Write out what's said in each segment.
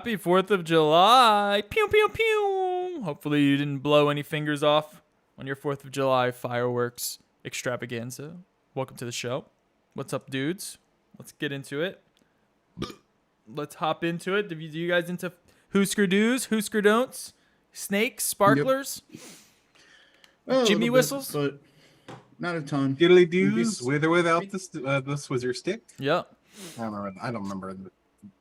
Happy 4th of July. Pew, pew, pew. Hopefully you didn't blow any fingers off on your 4th of July fireworks extravaganza. Welcome to the show. What's up, dudes? Let's get into it. Let's hop into it. Do you guys into Hoosker do's, Hoosker don'ts? Snakes, sparklers? Yep. Well, Jimmy whistles? But not a ton. Diddly doos, with or without this Swizzer stick. Yep. I don't remember.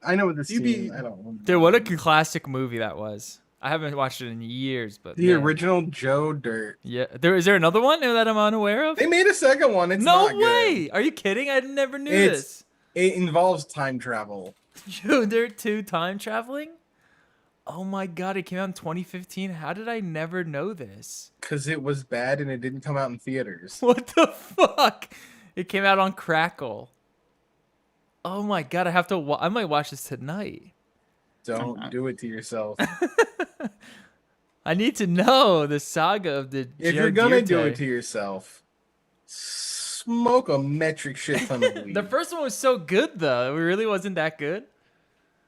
I know the scene. I don't remember. Dude, what a classic movie that was. I haven't watched it in years, but The original Joe Dirt. Yeah. Is there another one that I'm unaware of? They made a second one. It's no not way. Good. Are you kidding? I never knew this. It involves time travel. Joe Dirt 2 time traveling? Oh my god, it came out in 2015. How did I never know this? Because it was bad and it didn't come out in theaters. What the fuck? It came out on Crackle. Oh my god, I might watch this tonight. Don't do it to yourself. I need to know the saga of the If Joe you're gonna Dirt. do it to yourself, smoke a metric shit ton of weed. The first one was so good though. It really wasn't that good.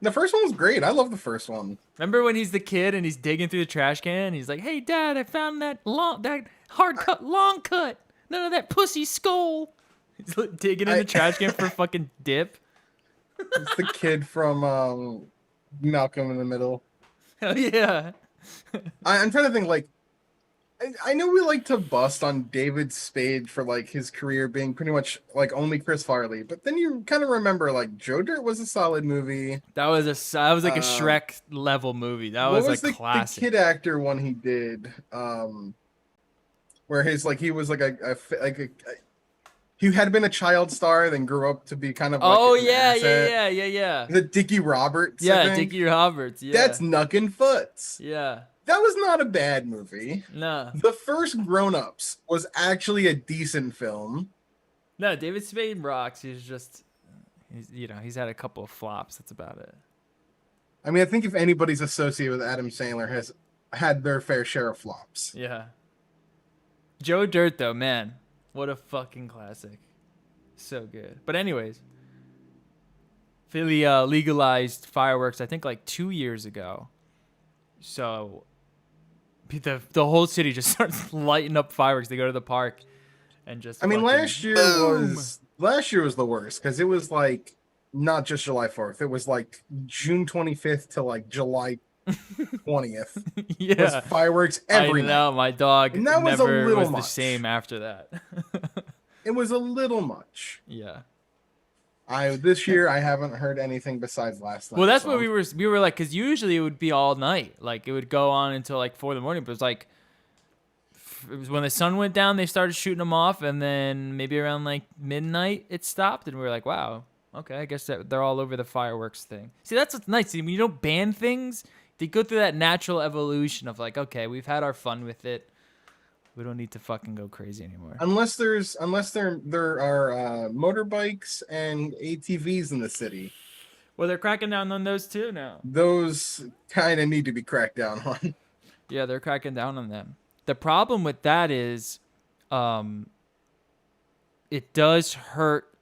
The first one was great. I love the first one. Remember when he's the kid and he's digging through the trash can? He's like, "Hey, Dad, I found that hard cut, long cut. None of that pussy skull." He's like, digging in the trash can for fucking dip. It's the kid from Malcolm in the Middle. Hell yeah. I'm trying to think, like, I know we like to bust on David Spade for, like, his career being pretty much, like, only Chris Farley, but then you kind of remember, like, Joe Dirt was a solid movie. That was like a Shrek level movie. That was like classic. The kid actor one he did, where he was like he had been a child star, then grew up to be kind of like yeah. The Dickie Roberts. Yeah, Dickie Roberts. Yeah, that's Knuckin' Foots. Yeah, that was not a bad movie. No, the first Grown Ups was actually a decent film. No, David Spade rocks. He's had a couple of flops. That's about it. I mean, I think if anybody's associated with Adam Sandler has had their fair share of flops. Yeah. Joe Dirt though, man. What a fucking classic. So good. But anyways, Philly legalized fireworks, I think like 2 years ago. So the whole city just starts lighting up fireworks. They go to the park and just last year was the worst because it was like not just July 4th. It was like June 25th to like July 20th. Yeah. It was fireworks every night. I know, my dog and that was never a little was much. The same after that. It was a little much. Yeah. This year I haven't heard anything besides last night. Well, that's what we were like, because usually it would be all night. Like it would go on until like 4 a.m. But it was when the sun went down, they started shooting them off, and then maybe around like midnight it stopped, and we were like, wow, okay, I guess that they're all over the fireworks thing. See, that's what's nice. See, when you don't ban things, they go through that natural evolution of like, okay, we've had our fun with it. We don't need to fucking go crazy anymore. Unless there are motorbikes and ATVs in the city. Well, they're cracking down on those too now. Those kind of need to be cracked down on. Yeah, they're cracking down on them. The problem with that is, it does hurt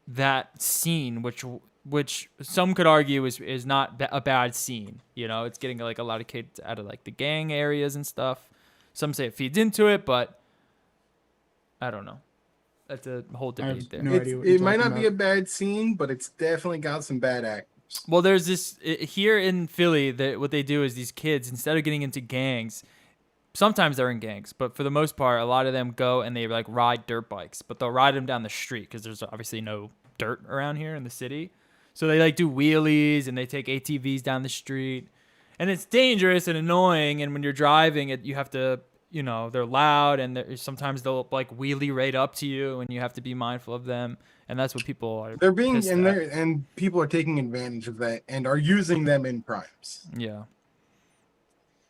that scene, which some could argue is not a bad scene. You know, it's getting like a lot of kids out of like the gang areas and stuff. Some say it feeds into it, but I don't know. That's a whole debate there. It might not be a bad scene, but it's definitely got some bad actors. Well, there's this here in Philly that what they do is these kids, instead of getting into gangs, sometimes they're in gangs, but for the most part, a lot of them go and they like ride dirt bikes, but they'll ride them down the street because there's obviously no dirt around here in the city. So they like do wheelies and they take ATVs down the street. And it's dangerous and annoying. And when you're driving it, you have to, they're loud and sometimes they'll like wheelie right up to you and you have to be mindful of them. And that's what people are. And people are taking advantage of that and are using them in crimes. Yeah.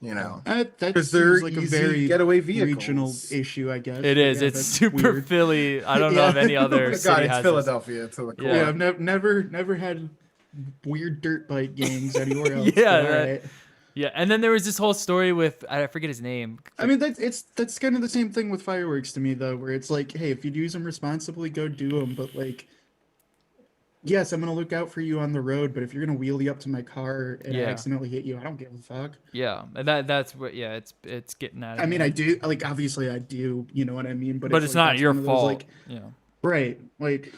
That seems they're like easy a very getaway vehicles. regional issue, I guess. It is. It's super weird. Philly. I don't know if any other city God, it's has Philadelphia to the core. Yeah, I've never had weird dirt bike gangs anywhere else. Yeah. Yeah, and then there was this whole story with I forget his name. I mean, that's kind of the same thing with fireworks to me, though, where it's like, hey, if you use them responsibly, go do them. But like, yes, I'm gonna look out for you on the road, but if you're gonna wheelie up to my car and I Yeah. accidentally hit you, I don't give a fuck. Yeah. And that's what, yeah, it's getting out of I mean, I hand. do, like, obviously I do, you know what I mean? But But it's it's like, not that's your one of those, fault. like, Yeah. right, like,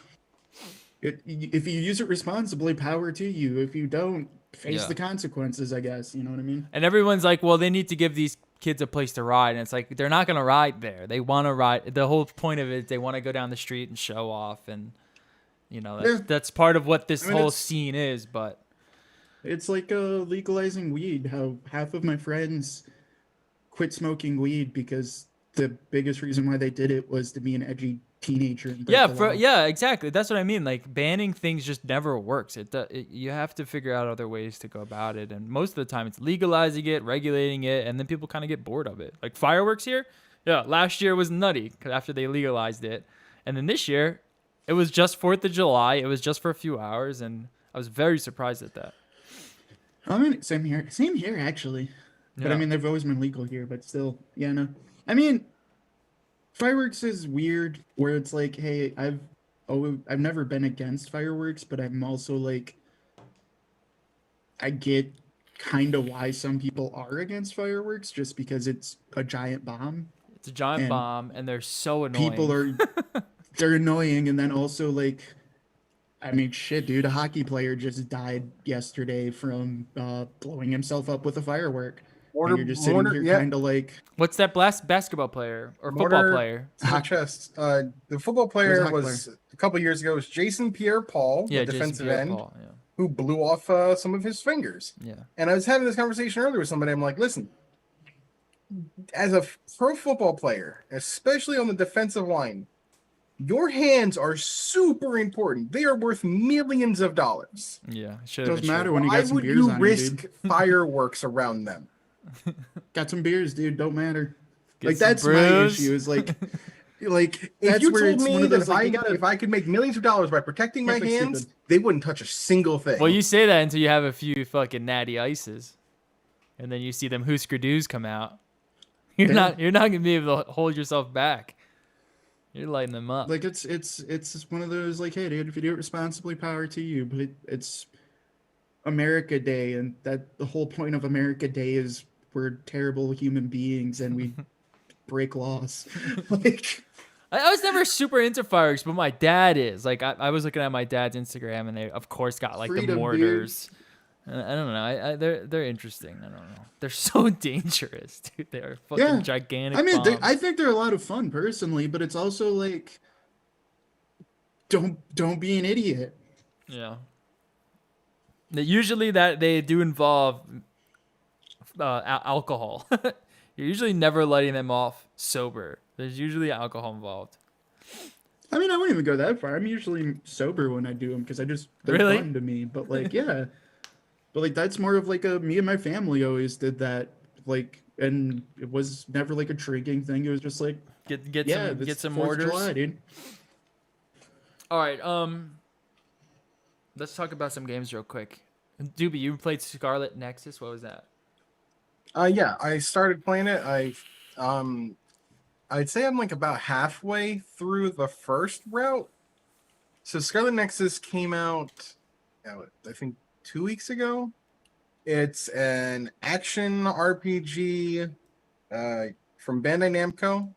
if you use it responsibly, power to you. If you don't, face Yeah. the consequences, I guess, you know what I mean? And everyone's like, well, they need to give these kids a place to ride. And it's like, they're not going to ride there. They want to ride. The whole point of it is they want to go down the street and show off. And, Yeah, that's part of what I this mean, whole scene is. But it's like legalizing weed, how half of my friends quit smoking weed because the biggest reason why they did it was to be an edgy teenager and break yeah, the law. yeah, exactly. That's what I mean. Like banning things just never works. You have to figure out other ways to go about it. And most of the time it's legalizing it, regulating it. And then people kind of get bored of it. Like fireworks here. Yeah. Last year was nutty 'cause after they legalized it. And then this year it was just 4th of July. It was just for a few hours. And I was very surprised at that. I mean, same here actually. But I Yeah. mean, they've always been legal here, but still, yeah, no. I mean, fireworks is weird where it's like, hey, I've never been against fireworks, but I'm also like, I get kind of why some people are against fireworks just because it's a giant bomb It's a giant and bomb and they're so people annoying. are they're annoying, and then also like, I mean, shit, dude, a hockey player just died yesterday from blowing himself up with a firework. And you're just sitting here Yeah, kind of like, What's that basketball player or football mortar player? to the chest. The football it was a player hockey was a couple years ago. Was Jason Pierre-Paul, the Yeah, Jason defensive end, Pierre-Paul. Yeah. who blew off some of his fingers. Yeah. And I was having this conversation earlier with somebody. I'm like, listen, as a pro football player, especially on the defensive line, your hands are super important. They are worth millions of dollars. Yeah. Should have doesn't been matter short. when you Why got some would beers you on you, risk dude. fireworks around them? Got some beers, dude. Don't matter. Get Like, some that's my brews. issue. Is like If that's you where told it's one me of that those like, you gotta if I could make millions of dollars by protecting my can't think hands, stupid. they wouldn't touch a single thing. Well, you say that until you have a few fucking natty ices, and then you see them Husker Doos come out. Yeah. You're not gonna be able to hold yourself back. You're lighting them up. Like, it's just one of those like, hey, dude, if you do it responsibly, power to you. But it's America Day, and that the whole point of America Day is we're terrible human beings and we break laws. Like, I was never super into fireworks, but my dad is. Like I was looking at my dad's Instagram, and they of course got like the freedom, dude. mortars. I don't know. They're interesting. I don't know. They're so dangerous, dude. They're fucking Yeah. gigantic. I mean, bombs. I think they're a lot of fun personally, but it's also like, don't be an idiot. Yeah. Usually that they do involve alcohol. You're usually never letting them off sober. There's usually alcohol involved. I mean, I wouldn't even go that far. I'm usually sober when I do them because they're Really? fun to me. But like, yeah, but like that's more of like a me and my family always did that. Like, and it was never like a drinking thing. It was just like, Get yeah, some this get some 4th of orders. July, dude. All right. Let's talk about some games real quick. Doobie, you played Scarlet Nexus. What was that? Yeah, I started playing it. I'd say I'm like about halfway through the first route. So Scarlet Nexus came out, I think 2 weeks ago. It's an action RPG from Bandai Namco.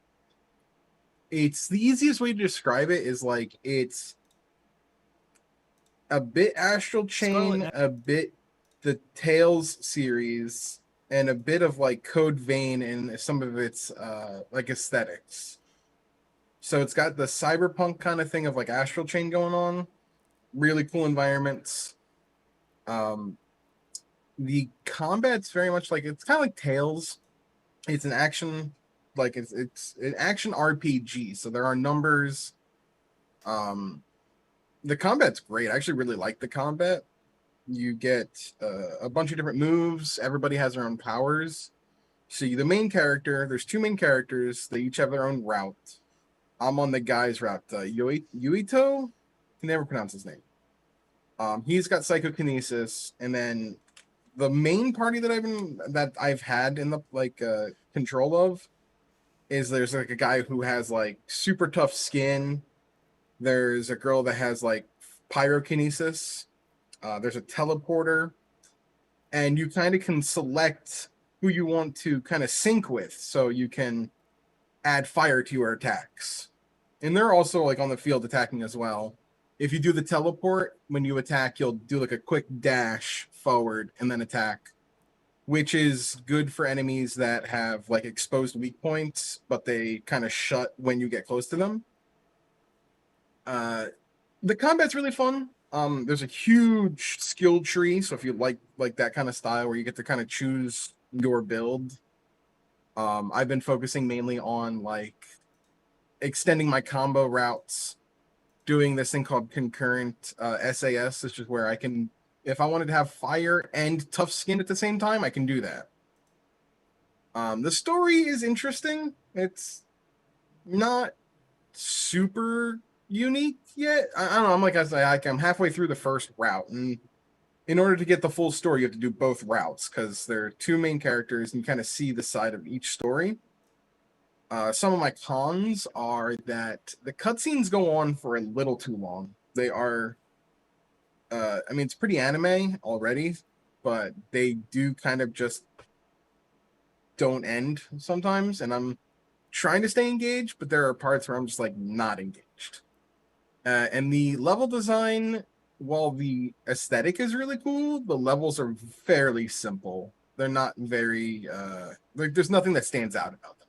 It's the easiest way to describe it is like it's a bit Astral Chain, a bit the Tales series, and a bit of like Code Vein in some of its like aesthetics. So it's got the cyberpunk kind of thing of like Astral Chain going on. Really cool environments. The combat's very much like it's kind of like Tales. It's an action, like it's an action RPG. So there are numbers. The combat's great. I actually really like the combat. You get a bunch of different moves. Everybody has their own powers. So the main character, there's two main characters. They each have their own route. I'm on the guy's route. Yuito? Can never pronounce his name. He's got psychokinesis, and then the main party that I've had in the control of is there's like a guy who has like super tough skin. There's a girl that has like pyrokinesis. There's a teleporter, and you kind of can select who you want to kind of sync with, so you can add fire to your attacks. And they're also like on the field attacking as well. If you do the teleport, when you attack, you'll do like a quick dash forward and then attack, which is good for enemies that have like exposed weak points, but they kind of shut when you get close to them. The combat's really fun. There's a huge skill tree, so if you like that kind of style where you get to kind of choose your build, I've been focusing mainly on like extending my combo routes, doing this thing called concurrent SAS, which is where I can, if I wanted to have fire and tough skin at the same time, I can do that. The story is interesting. It's not super unique yet. I don't know. I'm halfway through the first route, and in order to get the full story, you have to do both routes because there are two main characters, and you kind of see the side of each story. Some of my cons are that the cutscenes go on for a little too long. They are, it's pretty anime already, but they do kind of just don't end sometimes, and I'm trying to stay engaged, but there are parts where I'm just like not engaged. And the level design, while the aesthetic is really cool, the levels are fairly simple. They're not very there's nothing that stands out about them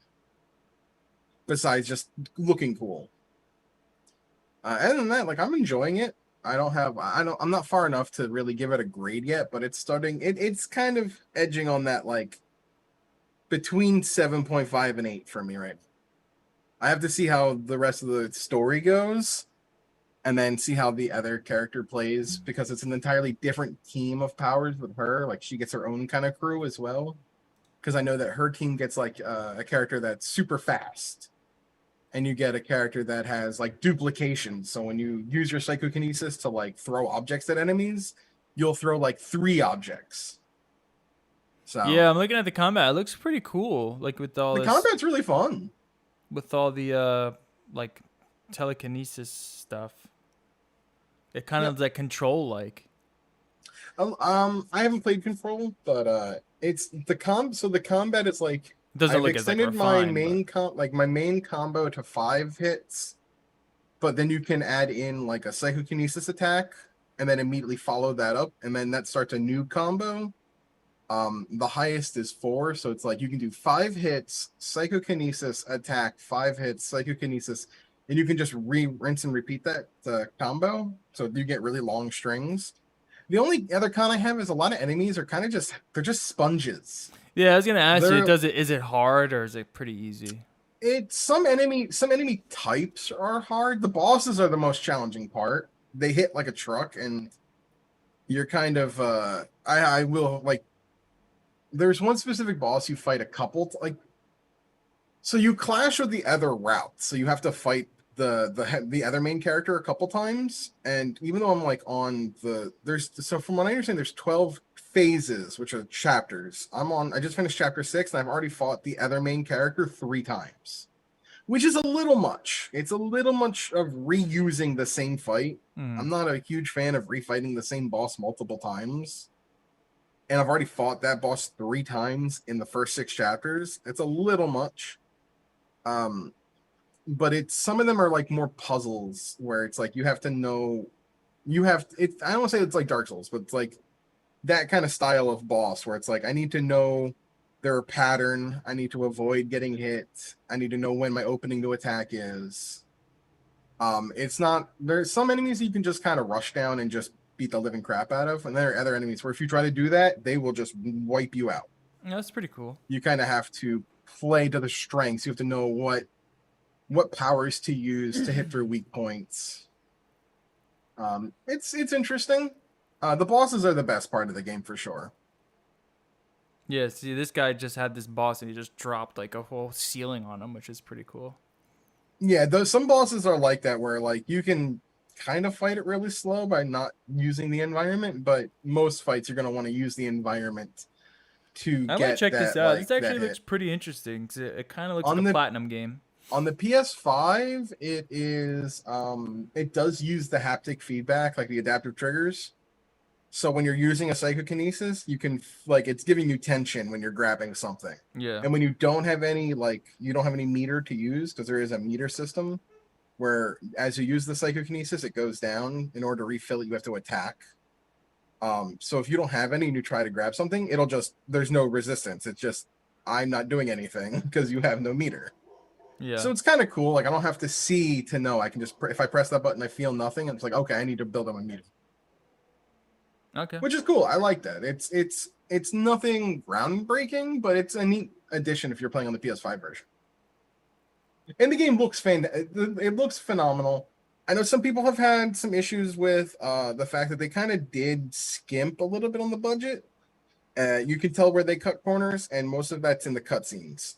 besides just looking cool. Other than that, like, I'm enjoying it. I'm not far enough to really give it a grade yet, but it's kind of edging on that, like, between 7.5 and 8 for me right now. I have to see how the rest of the story goes and then see how the other character plays, because it's an entirely different team of powers with her. Like, she gets her own kind of crew as well, because I know that her team gets like a character that's super fast, and you get a character that has like duplication. So when you use your psychokinesis to like throw objects at enemies, you'll throw like 3 objects. So Yeah, I'm looking at the combat. It looks pretty cool. Like with all the this, combat's really fun. with all the like telekinesis stuff. It kind of like control like. I haven't played Control, but it's so the combat is like, It doesn't I've look as like extended my refined. main But... my main combo to 5 hits, but then you can add in like a psychokinesis attack and then immediately follow that up, and then that starts a new combo. The highest is 4, so it's like you can do 5 hits, psychokinesis attack, 5 hits, psychokinesis, and you can just rinse and repeat that combo, so you get really long strings. The only other con I have is a lot of enemies are kind of they're just sponges. Yeah, I was gonna ask you, is it hard or is it pretty easy? Some enemy types are hard. The bosses are the most challenging part. They hit like a truck, and you're kind of I will like. There's one specific boss you fight a couple so you clash with the other routes. So you have to fight the other main character a couple times, and even though I'm like on from what I understand, there's 12 phases, which are chapters. I just finished chapter 6, and I've already fought the other main character 3 times, which is a little much. It's a little much of reusing the same fight. I'm not a huge fan of refighting the same boss multiple times, and I've already fought that boss 3 times in the first 6 chapters. It's a little much. But some of them are like more puzzles where it's like you have to know, I don't want to say it's like Dark Souls, but it's like that kind of style of boss where it's like I need to know their pattern, I need to avoid getting hit, I need to know when my opening to attack is. There's some enemies you can just kind of rush down and just beat the living crap out of, and there are other enemies where if you try to do that, they will just wipe you out. That's pretty cool. You kind of have to play to the strengths. You have to know what powers to use to hit through weak points. It's interesting. The bosses are the best part of the game for sure. Yeah, see, this guy just had this boss and he just dropped like a whole ceiling on him, which is pretty cool. Yeah, some bosses are like that where like you can kind of fight it really slow by not using the environment, but most fights you're going to want to use the environment to I get might check that, this out. like, This actually that looks hit. pretty interesting. 'Cause it kind of looks like a platinum game. On the PS5, it is it does use the haptic feedback, like the adaptive triggers. So when you're using a psychokinesis, you can like it's giving you tension when you're grabbing something. Yeah. And when you don't have any you don't have any meter to use, because there is a meter system where as you use the psychokinesis, it goes down. In order to refill it, you have to attack. So if you don't have any and you try to grab something, it'll just there's no resistance. It's just I'm not doing anything because you have no meter. Yeah. So it's kind of cool. Like I don't have to see to know. I can just if I press that button, I feel nothing. And it's like okay, I need to build up my meter, Okay. which is cool. I like that. It's nothing groundbreaking, but it's a neat addition if you're playing on the PS5 version. And the game looks it looks phenomenal. I know some people have had some issues with the fact that they kind of did skimp a little bit on the budget. You can tell where they cut corners, and most of that's in the cutscenes.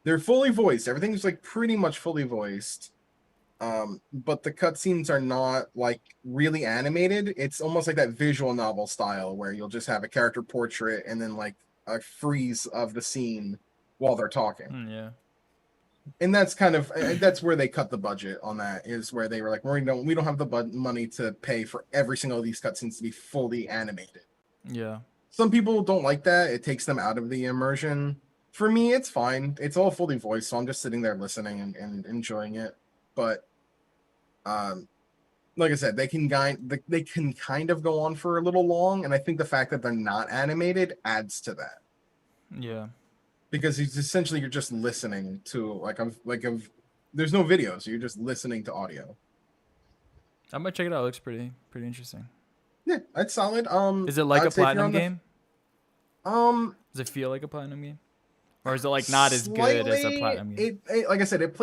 They're fully voiced. Everything's like pretty much fully voiced. But the cutscenes are not like really animated. It's almost like that visual novel style where you'll just have a character portrait and then like a freeze of the scene while they're talking. Yeah. And that's kind of that's where they cut the budget on that, is where they were like, we don't have the money to pay for every single of these cutscenes to be fully animated. Yeah. Some people don't like that. It takes them out of the immersion. For me, it's fine. It's all fully voiced, so I'm just sitting there listening and enjoying it. But like I said, they can kind of go on for a little long, and I think the fact that they're not animated adds to that. Yeah. Because you're just listening to there's no video, so you're just listening to audio. I might check it out. It looks pretty interesting. Yeah, that's solid. Is it like I'd a say if you're platinum on the- game? Does it feel like a platinum game? Or is it like not as good as a platinum game? It like I said, it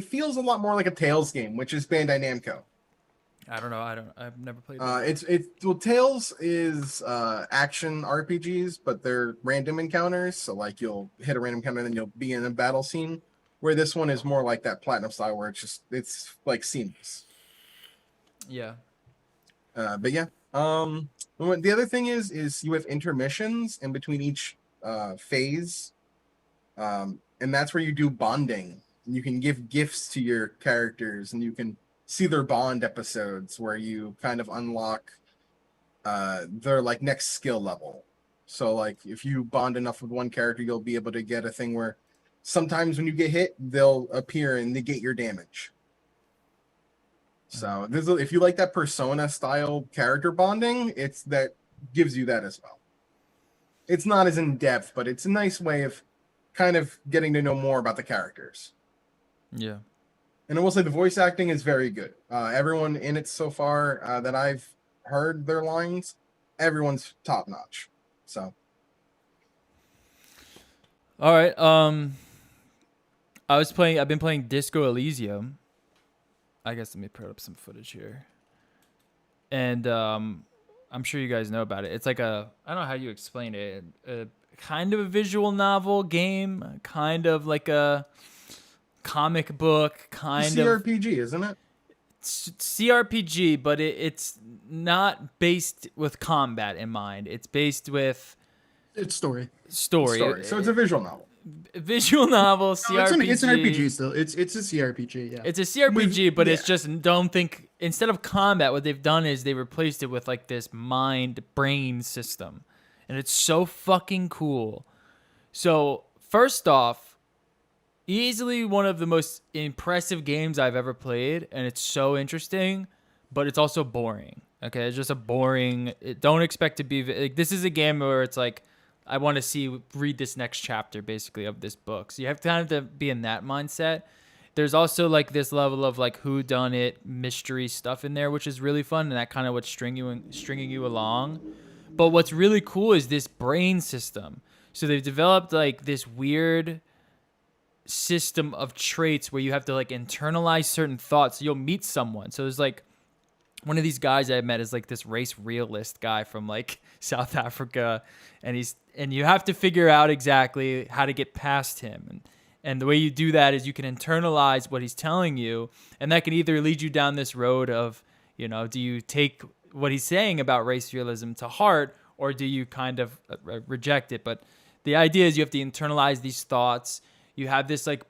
feels a lot more like a Tales game, which is Bandai Namco. I don't know. I've never played it. Tales is action RPGs, but they're random encounters. So like you'll hit a random encounter and then you'll be in a battle scene. Where this one is more like that Platinum style, where it's like seamless. Yeah. But yeah. The other thing is you have intermissions in between each phase, and that's where you do bonding. And you can give gifts to your characters, and you can see their bond episodes where you kind of unlock their like next skill level. So like if you bond enough with one character, you'll be able to get a thing where sometimes when you get hit, they'll appear and negate your damage. So if you like that Persona style character bonding, it's that gives you that as well. It's not as in depth, but it's a nice way of kind of getting to know more about the characters. Yeah. And I will say the voice acting is very good. Everyone in it so far that I've heard their lines, everyone's top notch. So. All right. I've been playing Disco Elysium. I guess let me put up some footage here. And I'm sure you guys know about it. It's like I don't know how you explain it. A kind of a visual novel game, kind of like a comic book, kind of CRPG, isn't it? CRPG, but it's not based with combat in mind. It's based with It's story. story. So it's a visual novel. Visual novel, CRPG. It's an RPG still. It's a CRPG. Yeah. It's a CRPG, but it's yeah. just don't think instead of combat, what they've done is they replaced it with like this mind brain system, and it's so fucking cool. So first off, easily one of the most impressive games I've ever played, and it's so interesting, but it's also boring. Okay, it's just a boring. Don't expect to be like, this is a game where it's like, I want to read this next chapter basically of this book. So you have to kind of be in that mindset. There's also like this level of like whodunit mystery stuff in there, which is really fun, and that kind of what's stringing you along. But what's really cool is this brain system. So they've developed like this weird system of traits where you have to like internalize certain thoughts. So you'll meet someone. So there's like one of these guys I met is like this race realist guy from like South Africa, and you have to figure out exactly how to get past him. And the way you do that is you can internalize what he's telling you, and that can either lead you down this road of, you know, do you take what he's saying about race realism to heart, or do you kind of reject it? But the idea is you have to internalize these thoughts. You have this like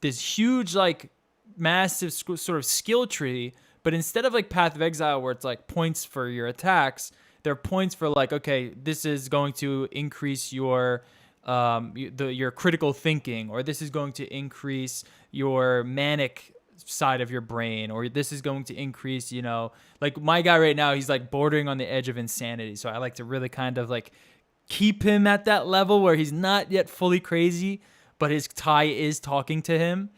this huge like massive sort of skill tree, but instead of like Path of Exile where it's like points for your attacks, there are points for like, okay, this is going to increase your your critical thinking, or this is going to increase your manic side of your brain, or this is going to increase, like my guy right now, he's like bordering on the edge of insanity. So I like to really kind of like keep him at that level where he's not yet fully crazy, but his tie is talking to him.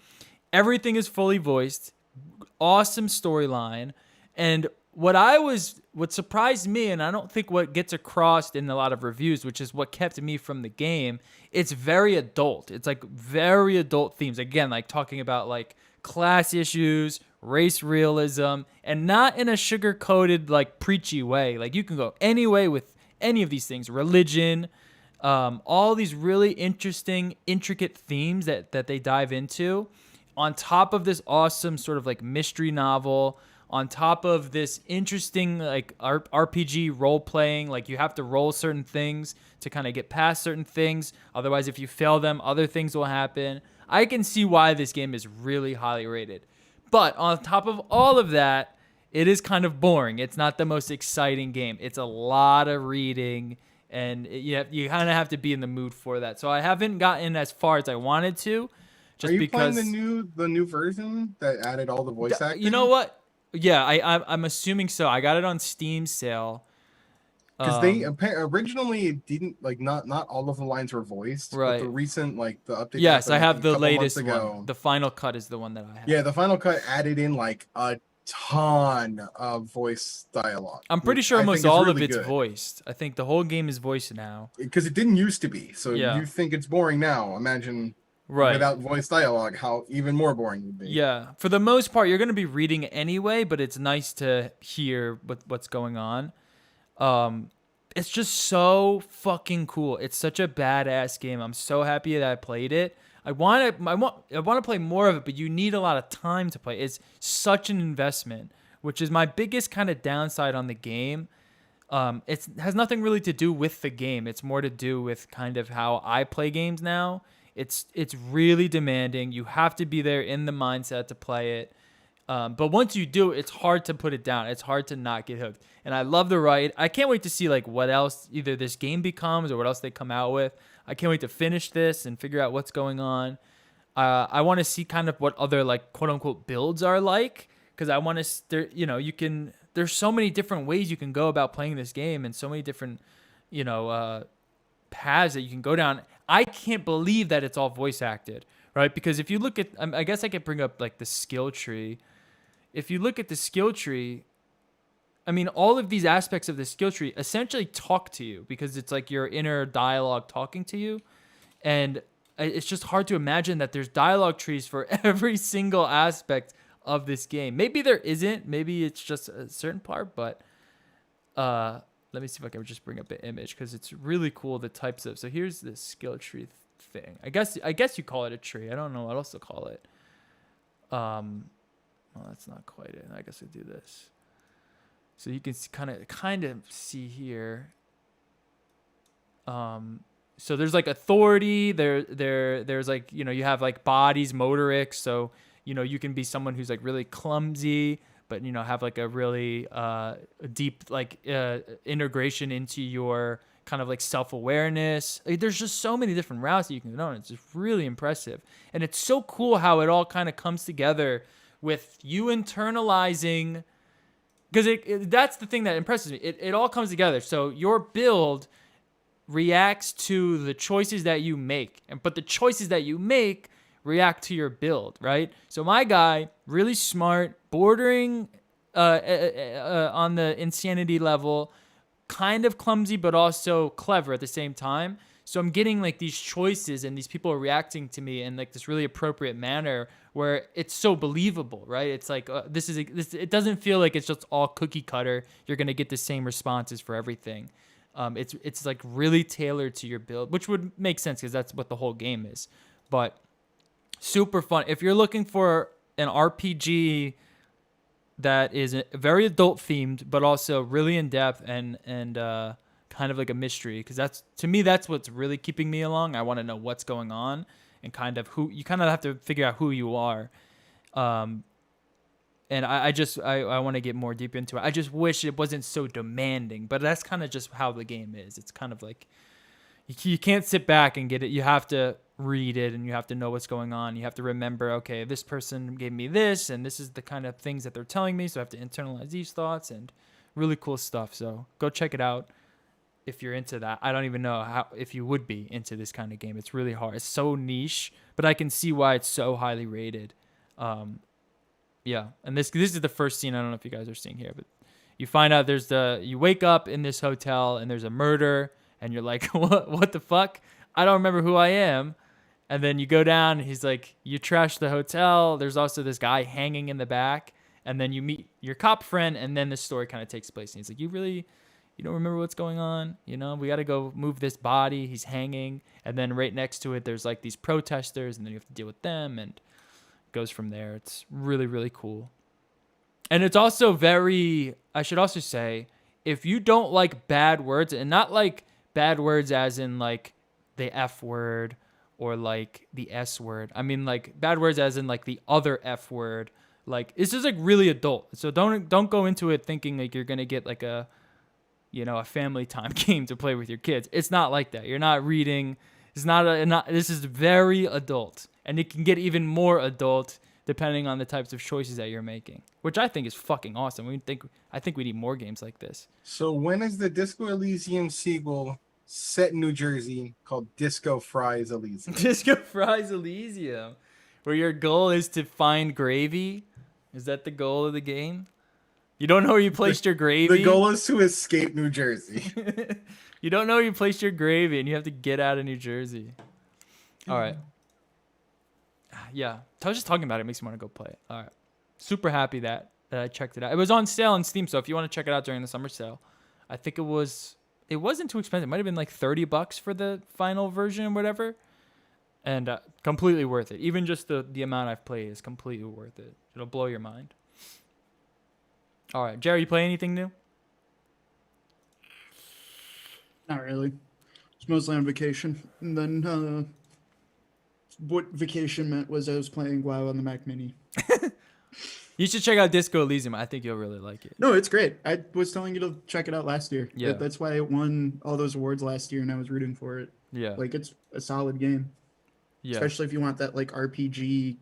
Everything is fully voiced. Awesome storyline. And what surprised me, and I don't think what gets across in a lot of reviews, which is what kept me from the game, it's very adult. It's like very adult themes. Again, like talking about like class issues, race realism, and not in a sugar-coated like preachy way. Like you can go any way with any of these things. Religion, all these really interesting, intricate themes that they dive into, on top of this awesome sort of like mystery novel, on top of this interesting like RPG role playing. Like you have to roll certain things to kind of get past certain things. Otherwise, if you fail them, other things will happen. I can see why this game is really highly rated. But on top of all of that, it is kind of boring. It's not the most exciting game. It's a lot of reading, and you kind of have to be in the mood for that. So I haven't gotten as far as I wanted to. Are you playing the new version that added all the voice acting? You know what? Yeah, I'm assuming so. I got it on Steam sale. Because they originally didn't like not all of the lines were voiced. Right. But the recent the update. Yes, I have a the couple latest months ago, one. The final cut is the one that I have. Yeah, the final cut added in like a ton of voice dialogue. I'm pretty sure almost all of it's voiced. I think the whole game is voiced now. Because it didn't used to be. So Yeah. you think it's boring now. Imagine Right. without voice dialogue, how even more boring it would be. Yeah. For the most part, you're going to be reading anyway, but it's nice to hear what's going on. It's just so fucking cool. It's such a badass game. I'm so happy that I played it. I want to play more of it, but you need a lot of time to play. It's such an investment, which is my biggest kind of downside on the game. It has nothing really to do with the game. It's more to do with kind of how I play games now. It's really demanding. You have to be there in the mindset to play it. But once you do, it's hard to put it down. It's hard to not get hooked. And I love the ride. I can't wait to see like what else either this game becomes or what else they come out with. I can't wait to finish this and figure out what's going on. I want to see kind of what other like quote unquote builds are like, because I want to, there's so many different ways you can go about playing this game, and so many different, paths that you can go down. I can't believe that it's all voice acted, right? Because if you look at, I guess I could bring up like the skill tree. If you look at the skill tree, I mean, all of these aspects of the skill tree essentially talk to you, because it's like your inner dialogue talking to you. And it's just hard to imagine that there's dialogue trees for every single aspect of this game. Maybe there isn't. Maybe it's just a certain part, but let me see if I can just bring up an image, because it's really cool, the types of. So here's this skill tree thing. I guess you call it a tree. I don't know what else to call it. Well, that's not quite it. I guess I do this. So you can kind of see here. So there's like authority. There's like, you have like bodies, motorics. So you can be someone who's like really clumsy, but have like a really deep like integration into your kind of like self-awareness. Like, there's just so many different routes that you can go on. It's just really impressive, and it's so cool how it all kind of comes together with you internalizing. Because that's the thing that impresses me. It all comes together. So your build reacts to the choices that you make, but the choices that you make react to your build, right? So my guy, really smart, bordering on the insanity level, kind of clumsy, but also clever at the same time. So I'm getting like these choices, and these people are reacting to me in like this really appropriate manner where it's so believable, right? It's like it doesn't feel like it's just all cookie cutter. You're gonna get the same responses for everything. It's like really tailored to your build, which would make sense because that's what the whole game is. But super fun. If you're looking for an RPG that is very adult themed, but also really in depth and kind of like a mystery, because that's what's really keeping me along. I want to know what's going on. and kind of have to figure out who you are. And I want to get more deep into it. I just wish it wasn't so demanding, but that's kind of just how the game is. It's kind of like you can't sit back and get it. You have to read it, and you have to know what's going on. You have to remember, okay, this person gave me this, and this is the kind of things that they're telling me, so I have to internalize these thoughts, and really cool stuff. So go check it out if you're into that. I don't even know if you would be into this kind of game. It's really hard. It's so niche, but I can see why it's so highly rated. Yeah, and this is the first scene. I don't know if you guys are seeing here, but you find out you wake up in this hotel and there's a murder, and you're like, what the fuck? I don't remember who I am. And then you go down, and he's like, you trashed the hotel. There's also this guy hanging in the back, and then you meet your cop friend, and then the story kind of takes place. And he's like, you don't remember what's going on? We got to go move this body. He's hanging, and then right next to it, there's like these protesters, and then you have to deal with them, and goes from there. It's really, really cool. And it's also I should also say, if you don't like bad words, and not like bad words as in like the F word or like the S word, I mean like bad words as in like the other F word, like it's just like really adult. So don't go into it thinking like you're gonna get like a family time game to play with your kids. It's not like that. You're not reading. This is very adult, and it can get even more adult depending on the types of choices that you're making, which I think is fucking awesome. I think we need more games like this. So when is the Disco Elysium sequel set in New Jersey called Disco Fries Elysium? Disco Fries Elysium, where your goal is to find gravy? Is that the goal of the game? You don't know where you placed your gravy? The goal is to escape New Jersey. You don't know where you placed your gravy, and you have to get out of New Jersey. All right. Yeah, I was just talking about it. It makes me want to go play it. All right. Super happy that I checked it out. It was on sale on Steam, so if you want to check it out during the summer sale, I think it wasn't too expensive. It might have been like $30 for the final version or whatever. And completely worth it. Even just the amount I've played is completely worth it. It'll blow your mind. All right. Jerry, you play anything new? Not really. It's mostly on vacation. And then what vacation meant was I was playing WoW on the Mac Mini. You should check out Disco Elysium. I think you'll really like it. No, it's great. I was telling you to check it out last year. Yeah. That's why it won all those awards last year, and I was rooting for it. Yeah. Like, it's a solid game. Yeah. Especially if you want that, like, RPG,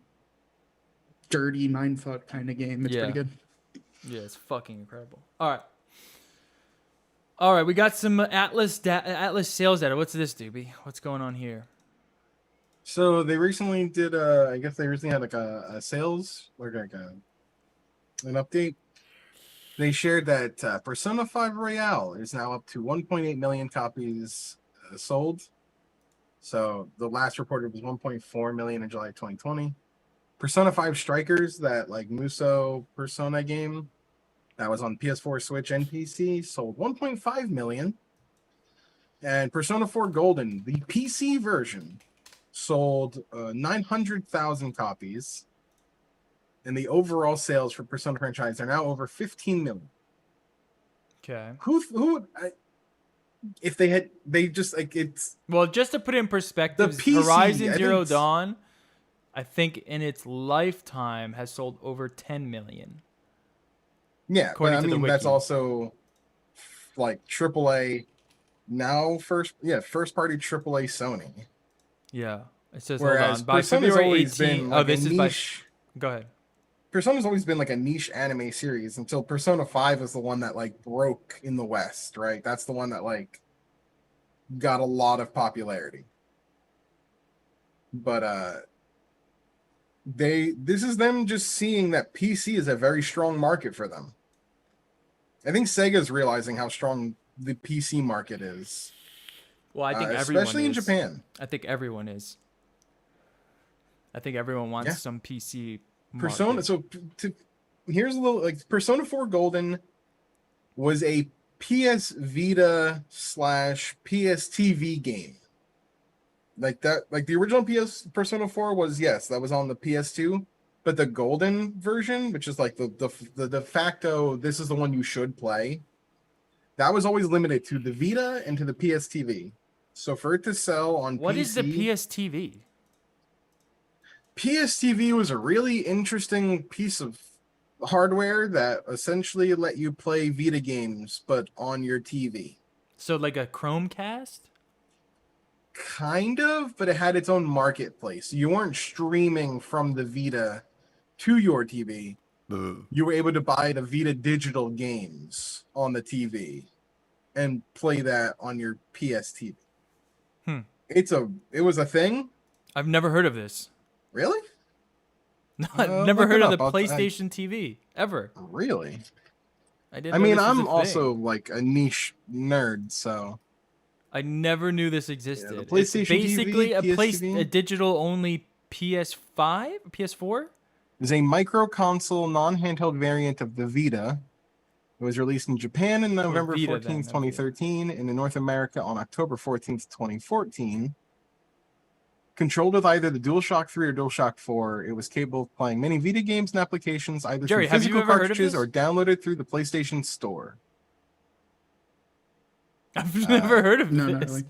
dirty mindfuck kind of game. It's pretty good. Yeah, it's fucking incredible. All right, we got some Atlas sales data. What's this, Doobie? What's going on here? So they recently did I guess they recently had like a sales or like an update. They shared that Persona 5 Royale is now up to 1.8 million copies sold. So the last reported was 1.4 million in July 2020. Persona 5 Strikers, that like Muso Persona game that was on PS4, Switch, and PC, sold 1.5 million. And Persona 4 Golden, the PC version, sold 900,000 copies. And the overall sales for Persona franchise are now over 15 million. Okay. Who would if they just like it's well, just to put it in perspective, the PC, Horizon Zero Dawn, I think in its lifetime has sold over 10 million. Yeah, but I mean that's wiki. also like AAA now first party AAA Sony. Yeah, it says Whereas hold on. By Persona's February always 18th. been like this a is niche. Go ahead. Persona's always been like a niche anime series until Persona 5 is the one that like broke in the West, right? That's the one that like got a lot of popularity. But this is them just seeing that PC is a very strong market for them. I think Sega's realizing how strong the PC market is. Well, I think everyone especially in is. Japan. I think everyone is. I think everyone wants some PC Persona. market. So here's a little like Persona 4 Golden was a PS Vita / PS TV game. Like that, like the original Persona 4 was that was on the PS2, but the Golden version, which is like the de facto, this is the one you should play. That was always limited to the Vita and to the PS TV. So for it to sell on what PC, is the PS TV? PSTV was a really interesting piece of hardware that essentially let you play Vita games, but on your TV. So like a Chromecast? Kind of, but it had its own marketplace. You weren't streaming from the Vita to your TV. You were able to buy the Vita digital games on the TV and play that on your PSTV. Hmm. It was a thing. I've never heard of this. Really? No, I've never look heard it of the up. PlayStation TV ever. Really? I didn't. I know mean, this was a I'm thing. also like a niche nerd, so I never knew this existed. the It's PlayStation basically TV, a digital only PS5, PS4. is a micro console non-handheld variant of the Vita. It was released in Japan on November Vita, 14th, then, okay. 2013, and in North America on October 14th, 2014. Controlled with either the DualShock 3 or DualShock 4, it was capable of playing many Vita games and applications either Jerry, through have you physical ever heard of cartridges this? or downloaded through the PlayStation Store. I've never heard of No, this. not really.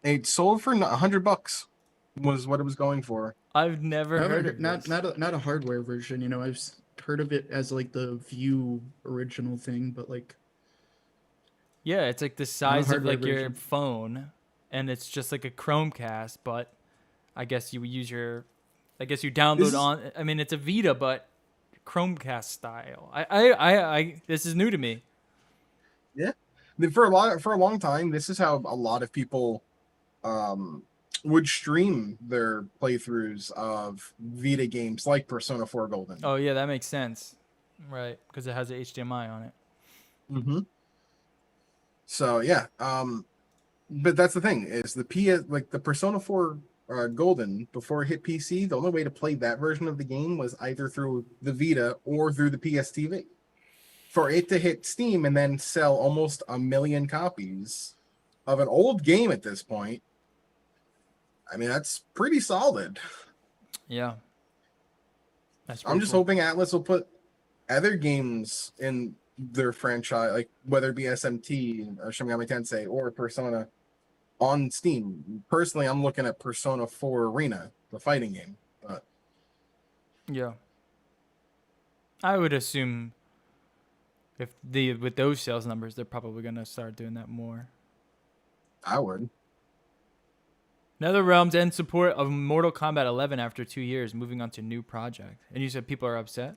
It sold for $100 was what it was going for. I've never I heard haven't- of this. not a hardware version. You know, I've heard of it as like the View original thing, but like Yeah, it's like the size of hardware like your version. phone, and it's just like a Chromecast, but I guess you would use your, I guess you download This is- on. I mean, it's a Vita, but Chromecast style. This is new to me. For a long time, this is how a lot of people would stream their playthroughs of Vita games like Persona 4 Golden. Oh yeah, that makes sense, right? Because it has a HDMI on it. Mm-hmm. So yeah, but that's the thing is the like the Persona 4 Golden before it hit PC, the only way to play that version of the game was either through the Vita or through the PSTV. For it to hit Steam and then sell almost 1 million copies of an old game at this point, I mean that's pretty solid. Yeah. That's I'm pretty just cool. hoping Atlas will put other games in their franchise, like whether it be SMT or Shin Megami Tensei or Persona on Steam. Personally, I'm looking at Persona 4 Arena, the fighting game. But Yeah. I would assume with those sales numbers, they're probably gonna start doing that more. I would. NetherRealms ends support of Mortal Kombat 11 after 2 years, moving on to new project. And you said people are upset?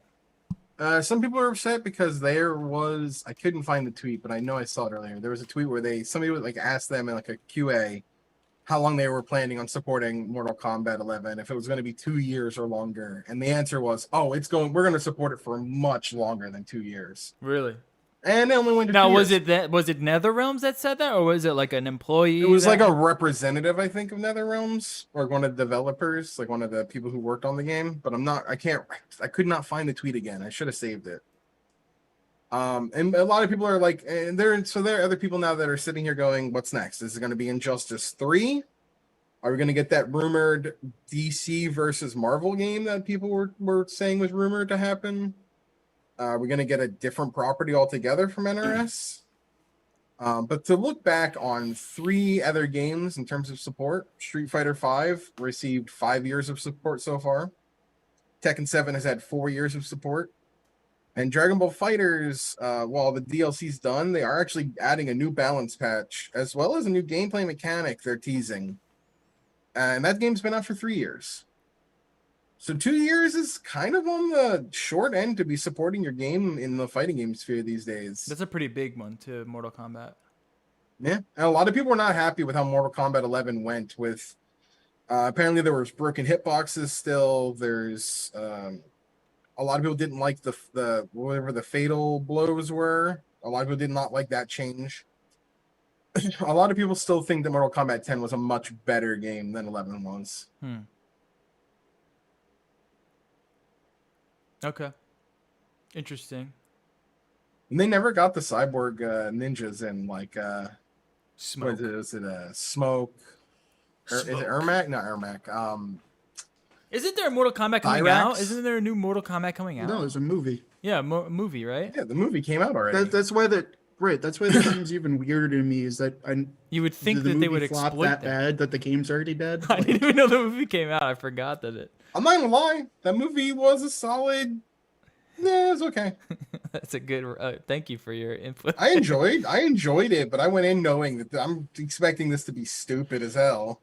Some people are upset because I couldn't find the tweet, but I know I saw it earlier. There was a tweet where somebody would like ask them in like a QA how long they were planning on supporting Mortal Kombat 11, if it was going to be 2 years or longer. And the answer was, we're going to support it for much longer than 2 years. Really? And they only went to Now, 2 was years. was it NetherRealms that said that, or was it like an employee? It was that- like a representative, I think, of NetherRealms, or one of the developers, like one of the people who worked on the game. But I could not find the tweet again. I should have saved it. And a lot of people are like, and there are other people now that are sitting here going, what's next? Is it going to be Injustice 3? Are we going to get that rumored DC versus Marvel game that people were saying was rumored to happen? Are we going to get a different property altogether from NRS? But to look back on 3 other games in terms of support, Street Fighter V received 5 years of support so far. Tekken 7 has had 4 years of support. And Dragon Ball FighterZ, while the DLC's done, they are actually adding a new balance patch, as well as a new gameplay mechanic they're teasing. And that game's been out for 3 years. So 2 years is kind of on the short end to be supporting your game in the fighting game sphere these days. That's a pretty big one to Mortal Kombat. Yeah, and a lot of people were not happy with how Mortal Kombat 11 went. With apparently there was broken hitboxes still. There's a lot of people didn't like the whatever the fatal blows were. A lot of people did not like that change. A lot of people still think that Mortal Kombat 10 was a much better game than 11 was. Okay. Interesting. And they never got the cyborg ninjas in, like Smoke. Was it Smoke? Is it Ermac? Not Ermac. Isn't there a Mortal Kombat coming Cyrax? out? Isn't there a new Mortal Kombat coming out? no, it's a movie. Yeah, movie, right? Yeah, the movie came out already. That's why Right, that's why the game's even weirder to me. Is that You would think the that they movie would flop exploit that bad that the game's already dead? I didn't even know the movie came out. I forgot that it. I'm not gonna lie, that movie was a solid. Yeah, it was okay. That's a good. Thank you for your input. I enjoyed it, but I went in knowing that I'm expecting this to be stupid as hell.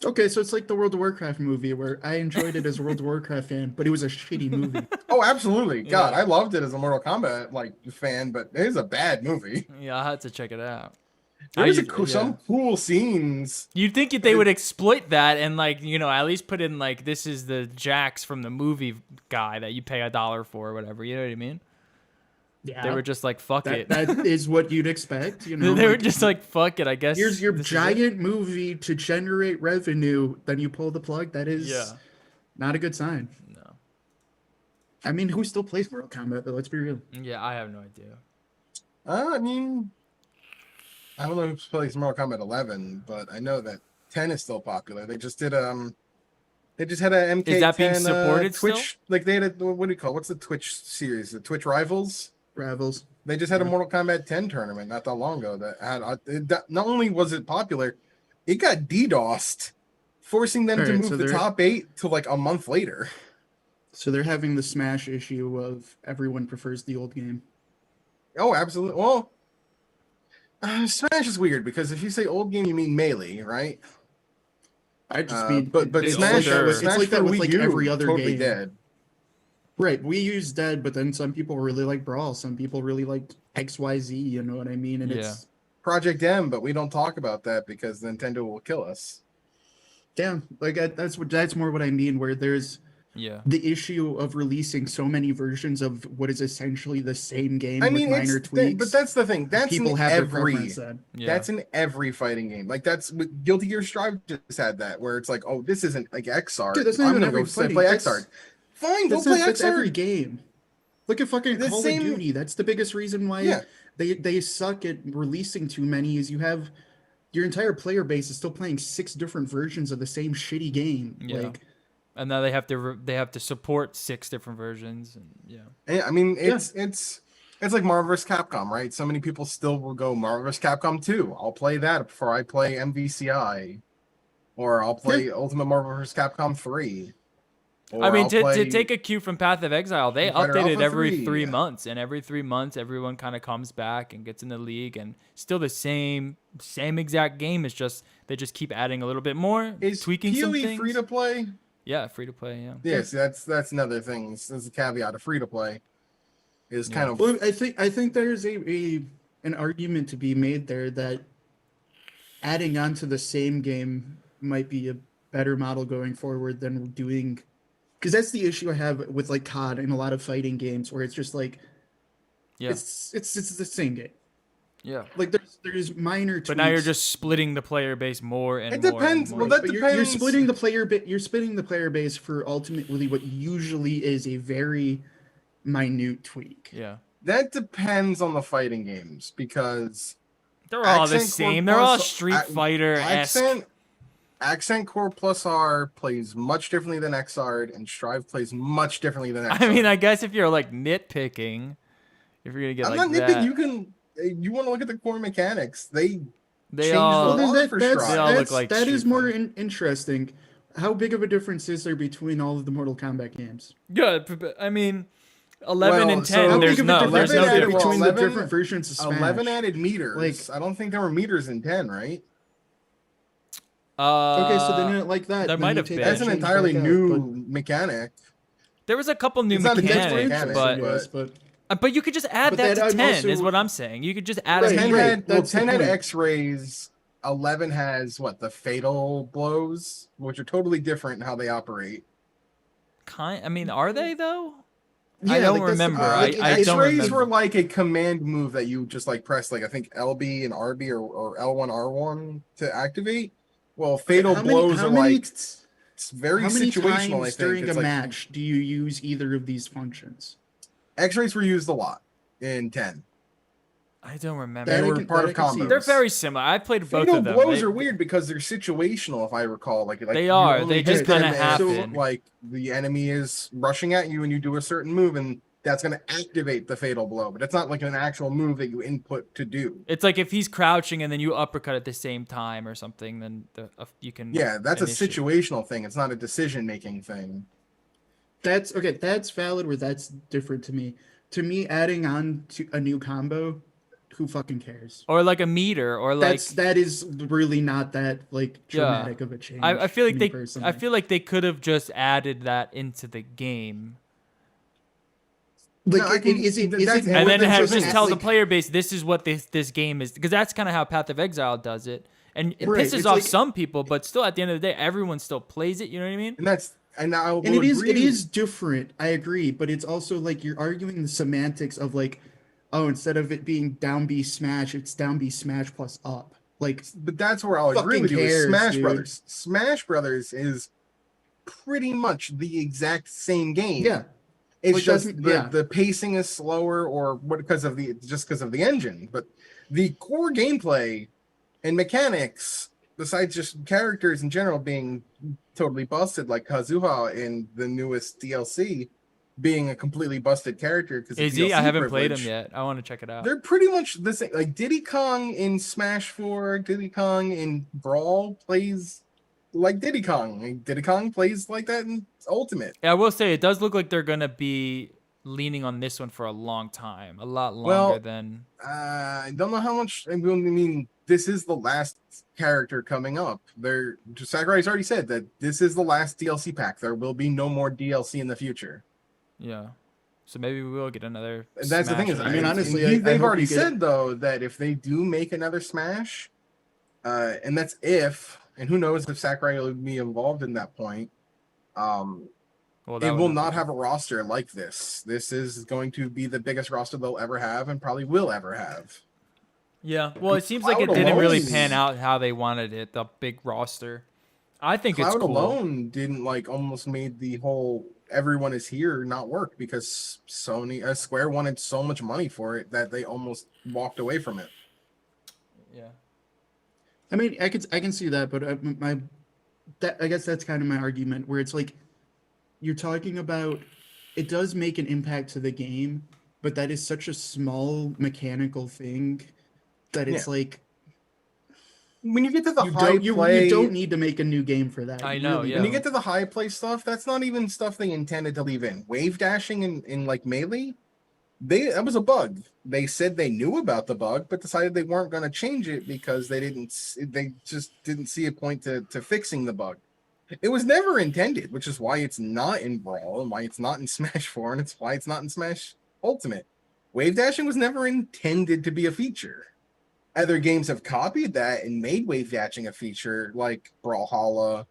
Okay, so it's like the World of Warcraft movie where I enjoyed it as a World of Warcraft fan, but it was a shitty movie. Oh, absolutely. God, Yeah. I loved it as a Mortal Kombat fan, but it is a bad movie. Yeah, I had to check it out. There's Yeah. some cool scenes. You'd think they would exploit that and at least put in this is the Jax from the movie guy that you pay $1 for or whatever. You know what I mean? Yeah, They were just like, fuck it. that is what you'd expect. You know, They were just like, fuck it. I guess. here's your this is it. giant movie to generate revenue, then you pull the plug. That is not a good sign. No. I mean, who still plays Mortal Kombat? But let's be real. Yeah, I have no idea. I mean, I don't know who plays Mortal Kombat 11, but I know that 10 is still popular. They just did they just had a MK10 Is that being supported Twitch. still? Like they had what do you call it? What's the Twitch series? The Twitch Rivals. Rivals. They just had a Mortal Kombat 10 tournament not that long ago. Not only was it popular, it got DDoSed, forcing them to Alright, move so the they're- top 8 to like a month later. So they're having the Smash issue of everyone prefers the old game. Oh, absolutely. Well, Smash is weird because if you say old game, you mean Melee, right? I just mean, but it's Smash, like that with, Smash it's like for that with Wii like U, every other totally game. dead. Right, we use dead, but then some people really like Brawl. Some people really like XYZ. You know what I mean? And it's Project M, but we don't talk about that because Nintendo will kill us. yeah, like that's more what I mean. Where there's Yeah. the issue of releasing so many versions of what is essentially the same game I mean, with minor tweaks. but that's the thing. That's people in have their every. preference then. Yeah. That's in every fighting game. Like that's Guilty Gear Strive just had that, where it's like, oh, this isn't like Xrd. Dude, that's not I'm even gonna every go fighting. play That's- Xrd. Fine, go That's, play that's every Xrd. game. Look at fucking The Call same- of Duty. That's the biggest reason why Yeah. they suck at releasing too many. Is you have your entire player base is still playing 6 different versions of the same shitty game. Yeah. Like, And now they have to support 6 different versions. And yeah. Yeah, I mean, it's like Marvel vs. Capcom, right? So many people still will go Marvel vs. Capcom 2. I'll play that before I play MVCI, or I'll play Ultimate Marvel vs. Capcom 3. I mean, I'll to play- take a cue from Path of Exile, they Fighter update it Alpha every 3, 3 yeah. months, and every 3 months, everyone kind of comes back and gets in the league, and still the same exact game. It's just they just keep adding a little bit more, Is tweaking some PoE things. free to play? Yeah, free to play. Yeah. Yes, that's another thing. There's a caveat of free to play. Is Yeah. kind of well, I think there's an argument to be made there that adding on to the same game might be a better model going forward than doing, because that's the issue I have with like COD and a lot of fighting games where it's just like Yeah. it's the same game. Yeah. Like there's minor tweaks. But now you're just splitting the player base more and It more. depends. And more. Well, that But you're depends. splitting the player you're splitting the player base for ultimately what usually is a very minute tweak. Yeah. That depends on the fighting games because They're all the Accent Core same. They're all Plus- Street Ac- Fighter esque. Accent Core Plus R plays much differently than Xrd, and Strive plays much differently than Xrd. I mean, I guess if you're like nitpicking, if you're gonna get I'm like not that, nitpicking. You want to look at the core mechanics? They they changed all. the Well, law for They all Strive. look like that is Street more Fighter. interesting. How big of a difference is there between all of the Mortal Kombat games? Yeah, I mean, 11 Well, and so 10. how There's big of a no difference there's no is there difference. between 11 the different versions of Smash? 11 added meters. Like- I don't think there were meters in 10, right? Okay, so then like that. there then might you have take been. that That's an change entirely back out, new mechanic. There was a couple new It's not a mechanics, mechanic, but yes, but but you could just add But that that to I'm 10 also- is what I'm saying. You could just add Right, a 10 meter. had, well, that's the 10 had point. X-rays. 11 has what, the fatal blows, which are totally different in how they operate. I mean, are they though? yeah, I don't like, that's the- remember. like, I it's- don't X-rays remember. were like a command move that you just like press, like I think LB and RB or L1 R1 to activate. Well, fatal how many- blows how are many- like it's very How many situational. I times think during it's a like match do you use either of these functions? X-rays were used a lot in 10. I don't remember. They That I were can- part that of I can see. combos. They're very similar. I played both Fatal of them. blows They- are weird because they're situational, if I recall. Like They you are. only They just hit them kinda if, happen. Like the enemy is rushing at you, and you do a certain move, and that's going to activate the fatal blow, but it's not like an actual move that you input to do. It's like if he's crouching and then you uppercut at the same time or something, then you can. Yeah, that's a initiate. situational thing. It's not a decision-making thing. That's okay. That's valid. Where that's different to me. To me, adding on to a new combo, who fucking cares? Or like a meter, or like That is really not that like Yeah. dramatic of a change. I feel like to me personally. I feel like they could have just added that into the game. like No, I it, can- is it that's- more And then than have just just an tell the like- player base this is what this game is, because that's kind of how Path of Exile does it, and it Right, pisses it's off like- some people, but still at the end of the day, everyone still plays it. You know what I mean? And I will And it agree. is different. I agree, but it's also like you're arguing the semantics of like, oh, instead of it being down B smash, it's down B smash plus up. Like, But that's where I'll agree Fucking with you. Is cares, Smash dude. Brothers. Smash Brothers is pretty much the exact same game. yeah, It's like, just doesn't- yeah. the pacing is slower, or what because of the engine. But the core gameplay and mechanics, besides just characters in general being totally busted, like Kazuha in the newest DLC being a completely busted character because Is he? I haven't played him yet. I want to check it out. They're pretty much the same. Like Diddy Kong in Smash 4, Diddy Kong in Brawl plays like Diddy Kong. Like, Diddy Kong plays like that in Ultimate. Yeah, I will say it does look like they're gonna be leaning on this one for a long time, a lot longer Well, than. I don't know how much. I mean, this is the last character coming up. Sakurai's already said that this is the last DLC pack. There will be no more DLC in the future. Yeah, so maybe we will get another. And that's the thing Smash is, or I mean, anything. honestly, and I they've hope already you get said though that if they do make another Smash, and that's if, and who knows if Sakurai will be involved in that point. Well, It that will would not be- have a roster like this. This is going to be the biggest roster they'll ever have, and probably will ever have. Yeah, well, it seems like it Cloud didn't really alone pan is- out how they wanted it. The big roster. I think it's Cloud cool. alone didn't almost made the whole everyone is here not work because Square wanted so much money for it that they almost walked away from it. Yeah. I mean, I can see that, but I guess that's kind of my argument where it's like you're talking about it does make an impact to the game, but that is such a small mechanical thing that it's like When you get to the you high don't play, you don't need to make a new game for that. I You know, really yeah. when you don't. get to the high play stuff, that's not even stuff they intended to leave in. Wave dashing in like Melee, that was a bug. They said they knew about the bug, but decided they weren't going to change it because they just didn't see a point to fixing the bug. It was never intended, which is why it's not in Brawl and why it's not in Smash 4 and it's why it's not in Smash Ultimate. Wave dashing was never intended to be a feature. Other games have copied that and made wave dashing a feature, like Brawlhalla,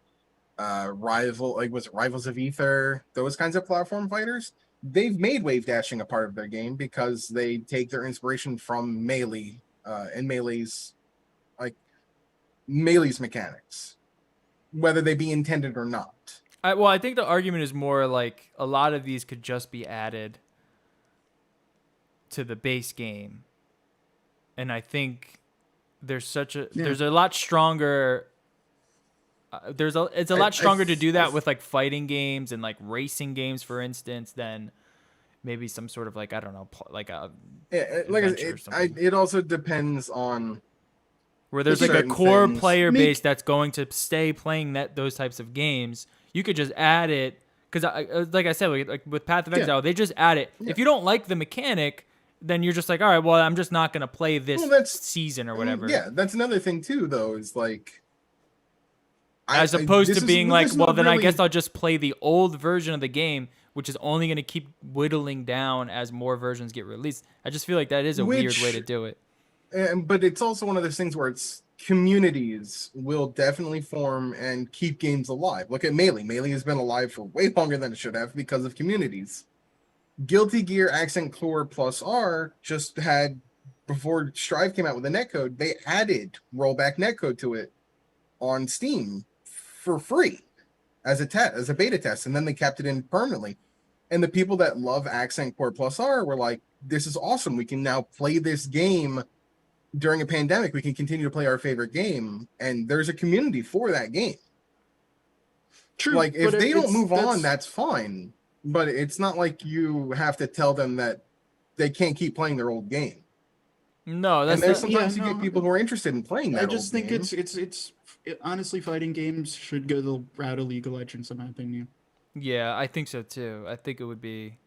Rivals of Ether, those kinds of platform fighters. They've made wave dashing a part of their game because they take their inspiration from Melee and Melee's mechanics, whether they be intended or not. I think the argument is more like a lot of these could just be added to the base game, and I think there's a lot stronger. It's a lot stronger to do that with like fighting games and like racing games, for instance, than maybe some sort of like I don't know, like a adventure or something. It also depends on where there's like a certain core things. player base that's going to stay playing those types of games. You could just add it because, like I said, like with Path of Exile, they just add it. If you don't like the mechanic, then you're just like, all right, well, I'm just not gonna play this season or whatever. Yeah, that's another thing too, though, is like as opposed to being like, well, then I really- guess I'll just play the old version of the game, which is only gonna keep whittling down as more versions get released. I just feel like that is a weird way to do it. But it's also one of those things where it's communities will definitely form and keep games alive. Look at Melee. Melee has been alive for way longer than it should have because of communities. Guilty Gear Accent Core Plus R just had, before Strive came out with the netcode, they added rollback netcode to it on Steam for free as a beta test, and then they kept it in permanently. And the people that love Accent Core Plus R were like, this is awesome. We can now play this game during a pandemic. We can continue to play our favorite game, and there's a community for that game. True, Like, if but they don't it's- move on, that's fine. but it's not like you have to tell them that they can't keep playing their old game. No, And that's there's not, sometimes Yeah, you get no. people who are interested in playing that I just old think game. honestly, fighting games should go the route of League of Legends, in my opinion. yeah, I think so too. I think it would be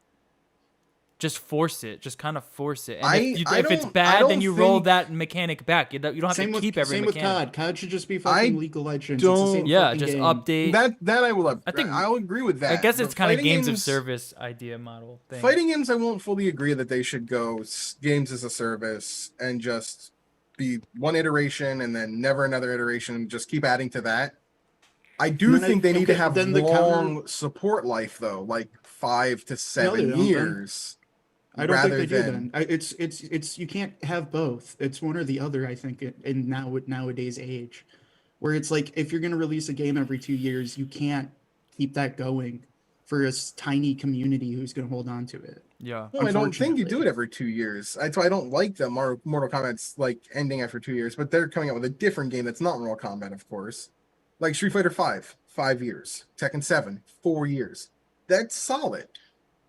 just force it, just kind of force it. And I if it's I bad, then don't you roll think that mechanic back. You don't have to keep every Same with mechanic. COD. COD should just be fucking I League of Legends. It's the don't same Yeah, fucking just game. update. that I will I think I'll agree with I that. guess but it's kind of fighting games of games- service idea model thing. Fighting games, I won't fully agree that they should go games as a service and just be one iteration and then never another iteration and just keep adding to that. I do Then think they need to okay, have then the long support life though, like 5 to No, 7 they don't, then. years. I don't think rather they do. than- Then it's you can't have both. It's one or the other. I think in nowadays age, where it's like if you're gonna release a game every 2 years, you can't keep that going for a tiny community who's gonna hold on to it. Yeah. No, I don't think you do Unfortunately. it every 2 years. That's why I don't like the Mortal Kombat's like ending after 2 years, but they're coming out with a different game that's not Mortal Kombat, of course. Like Street Fighter 5, 5 years. Tekken 7, 4 years. That's solid.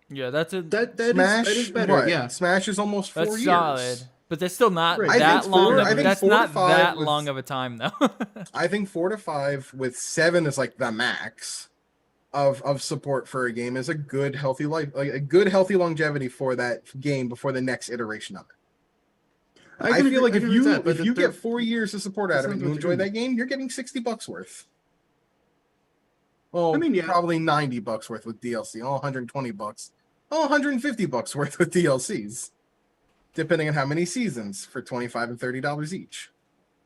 Yeah, that's a Smash, that is better. what? Yeah. Smash is almost 4 that's years. solid. But that's still not Right. that long. I think That's 4 to not 5 that was- long of a time though. I think 4 to 5 with 7 is like the max of support for a game is a good healthy life, like a good healthy longevity for that game before the next iteration of it. I feel like if you get 4 years of support out of it and you enjoy that game, you're getting $60 worth. Well, I mean, yeah. probably $90 worth with DLC. Oh, $120. Oh, $150 worth with DLCs, depending on how many seasons for $25 and $30 each.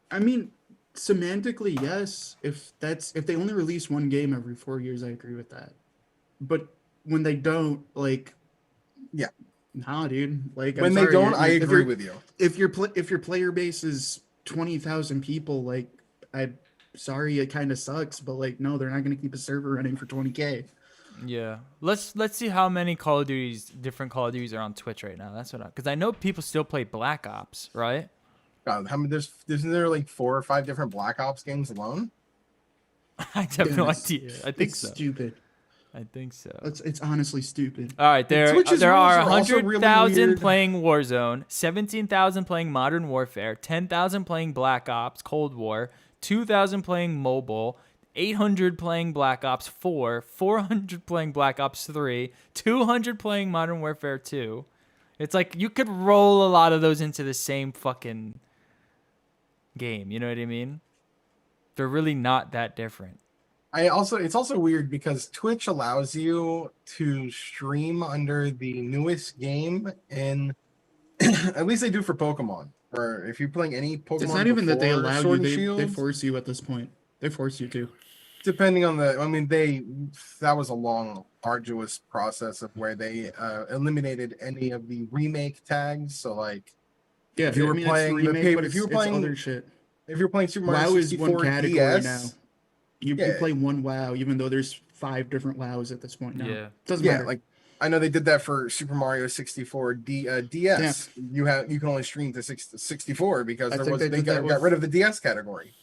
I mean, semantically, yes. If they only release one game every 4 years, I agree with that. But when they don't, like, Yeah. nah, dude. Like, When they don't, I agree with you. If your player base is 20,000 people, like, I'm sorry, it kind of sucks, but like, no, they're not gonna keep a server running for 20K. Yeah, let's see how many different Call of Duties are on Twitch right now. That's what because I know people still play Black Ops, right? God, how many? Isn't there like 4 or 5 different Black Ops games alone? I have no Goodness. idea. I think It's so. stupid. I think so. It's honestly stupid. All right, there Twitch's are rules are also really 100,000 weird. playing Warzone, 17,000 playing Modern Warfare, 10,000 playing Black Ops Cold War, 2,000 playing mobile, 800 playing Black Ops 4, 400 playing Black Ops 3, 200 playing Modern Warfare 2. It's like you could roll a lot of those into the same fucking game. You know what I mean? They're really not that different. It's also weird because Twitch allows you to stream under the newest game, and at least they do for Pokemon. Or if you're playing any Pokemon, It's not even that they before allow Sword you; and Shield, they force you at this point. They force you to. depending on the. I mean, that was a long, arduous process of where they eliminated any of the remake tags. So like, Yeah, If you were I mean, it's playing the remake, pay- but if you were it's playing- other shit. if you're playing Super Mario WoW is 64 one category DS, now. You Yeah. play one WoW, even though there's 5 different WoWs at this point now. Yeah. Doesn't yeah, matter. like I know they did that for Super Mario 64 DS. You can only stream to 64 because I think they they did that got with- rid of the DS category.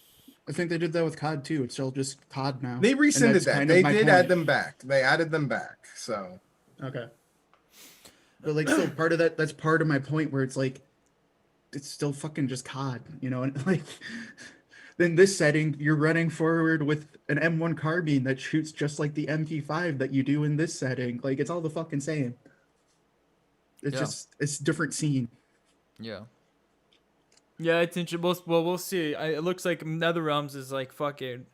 I think they did that with COD too. It's still just COD now. They And rescinded that's that. kind of They my did point. add them back. They added them back. So Okay. But like, still part of that. That's part of my point where it's like, it's still fucking just COD, you know. And like, in this setting, you're running forward with an M1 carbine that shoots just like the MP5 that you do in this setting. Like, it's all the fucking same. It's Yeah. just it's different scene. Yeah. Yeah, it's interesting. Well, we'll see. It looks like NetherRealms is like fucking.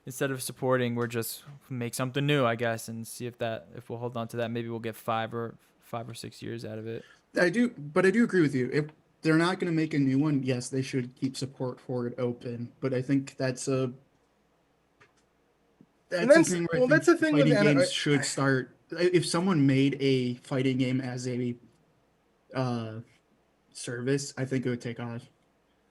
Instead of supporting, we're just make something new, I guess, and see if we'll hold on to that. Maybe we'll get 5 or 6 years out of it. I do agree with you. If they're not going to make a new one, yes, they should keep support for it open. But I think that's a that's- thing where I well, that's think the thing with fighting the- games should start. If someone made a fighting game as a service, I think it would take off.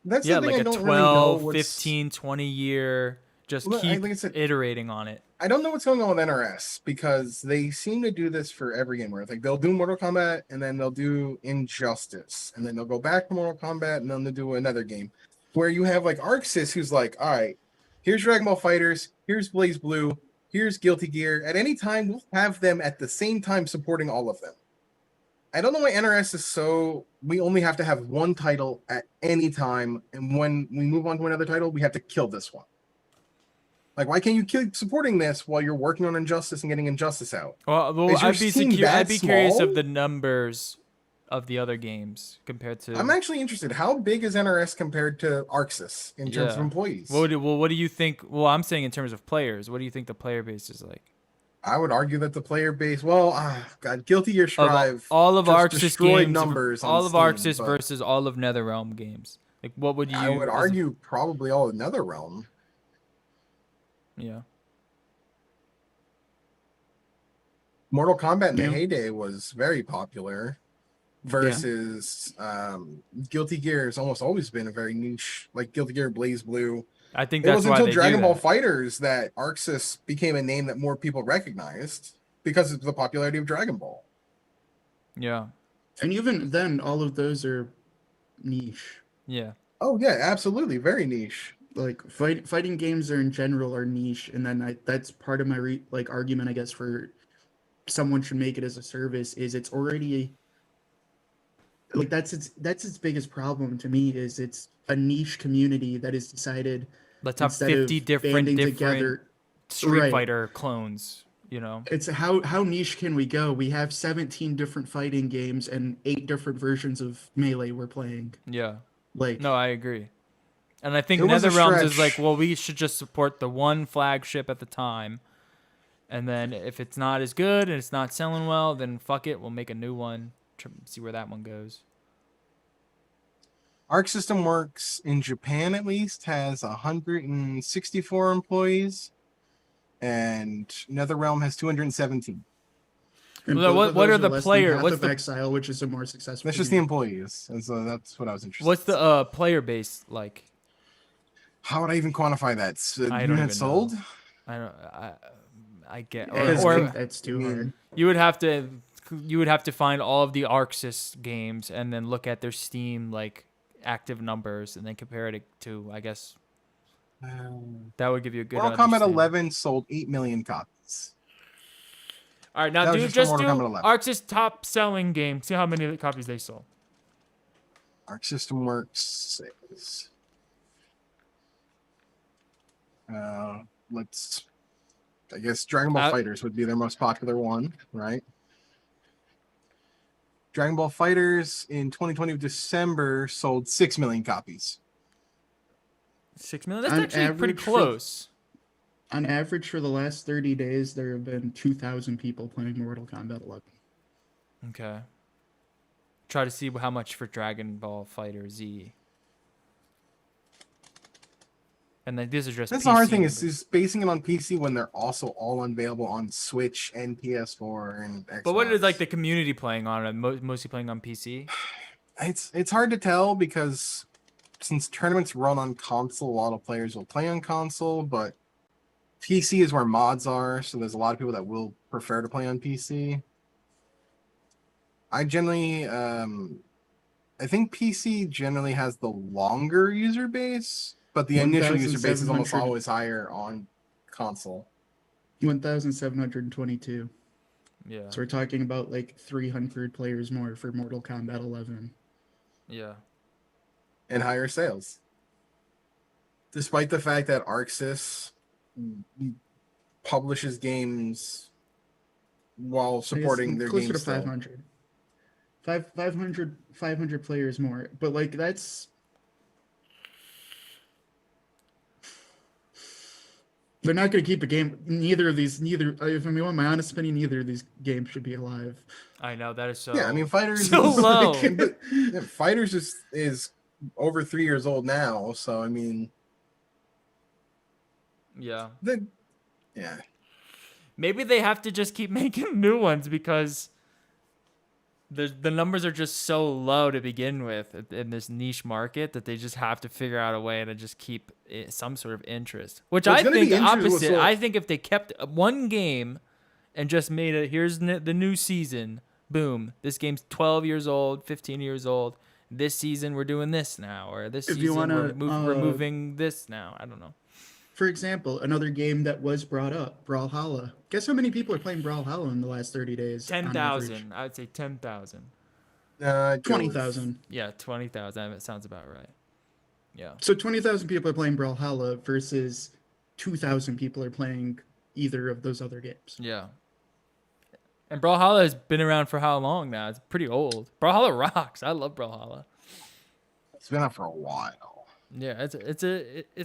that's Yeah, the thing. like I a don't 12, really know 15, 20 year, just Well, keep like I said- iterating on it. I don't know what's going on with NRS because they seem to do this for every game where it's like they'll do Mortal Kombat and then they'll do Injustice and then they'll go back to Mortal Kombat and then they'll do another game where you have like Arxis who's like, all right, here's Dragon Ball Fighters, here's Blaze Blue, here's Guilty Gear. At any time, we'll have them at the same time supporting all of them. I don't know why NRS is so. We only have to have one title at any time, and when we move on to another title, we have to kill this one. Like, why can't you keep supporting this while you're working on Injustice and getting Injustice out? Well, Is your I'd be team I'd be curious small? of the numbers of the other games compared to. I'm actually interested. How big is NRS compared to Arxis in terms of employees? What do you think? Well, I'm saying in terms of players. What do you think the player base is like? I would argue that the player base, well, God, Guilty Gear Of Strive all of just Arxis destroyed games, numbers on all of Steam, Arxis but versus all of NetherRealm games. Like, what would you? I would argue probably all of NetherRealm. Yeah. Mortal Kombat in the Yeah. heyday was very popular versus Guilty Gear has almost always been a very niche, like Guilty Gear Blaze Blue. I think It that's wasn't why until they Dragon do Ball that. Fighters that Arxis became a name that more people recognized because of the popularity of Dragon Ball. Yeah. And even then, all of those are niche. Yeah. Oh yeah, absolutely, very niche. Like fighting games are in general are niche, and then that's part of my argument, I guess, for someone should make it as a service is it's already like that's its biggest problem to me is it's a niche community that is decided Let's have instead 50 of different banding together. Street Right. Fighter clones, you know? It's how niche can we go? We have 17 different fighting games and 8 different versions of Melee we're playing. Yeah. Like No, I agree. And I think It was a NetherRealms is stretch. like, well, we should just support the one flagship at the time. And then if it's not as good and it's not selling well, then fuck it, we'll make a new one. See where that one goes. Arc System Works in Japan at least has 164 employees, and NetherRealm has 217. and Well, both of what those are the less than player- half what's of the- Exile, which is a more successful That's just the game. employees, and so that's what I was interested. What's in. the player base like? How would I even quantify that? I don't Units even know. sold? I don't. I get. I Or- think that's too hard. You would have to find all of the Arxis games and then look at their Steam like active numbers and then compare it to, I guess that would give you a good Mortal Kombat understanding. 11 sold 8 million copies. All right, now That was dude, just for just do Mortal Kombat 11. Arxis top selling game. See how many copies they sold. Arc System Works says. I guess Dragon Ball Fighters would be their most popular one, right? Dragon Ball Fighters in 2020 December sold 6 million copies. 6 million. That's On actually pretty average for- close. On average, for the last 30 days, there have been 2,000 people playing Mortal Kombat 11. Okay. Try to see how much for Dragon Ball Fighter Z. And then these are just. That's PC the hard thing numbers. is basing it on PC when they're also all available on Switch and PS4 and Xbox. But what is like the community playing on it? Mostly playing on PC. It's hard to tell because since tournaments run on console, a lot of players will play on console, but PC is where mods are, so there's a lot of people that will prefer to play on PC. I generally, I think PC generally has the longer user base, but the initial user base is almost 1,700. always higher on console. 1,722. Yeah. So we're talking about like 300 players more for Mortal Kombat 11. Yeah. And higher sales. Despite the fact that Arxis publishes games while I guess supporting their closer games to still. 500. 500 players more. But like that's they're not going to keep a game. If I want my honest opinion, neither of these games should be alive. I know that is so. Yeah, I mean, Fighters so is, low. Yeah, Fighters is over 3 years old now, so I mean, Yeah. yeah. Maybe they have to just keep making new ones because the numbers are just so low to begin with in this niche market that they just have to figure out a way to just keep some sort of interest. Which Well, I it's gonna think be interesting with opposite. sort of- I think if they kept one game and just made it, here's the new season. Boom. This game's 12 years old, 15 years old. This season we're doing this now, or this If you season wanna, we're moving this now. I don't know. for example, another game that was brought up, Brawlhalla. Guess how many people are playing Brawlhalla in the last 30 days on average? 10,000. I would say 10,000. Go with 20,000. Yeah, 20,000. That sounds about right. Yeah. So 20,000 people are playing Brawlhalla versus 2,000 people are playing either of those other games. Yeah. And Brawlhalla has been around for how long now? It's pretty old. Brawlhalla rocks. I love Brawlhalla. It's been out for a while. Yeah,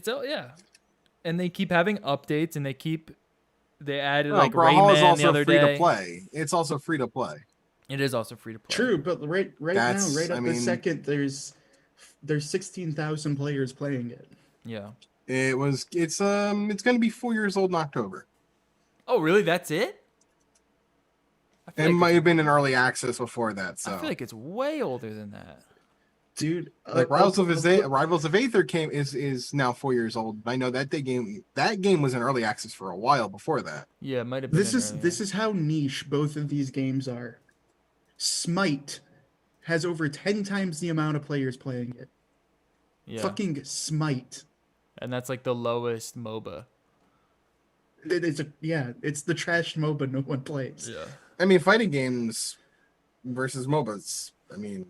yeah. And they keep having updates, and they added like Brawlhalla is Rayman the also other free day. to play. It's also free to play. It is also free to play. True, but right That's- now, right I at mean- this second, there's 16,000 players playing it. Yeah. It's going to be 4 years old in October. Oh, really? That's it? I feel It like might have been in early access before that. So I feel like it's way older than that. Dude, like Rivals of Aether is now 4 years old. I know that game was in early access for a while before that. Yeah, it might have been. This is how niche both of these games are. Smite has over 10 times the amount of players playing it. Yeah. Fucking Smite. And that's like the lowest MOBA. It's the trash MOBA no one plays. Yeah. I mean, fighting games versus MOBAs. I mean,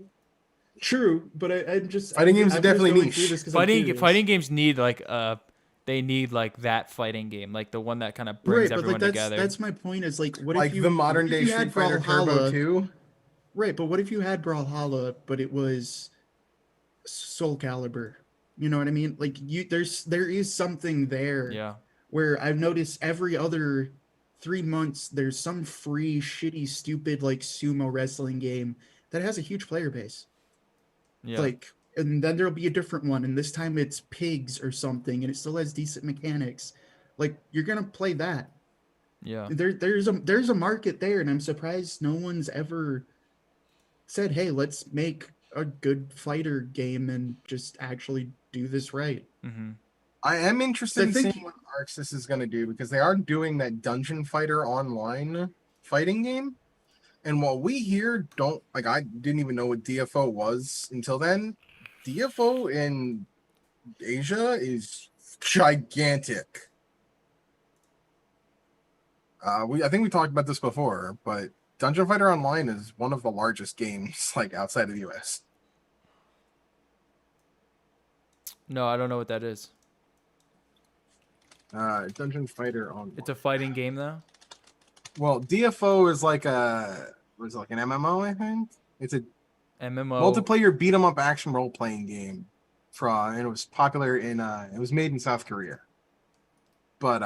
True, but I'm just Fighting games are I'm definitely going niche. through this 'cause I'm curious. Fighting games need like they need like that fighting game, like the one that kind of brings right, but everyone like together. that's my point. Is like what like if you the modern what if day you had Street Fighter Turbo Brawlhalla- 2. Right, but what if you had Brawlhalla, but it was Soul Calibur? You know what I mean? Like there is something there. Yeah. Where I've noticed every other 3 months there's some free shitty stupid like sumo wrestling game that has a huge player base. Yeah. Like, and then there'll be a different one, and this time it's pigs or something, and it still has decent mechanics. Like, you're gonna play that. yeah. There's a market there, and I'm surprised no one's ever said, "Hey, let's make a good fighter game and just actually do this right." Mm-hmm. I am interested I in think- seeing what Arxis is going to do because they are doing that Dungeon Fighter online fighting game. And while we here don't, like, I didn't even know what DFO was until then. DFO in Asia is gigantic. I think we talked about this before, but Dungeon Fighter Online is one of the largest games, like, outside of the US. No, I don't know what that is. Dungeon Fighter Online. It's a fighting game though. Well, DFO is like an MMO, I think. It's a MMO. multiplayer beat 'em up action role playing game. And it was popular it was made in South Korea. But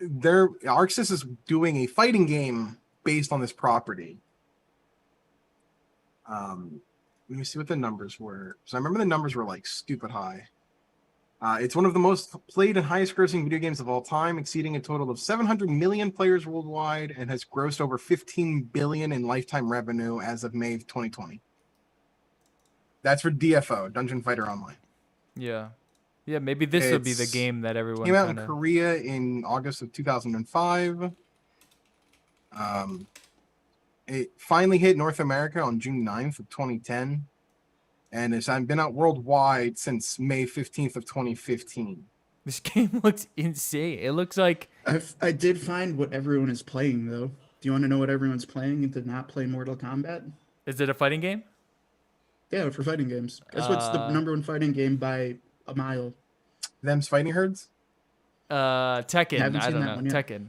Arxis is doing a fighting game based on this property. Let me see what the numbers were. So I remember the numbers were like stupid high. It's one of the most played and highest grossing video games of all time, exceeding a total of 700 million players worldwide and has grossed over 15 billion in lifetime revenue as of May of 2020. That's for DFO, Dungeon Fighter Online. Yeah. Yeah, maybe this would be the It's- game that everyone Came out in kinda... Korea in August of 2005. It finally hit North America on June 9th of 2010. And it's been out worldwide since May 15th of 2015. This game looks insane. It looks like I did find what everyone is playing though. Do you want to know what everyone's playing and to not play Mortal Kombat? is it a fighting game? Yeah, for fighting games. Guess what's the number one fighting game by a mile? Them's fighting herds? Tekken. Haven't I seen don't that know. one yet. Tekken.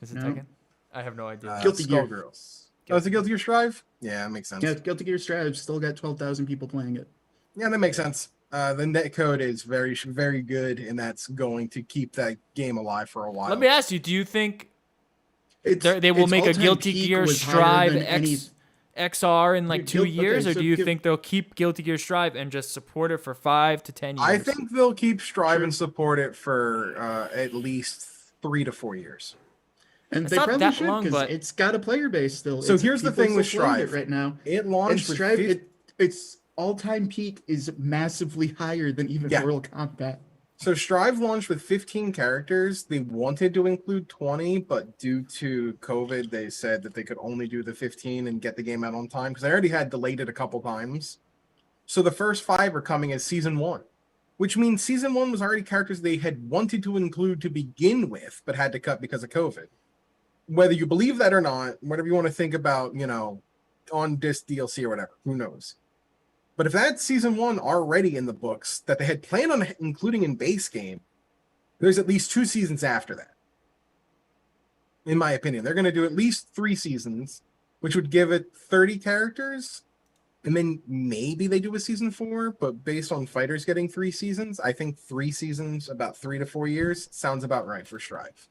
Is it No. Tekken? I have no idea. Guilty Gear. Skullgirls. Oh, it's a Guilty Gear Strive? Yeah, that makes sense. Yeah, Guilty Gear Strive still got 12,000 people playing it. Yeah, that makes sense. The netcode is very, very good, and that's going to keep that game alive for a while. Let me ask you, do you think It's, they will its make a all-time Guilty peak Gear was higher Strive than any- XR in like Dude, 2 okay, years, or so do you Guil- think they'll keep Guilty Gear Strive and just support it for 5 to 10 years? I think they'll keep Strive Sure. and support it for at least 3 to 4 years. And It's they not probably that should long, because but- it's got a player base still. So It's- here's the people thing with still playing it Strive. right now. It And launched with Strive, its all-time peak is massively higher than even Yeah. Mortal Kombat. So Strive launched with 15 characters. They wanted to include 20, but due to COVID, they said that they could only do the 15 and get the game out on time because they already had delayed it a couple times. So the first 5 are coming as season 1. which means season 1 was already characters they had wanted to include to begin with, but had to cut because of COVID. Whether you believe that or not, whatever you want to think about, on this DLC or whatever, who knows? But if that's season 1 already in the books that they had planned on including in base game, there's at least 2 seasons after that. In my opinion, they're going to do at least 3 seasons, which would give it 30 characters. And then maybe they do a season 4, but based on fighters getting 3 seasons, I think 3 seasons, about 3 to 4 years, sounds about right for Strive.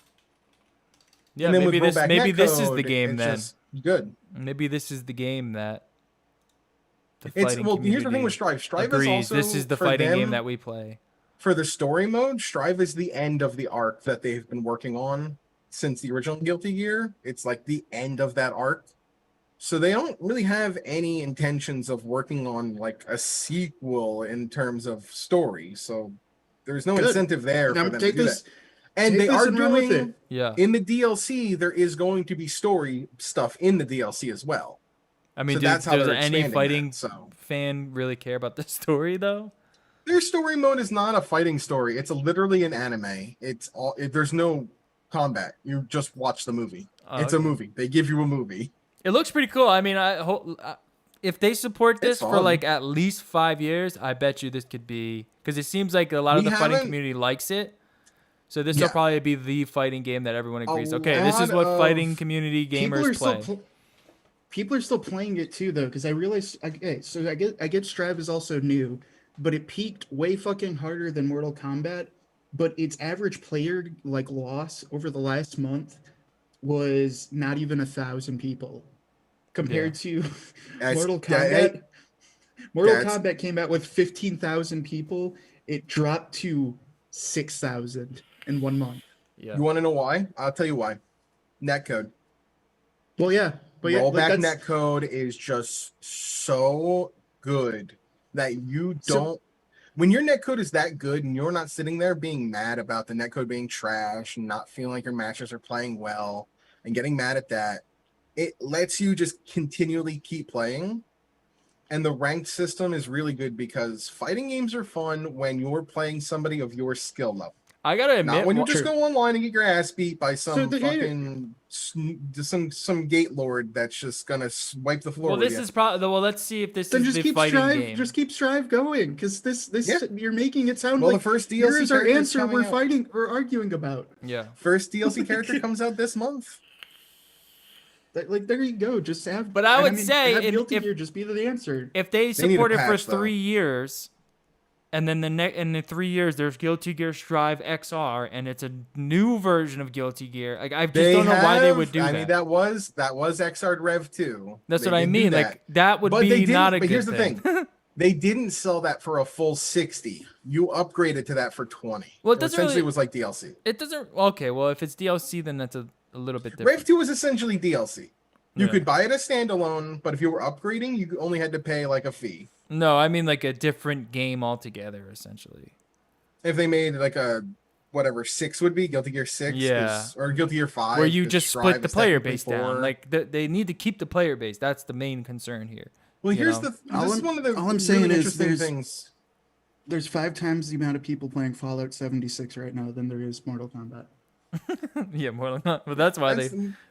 Yeah, maybe this is the game then. Good. Maybe this is the game that the Here's community the thing with Strive. Strive agrees. is also This is the fighting game that we play. For the story mode, Strive is the end of the arc that they've been working on since the original Guilty Gear. It's like the end of that arc. So they don't really have any intentions of working on like a sequel in terms of story. So there's no incentive there for them to do that. And they are doing, in the DLC, there is going to be story stuff in the DLC as well. I mean, so does any fighting fan really care about the story though? Their story mode is not a fighting story. It's literally an anime. There's no combat. You just watch the movie. It's a movie. They give you a movie. It looks pretty cool. I mean, I hope if they support this for like at least 5 years, I bet you this could be, because it seems like a lot of the fighting community likes it. So this will probably be the fighting game that everyone agrees. Okay, this is what fighting community gamers play. People are still playing it too, though, because I realized. Okay, so I get Strive is also new, but it peaked way fucking harder than Mortal Kombat. But its average player loss over the last month was not even 1,000 people, compared to Mortal Kombat. Mortal Kombat came out with 15,000 people. It dropped to 6,000 in 1 month. Yeah. You want to know why? I'll tell you why. Netcode. Well, yeah. But rollback netcode is just so good that you don't. When your netcode is that good and you're not sitting there being mad about the netcode being trash and not feeling like your matches are playing well and getting mad at that, it lets you just continually keep playing. And the ranked system is really good because fighting games are fun when you're playing somebody of your skill level. I gotta admit, not when you just go online and get your ass beat by some some gate lord that's just gonna wipe the floor. Well, this is probably. Well, let's see if this is the fighting game. Just keep Strive going, because this you're making it sound like the first DLC here's our answer we're arguing about. Yeah, first DLC character comes out this month. Like there you go. Just have. But I would say have Guilty Gear just be the answer. If they support it for 3 years, and then in the 3 years there's Guilty Gear Strive XR, and it's a new version of Guilty Gear. Like I just don't know why they would do that. I mean that was XR Rev 2. That's what I mean. Like that would be not a good thing. But here's the thing. They didn't sell that for a full 60. You upgraded to that for 20. Well, it doesn't essentially was like DLC. It doesn't. Okay, well if it's DLC, then that's a little bit different. Rev 2 was essentially DLC. You could buy it as standalone, but if you were upgrading, you only had to pay like a fee. No, I mean like a different game altogether, essentially. If they made like a whatever 6 would be, Guilty Gear 6, or Guilty Gear 5, where you just split the player base down. Like they need to keep the player base. That's the main concern here. Well, here's this is one of the all I'm saying really is things. There's 5 times the amount of people playing Fallout 76 right now than there is Mortal Kombat. Yeah, more like but that's why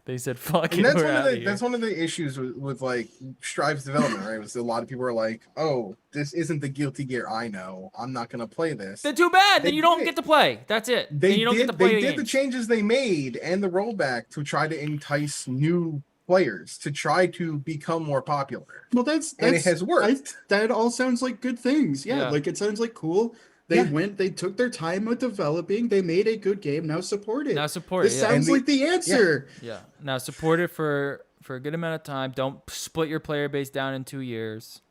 they said fuck it. That's one of the issues with like Strive's development, right? Was a lot of people are like, "Oh, this isn't the Guilty Gear I know. I'm not gonna play this." Then too bad. Then you don't get to play. That's it. They you don't get to play did the changes they made and the rollback to try to entice new players to try to become more popular. Well, and it has worked. That all sounds like good things. Yeah, like it sounds like cool. They took their time with developing. They made a good game. Now support it. This sounds like the answer. Yeah. Now support it for a good amount of time. Don't split your player base down in 2 years.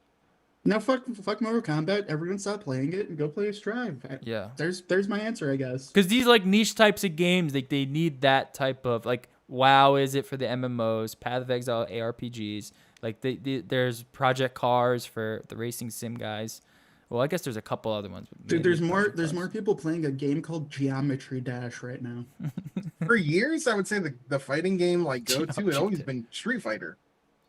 Now fuck Mortal Kombat. Everyone stop playing it and go play Strive. Yeah. There's my answer, I guess. Because these like niche types of games, like they need that type of like WoW is it for the MMOs, Path of Exile ARPGs. Like there's Project Cars for the racing sim guys. Well, I guess there's a couple other ones. Dude, there's more people playing a game called Geometry Dash right now. For years, I would say the fighting game go-to had always been Street Fighter.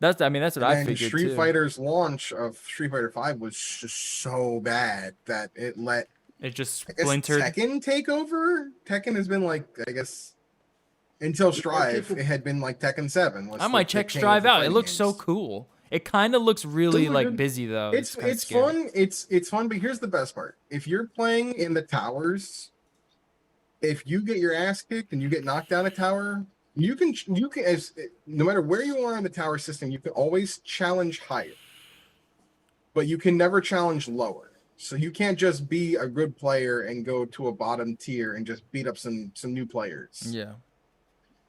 That's what I figured Street Fighter's launch of Street Fighter 5 was just so bad that it let It just I guess splintered. Tekken takeover. Tekken has been like, I guess, until Strive, people- it had been like Tekken 7. Was I might the check king of Strive the out. It fighting looks so games. cool. It kind of looks really look like good. busy though. It's kinda scary. fun. It's fun, but here's the best part. If you're playing in the towers, if you get your ass kicked and you get knocked down a tower, you can as no matter where you are in the tower system, you can always challenge higher. But you can never challenge lower. So you can't just be a good player and go to a bottom tier and just beat up some new players. Yeah.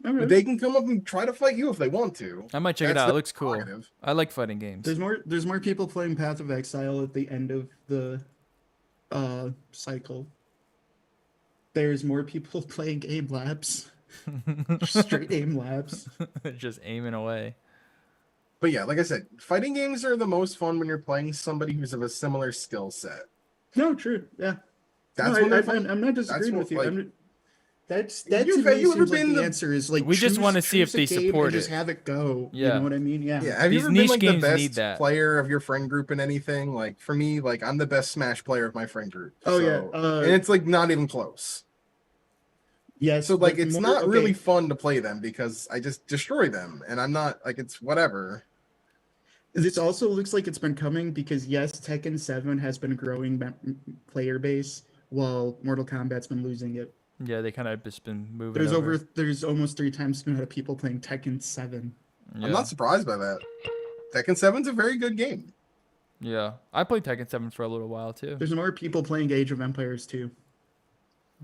All But right. they can come up and try to fight you if they want to. I might check it That's out. It their looks cool. prerogative. I like fighting games. There's more people playing Path of Exile at the end of the cycle. There's more people playing Aim Labs. Straight Aim Labs. Just aiming away. But yeah, like I said, fighting games are the most fun when you're playing somebody who's of a similar skill set. No, true. Yeah. That's no, when they're fun. I'm not disagreeing what, with you. like- That's You've- to me have you ever seems like been the the- answer is like We just choose- wanna see if choose a they game support and just it. have it go. Yeah. You know what I mean? Yeah. Yeah, have you These ever been niche like the games need best that. player of your friend group in anything? Like for me, like I'm the best Smash player of my friend group. Oh, so- yeah, and it's like not even close. Yes. So like but it's more- not okay, really fun to play them because I just destroy them, and I'm not like it's whatever. This also looks like it's been coming because yes, Tekken 7 has been growing player base while Mortal Kombat's been losing it. Yeah, they kind of just been moving. There's almost 3 times the amount of people playing Tekken 7. Yeah. I'm not surprised by that. Tekken 7's a very good game. Yeah, I played Tekken 7 for a little while too. There's more people playing Age of Empires too.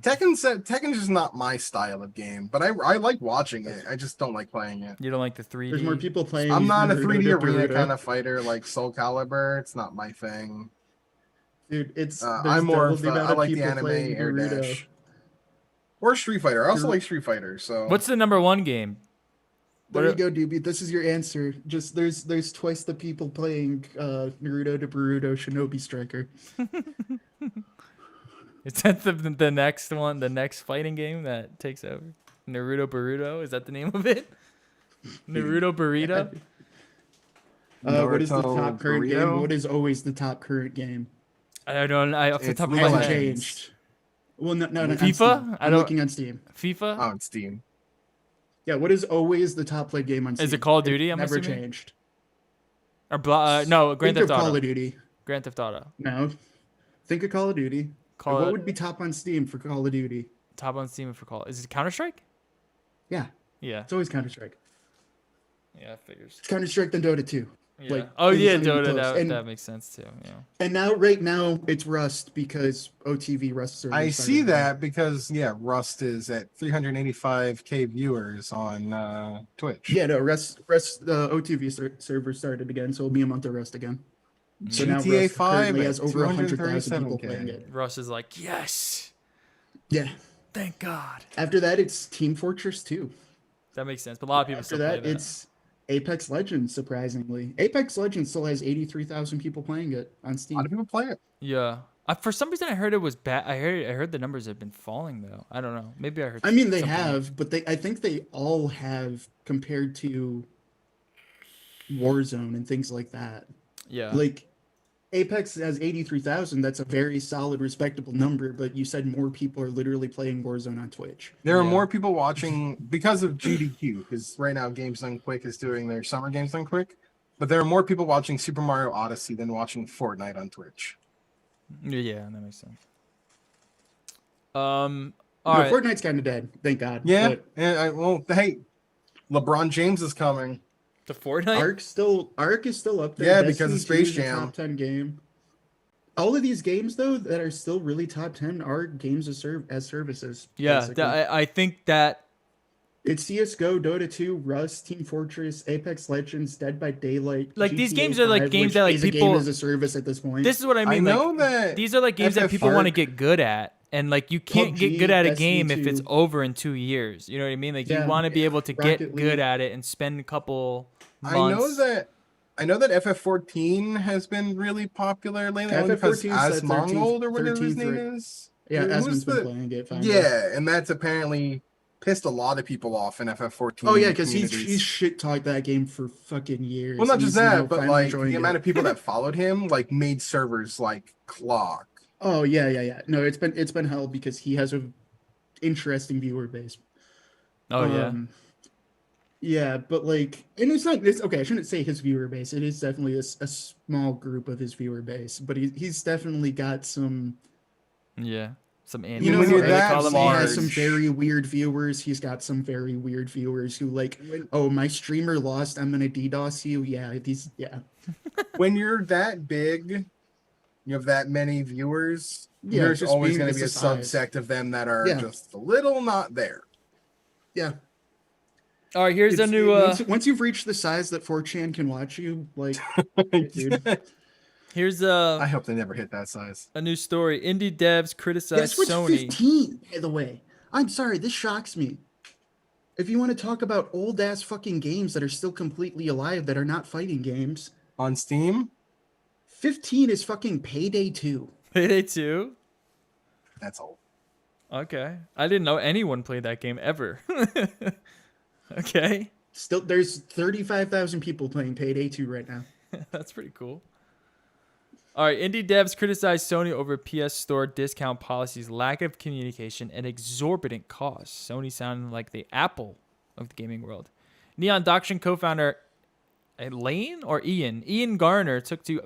Tekken's just not my style of game, but I like watching it. I just don't like playing it. You don't like the 3D? There's more people playing. I'm not a Naruto 3D to arena Naruto. kind of fighter like Soul Calibur. It's not my thing. Dude, it's I'm there's more double of the amount I of like the people anime playing Air Naruto. Dash. Or Street Fighter. I also Nar- like Street Fighter. So What's the number 1 game? There What you go, Doobie. This is your answer. Just there's twice the people playing Naruto to Boruto Shinobi Striker. Is that the next one? The next fighting game that takes over? Naruto Boruto? Is that the name of it? Naruto Burrito? What is the Naruto top current game? Burrito? What is always the top current game? I don't. Off the It's top of my League of Hasn't head. Legends. changed. Well, no, on FIFA? Steam. I I'm don't- looking on Steam. FIFA? oh, it's Steam. Yeah, what is always the top played game on Steam? Is it Call of Duty? I'm Never assuming? changed. Or no, Grand Think Theft of Call Auto. of Duty. Grand Theft Auto. No. Think of Call of Duty. Call What it would be top on Steam for Call of Duty? top on Steam for Call. Is it Counter Strike? Yeah, Yeah. it's always Counter Strike. Yeah, figures. It's Counter Strike then Dota 2. Yeah. Like, Oh it's yeah, not even Dota. close. That makes sense too. Yeah. And right now it's Rust because OTV Rust server. I started see again. that because Rust is at 385k viewers on Twitch. Yeah, no, Rust OTV server started again, so it'll be a month of Rust again. So now GTA Rust 5 currently at has over 100,000 people 237K. playing it. Russ is like, yes, Yeah. thank God. After that, it's Team Fortress 2. That makes sense. But a lot of people After still play that, that. it's Apex Legends. Surprisingly, Apex Legends still has 83,000 people playing it on A lot Steam. of people play it. Yeah. For some reason, I heard it was bad. I heard the numbers have been falling though. I don't know. Maybe I heard. I mean, they something. have, but I think they all have compared to Warzone and things like that. Yeah. Like Apex has 83,000. That's a very solid, respectable number. But you said more people are literally playing Warzone on Twitch. There are Yeah. more people watching because of GDQ, because right now Games Done Quick is doing their summer Games Done Quick. But there are more people watching Super Mario Odyssey than watching Fortnite on Twitch. Yeah, that makes sense. No, All right. Fortnite's kind of dead. Thank God. Yeah, But and hey, LeBron James is coming. The Fortnite. Arc is still up there. Yeah, because of Destiny 2 Space is a Jam. top 10 game. All of these games though that are still really top 10 are games as services. Yeah, basically. I think that. It's CS:GO, Dota 2, Rust, Team Fortress, Apex Legends, Dead by Daylight. Like, these GTA games are, like, 5, games which that, like, is a people- game as a service at this point. This is what I I mean. know like, that these are like games that FF people want to Arc- get good at, and like you can't get PUBG, good at a Destiny game if it's 2. over in 2 years. You know what I mean? Like you Yeah. want to be able to Rocket get League. good at it and spend a couple months. I know that FF14 has been really popular lately. only because FF14 's the 13th Asmongold or whatever his 13th name right- is. Yeah, Who's Asmon's been the- playing it. Finally. Yeah, and that's apparently pissed a lot of people off in FF14. Oh yeah, because he's communities. shit talked that game for fucking years. Well, not and just he's now that, but finally like enjoying the amount it. of people that followed him like made servers like clock. Oh yeah. No, it's been hell because he has a interesting viewer base. Oh yeah. Um, yeah, but like, and it's not. It's okay. I shouldn't say his viewer base. It is definitely a small group of his viewer base, but he's definitely got some. Yeah. Some I You mean, know when antis. how you're Or they that call them he has some ards. large, very weird viewers. He's got some very weird viewers who like, when oh, my streamer lost. I'm gonna DDoS you. Yeah. when you're that big, you have that many viewers. Yeah, There's just always being going to just be a the size. subsect of them that are Yeah, just a little not there. yeah. All right, here's a It's new once you've reached the size that 4chan can watch you, like, shit, dude. here's I hope they never hit that size. a new story. Indie devs criticize Guess what's Sony. 15, by the way? I'm sorry, this shocks me. If you want to talk about old ass fucking games that are still completely alive that are not fighting games, On Steam, 15 is fucking Payday 2. Payday 2. that's old. Okay. I didn't know anyone played that game ever. Okay. Still, there's 35,000 people playing Payday 2 right now. That's pretty cool. All right, indie devs criticize Sony over PS Store discount policies, lack of communication, and exorbitant costs. Sony sounded like the Apple of the gaming world. Neon Doctrine co-founder Ian Garner took to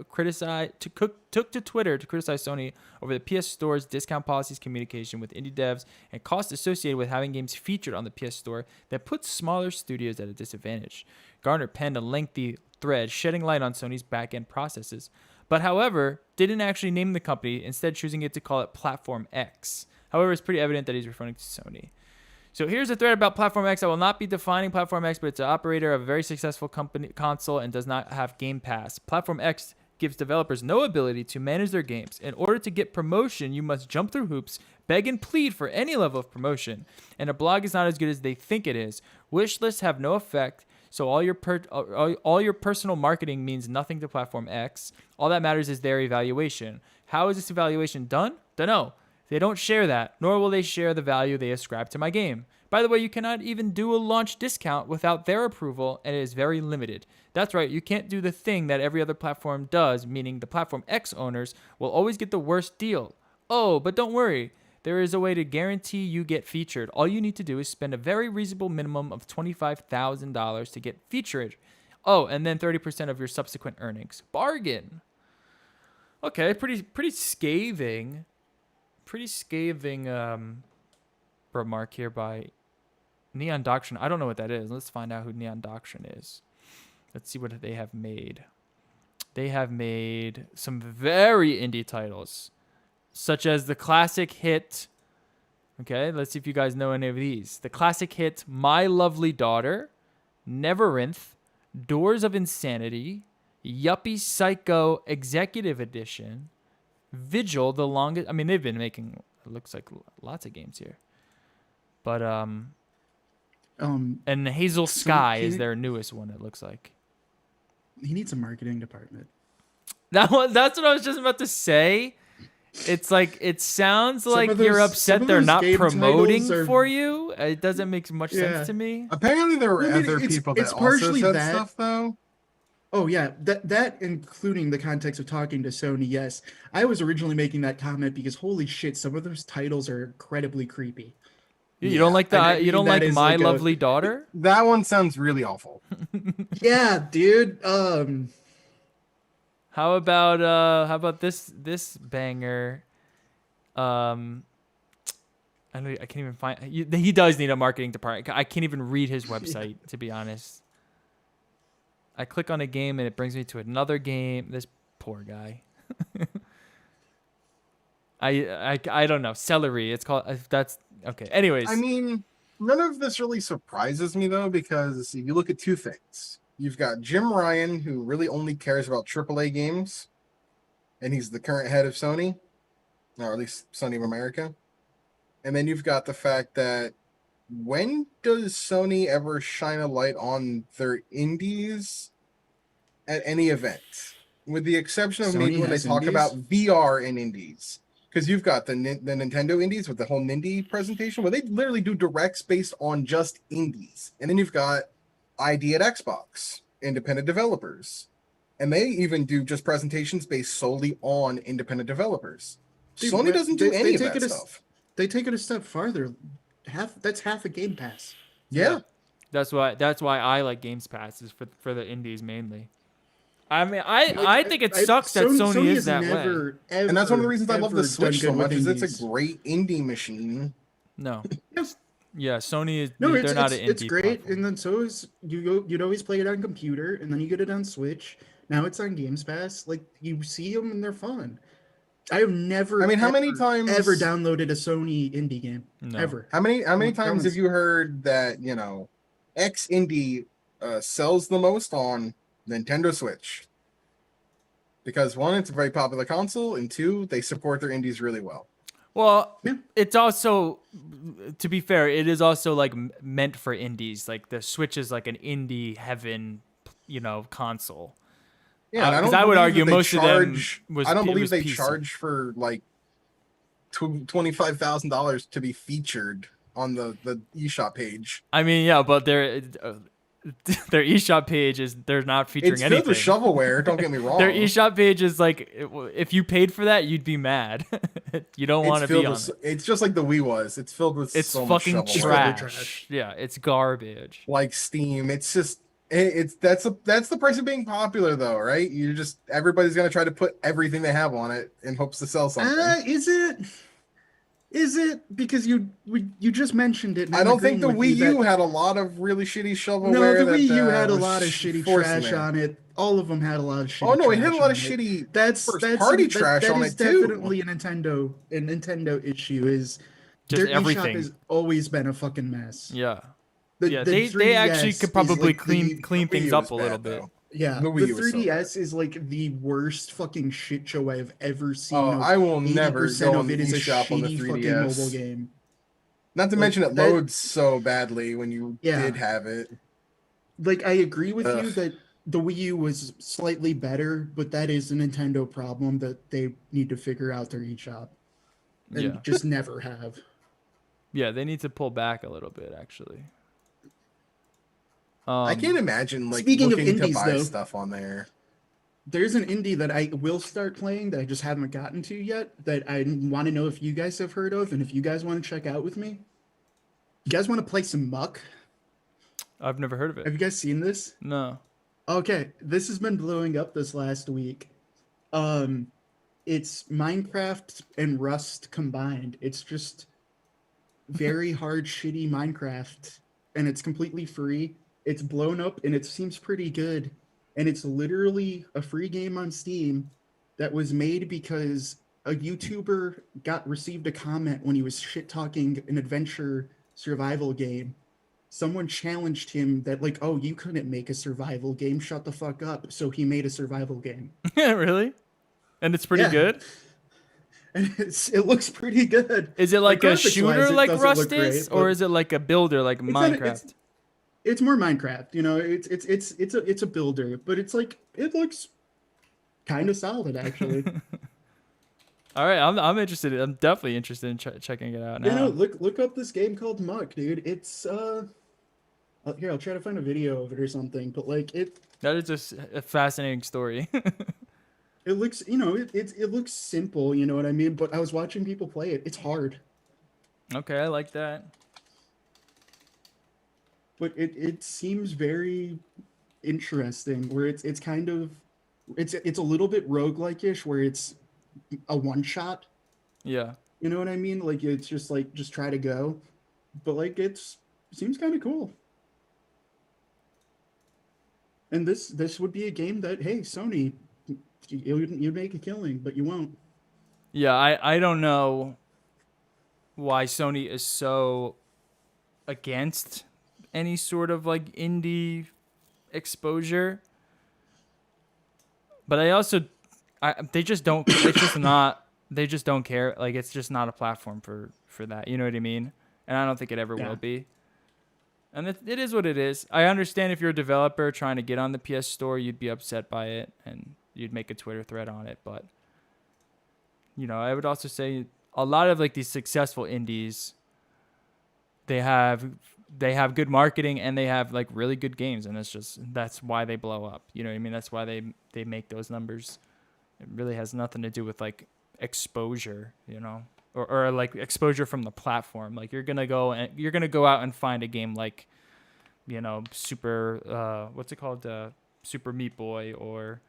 Twitter to criticize Sony over the PS Store's discount policies, communication with indie devs, and costs associated with having games featured on the PS Store that puts smaller studios at a disadvantage. Garner penned a lengthy thread shedding light on Sony's back-end processes, but however, didn't actually name the company, instead choosing it to call it Platform X. However, it's pretty evident that he's referring to Sony. So here's a thread about Platform X. I will not be defining Platform X, but it's an operator of a very successful console and does not have Game Pass. Platform X gives developers no ability to manage their games. In order to get promotion, you must jump through hoops, beg and plead for any level of promotion. And a blog is not as good as they think it is. Wish lists have no effect, so all your personal marketing means nothing to Platform X. All that matters is their evaluation. How is this evaluation done? Dunno. They don't share that, nor will they share the value they ascribe to my game. By the way, you cannot even do a launch discount without their approval, and it is very limited. That's right, you can't do the thing that every other platform does, meaning the Platform X owners will always get the worst deal. Oh, but don't worry. There is a way to guarantee you get featured. All you need to do is spend a very reasonable minimum of $25,000 to get featured. Oh, and then 30% of your subsequent earnings. Bargain. Okay, pretty scathing. Pretty scathing remark here by Neon Doctrine. I don't know what that is. Let's find out who Neon Doctrine is. Let's see what they have made. They have made some very indie titles, such as the classic hit. Okay, let's see if you guys know any of these. The classic hit My Lovely Daughter, Neverynth, Doors of Insanity, Yuppie Psycho Executive Edition, Vigil, the longest. I mean, they've been making, it looks like, lots of games here. But and Hazel Sky is their newest one. It looks like. He needs a marketing department. That's what I was just about to say. It's like, it sounds like you're upset they're not promoting for you. It doesn't make much sense to me. Apparently, there were Well, I mean, other it's- people it's that also partially said that. stuff, though. Oh yeah, that including the context of talking to Sony. Yes, I was originally making that comment because holy shit, some of those titles are incredibly creepy. You don't like I you don't mean, that like is My like Lovely Daughter? That one sounds really awful. Yeah, dude. How about this banger? I can't even find. He does need a marketing department. I can't even read his website to be honest. I click on a game and it brings me to another game. This poor guy. I don't know. Celery. It's called. That's okay. Anyways. I mean, none of this really surprises me, though, because you look at two things. You've got Jim Ryan, who really only cares about AAA games, and he's the current head of Sony, or at least Sony of America. And then you've got the fact that when does Sony ever shine a light on their indies at any event? With the exception of Sony maybe when they has talk indies? about VR in indies. Because you've got the Nintendo indies with the whole Nindy presentation, where they literally do directs based on just indies. And then you've got ID at Xbox, independent developers. And they even do just presentations based solely on independent developers. Dude, Sony doesn't do any of take that it stuff. they take it a step farther. That's half a Game Pass. Yeah. That's why I like Games Pass is for the indies mainly. I mean, Like, I think it sucks that Sony is has that way. never, ever, And that's one of the reasons I love the ever Switch done so good with much is it's indies. a great indie machine. No. Yes. Yeah, Sony is. No, they're not an indie it's great, platform. and then so is you'd always play it on computer, and then you get it on Switch. Now it's on Games Pass. Like you see them, and they're fun. I have never. I mean, how ever, many times ever downloaded a Sony indie game? No. Ever? How many Well, times have you heard that, X indie sells the most on Nintendo Switch? Because one, it's a very popular console, and two, they support their indies really well. Well, Yeah. it's also, to be fair, it is also like meant for indies. Like the Switch is like an indie heaven, console. Yeah, and 'cause I would believe argue that they most of them I don't it believe was they PC. charge for like $25,000 to be featured on the eShop page. I mean, yeah, but their eShop page they're not featuring It's anything. filled with shovelware. Don't get me wrong. Their eShop page is like, if you paid for that, you'd be mad. You don't want to be on it. It's just like the Wii was. It's filled with It's so much fucking shovelware. trash. Yeah, it's garbage. Like Steam. It's just that's the price of being popular though, right? Everybody's gonna try to put everything they have on it in hopes to sell something. Is it? Is it because you just mentioned it? And I I'm don't think the agreeing with Wii you U that- had a lot of really shitty shovelware. No, the Wii U had a was lot of shitty forcing trash it. on it. All of them had a lot of shitty. Oh no, it had a trash lot of on shitty That's first-party trash that on is it too. definitely a Nintendo issue. Is Just their everything. eShop has always been a fucking mess. Yeah. The They 3DS actually could is probably like clean The Wii things U up was a little bad, bit. though. Yeah, The the Wii U was so 3DS is like the worst fucking shit show I have ever seen. Oh, I will never 80% go of on it the is a eShop on the shitty 3DS. fucking mobile game. Not to Like, mention it that- loads so badly when you Yeah. did have it. Like I agree with you Ugh. that the Wii U was slightly better, but that is a Nintendo problem that they need to figure out their eShop, and Yeah. just never have. Yeah, they need to pull back a little bit, actually. I can't imagine like Speaking of looking to indies, buy though. stuff on there. There's an indie that I will start playing that I just haven't gotten to yet that I want to know if you guys have heard of and if you guys want to check out with me. You guys want to play some Muck? I've never heard of Have it. you guys seen this? No. Okay, this has been blowing up this last week. It's Minecraft and Rust combined. It's just very hard, shitty Minecraft, and it's completely free. It's blown up, and it seems pretty good. And it's literally a free game on Steam that was made because a YouTuber received a comment when he was shit talking an adventure survival game. Someone challenged him that like, oh, you couldn't make a survival game. Shut the fuck up. So he made a survival game. Really? And it's pretty Yeah. good? And it looks pretty good. Is it like a graphics-wise, shooter it like doesn't Rust look great, is? but Or is it like a builder like Minecraft? It's more Minecraft, it's a builder, but it's like it looks kind of solid actually. All right, I'm interested. I'm definitely interested in checking it out now. You know, look up this game called Muck, dude. It's here, I'll try to find a video of it or something, but like it That is just a fascinating story. it looks, it looks simple, you know what I mean? But I was watching people play it. It's hard. Okay, I like that. But it seems very interesting where it's kind of it's a little bit roguelike-ish where it's a one shot. Yeah. You know what I mean? Like it's just like just try to go. But like seems kind of cool. And this would be a game that, hey, Sony, you'd make a killing, but you won't. Yeah, I don't know why Sony is so against any sort of like indie exposure. But they just don't it's just not they just don't care. Like it's just not a platform for that. You know what I mean? And I don't think it ever Yeah. will be. And it is what it is. I understand if you're a developer trying to get on the PS Store, you'd be upset by it and you'd make a Twitter thread on it. But, I would also say a lot of like these successful indies, they have good marketing and they have like really good games. And that's why they blow up. You know what I mean? That's why they make those numbers. It really has nothing to do with like exposure, or like exposure from the platform. Like you're gonna go out and find a game like, Super what's it called, Super Meat Boy, or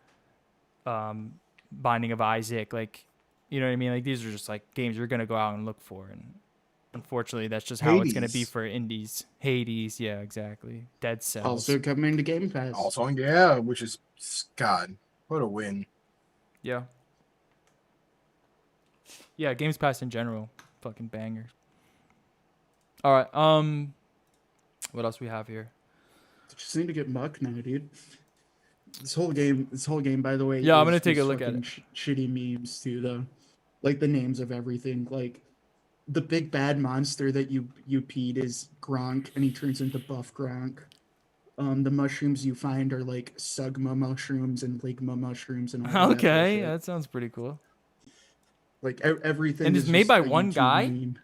Binding of Isaac. Like, you know what I mean? Like these are just like games you're gonna go out and look for, and unfortunately that's just how it's gonna be Hades. for indies. Hades, yeah, exactly. Dead Cells. Also coming to Game Pass. Also, yeah, which is, God, what a win. Yeah. Yeah, Games Pass in general, fucking bangers. All right, what else we have here? Just need to get Muck now, dude. This whole game, by the way. Yeah, I'm is gonna take a just look at fucking it. Shitty memes too, though. Like the names of everything. Like the big bad monster that you peed is Gronk, and he turns into Buff Gronk. The mushrooms you find are like Sugma mushrooms and Ligma mushrooms and all that Okay, bullshit. that sounds pretty cool. Like everything. And is it's made just by a one YouTube guy? meme.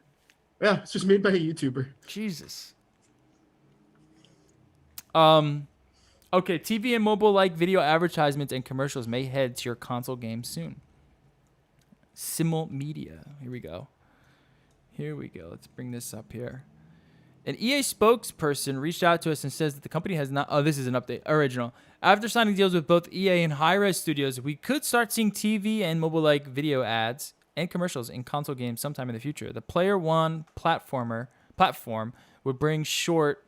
Yeah, it's just made by a YouTuber. Jesus. Okay, TV and mobile like video advertisements and commercials may head to your console games soon. Simul Media. Here we go. Let's bring this up here. An EA spokesperson reached out to us and says that the company has not... Oh, this is an update. Original. After signing deals with both EA and Hi-Res Studios, we could start seeing TV and mobile-like video ads and commercials in console games sometime in the future. The Player One platform would bring short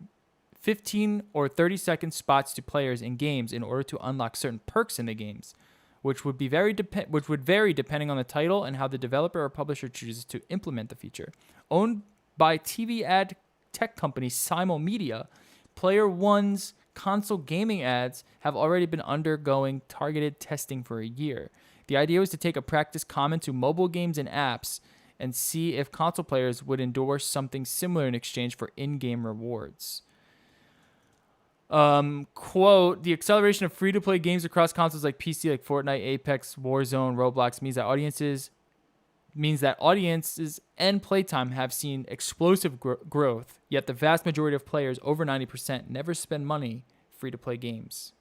15 or 30-second spots to players in games in order to unlock certain perks in the games, which would vary depending on the title and how the developer or publisher chooses to implement the feature. Owned by TV ad tech company Simul Media, Player One's console gaming ads have already been undergoing targeted testing for a year. The idea was to take a practice common to mobile games and apps and see if console players would endorse something similar in exchange for in-game rewards. Quote, the acceleration of free-to-play games across consoles like PC, like Fortnite, Apex, Warzone, Roblox means that audiences and playtime have seen explosive growth, yet the vast majority of players, over 90%, never spend money free-to-play games.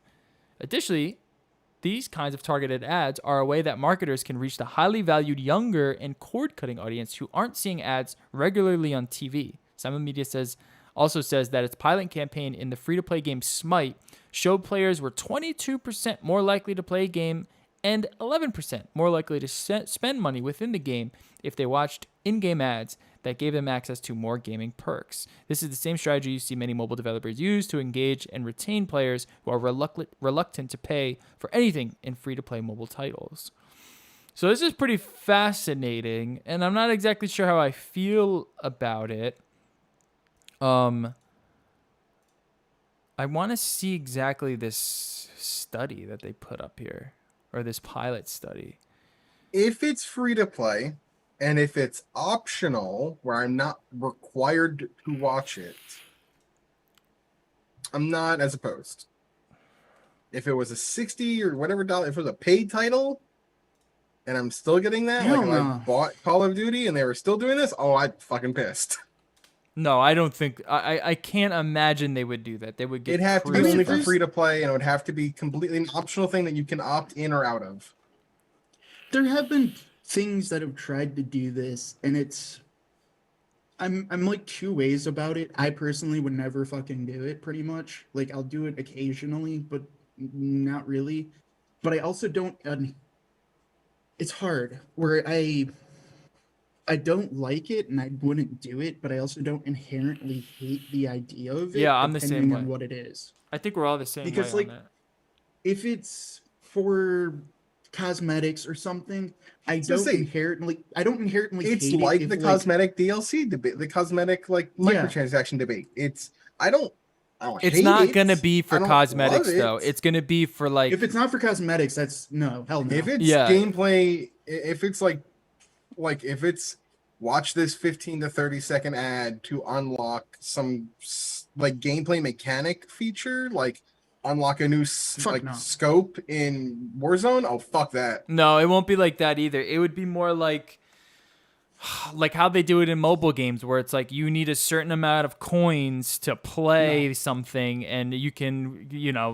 Additionally, these kinds of targeted ads are a way that marketers can reach the highly valued younger and cord-cutting audience who aren't seeing ads regularly on TV. Simon Media also says that its pilot campaign in the free-to-play game Smite showed players were 22% more likely to play a game and 11% more likely to spend money within the game if they watched in-game ads that gave them access to more gaming perks. This is the same strategy you see many mobile developers use to engage and retain players who are reluctant to pay for anything in free-to-play mobile titles. So this is pretty fascinating, and I'm not exactly sure how I feel about it. I want to see exactly this study that they put up here, or this pilot study. If it's free to play, and if it's optional, where I'm not required to watch it, I'm not as opposed. If it was a $60 or whatever dollar, if it was a paid title, and I'm still getting that, like if I bought Call of Duty and they were still doing this, oh, I'd fucking pissed. No, I don't think... I can't imagine they would do that. They would get... It'd have to be only for free to play, and it would have to be completely an optional thing that you can opt in or out of. There have been things that have tried to do this, and it's... I'm like two ways about it. I personally would never fucking do it, pretty much. Like, I'll do it occasionally, but not really. But I also don't... it's hard, where I don't like it, and I wouldn't do it, but I also don't inherently hate the idea of it. Yeah, I'm the same way. Depending on what it is. I think we're all the same Because, way like, on that. if it's for cosmetics or something, I don't inherently It's hate like it the cosmetic DLC debate, the cosmetic like microtransaction debate. It's not gonna be for cosmetics though. It's gonna be for like, if it's not for cosmetics, that's no, hell no. If it's gameplay, if it's like if it's watch this 15 to 30-second ad to unlock some like gameplay mechanic feature, like unlock a new scope in Warzone, oh fuck that. No, it won't be like that either. It would be more like, like how they do it in mobile games where it's like you need a certain amount of coins to play something and you can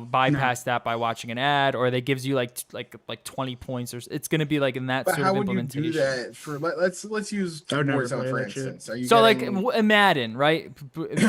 bypass that by watching an ad, or they gives you like 20 points, or it's going to be like in that But sort how of would you implementation. do that for? Let's use I would never Warzone play for that shit. instance. Are you So getting, like Madden, right?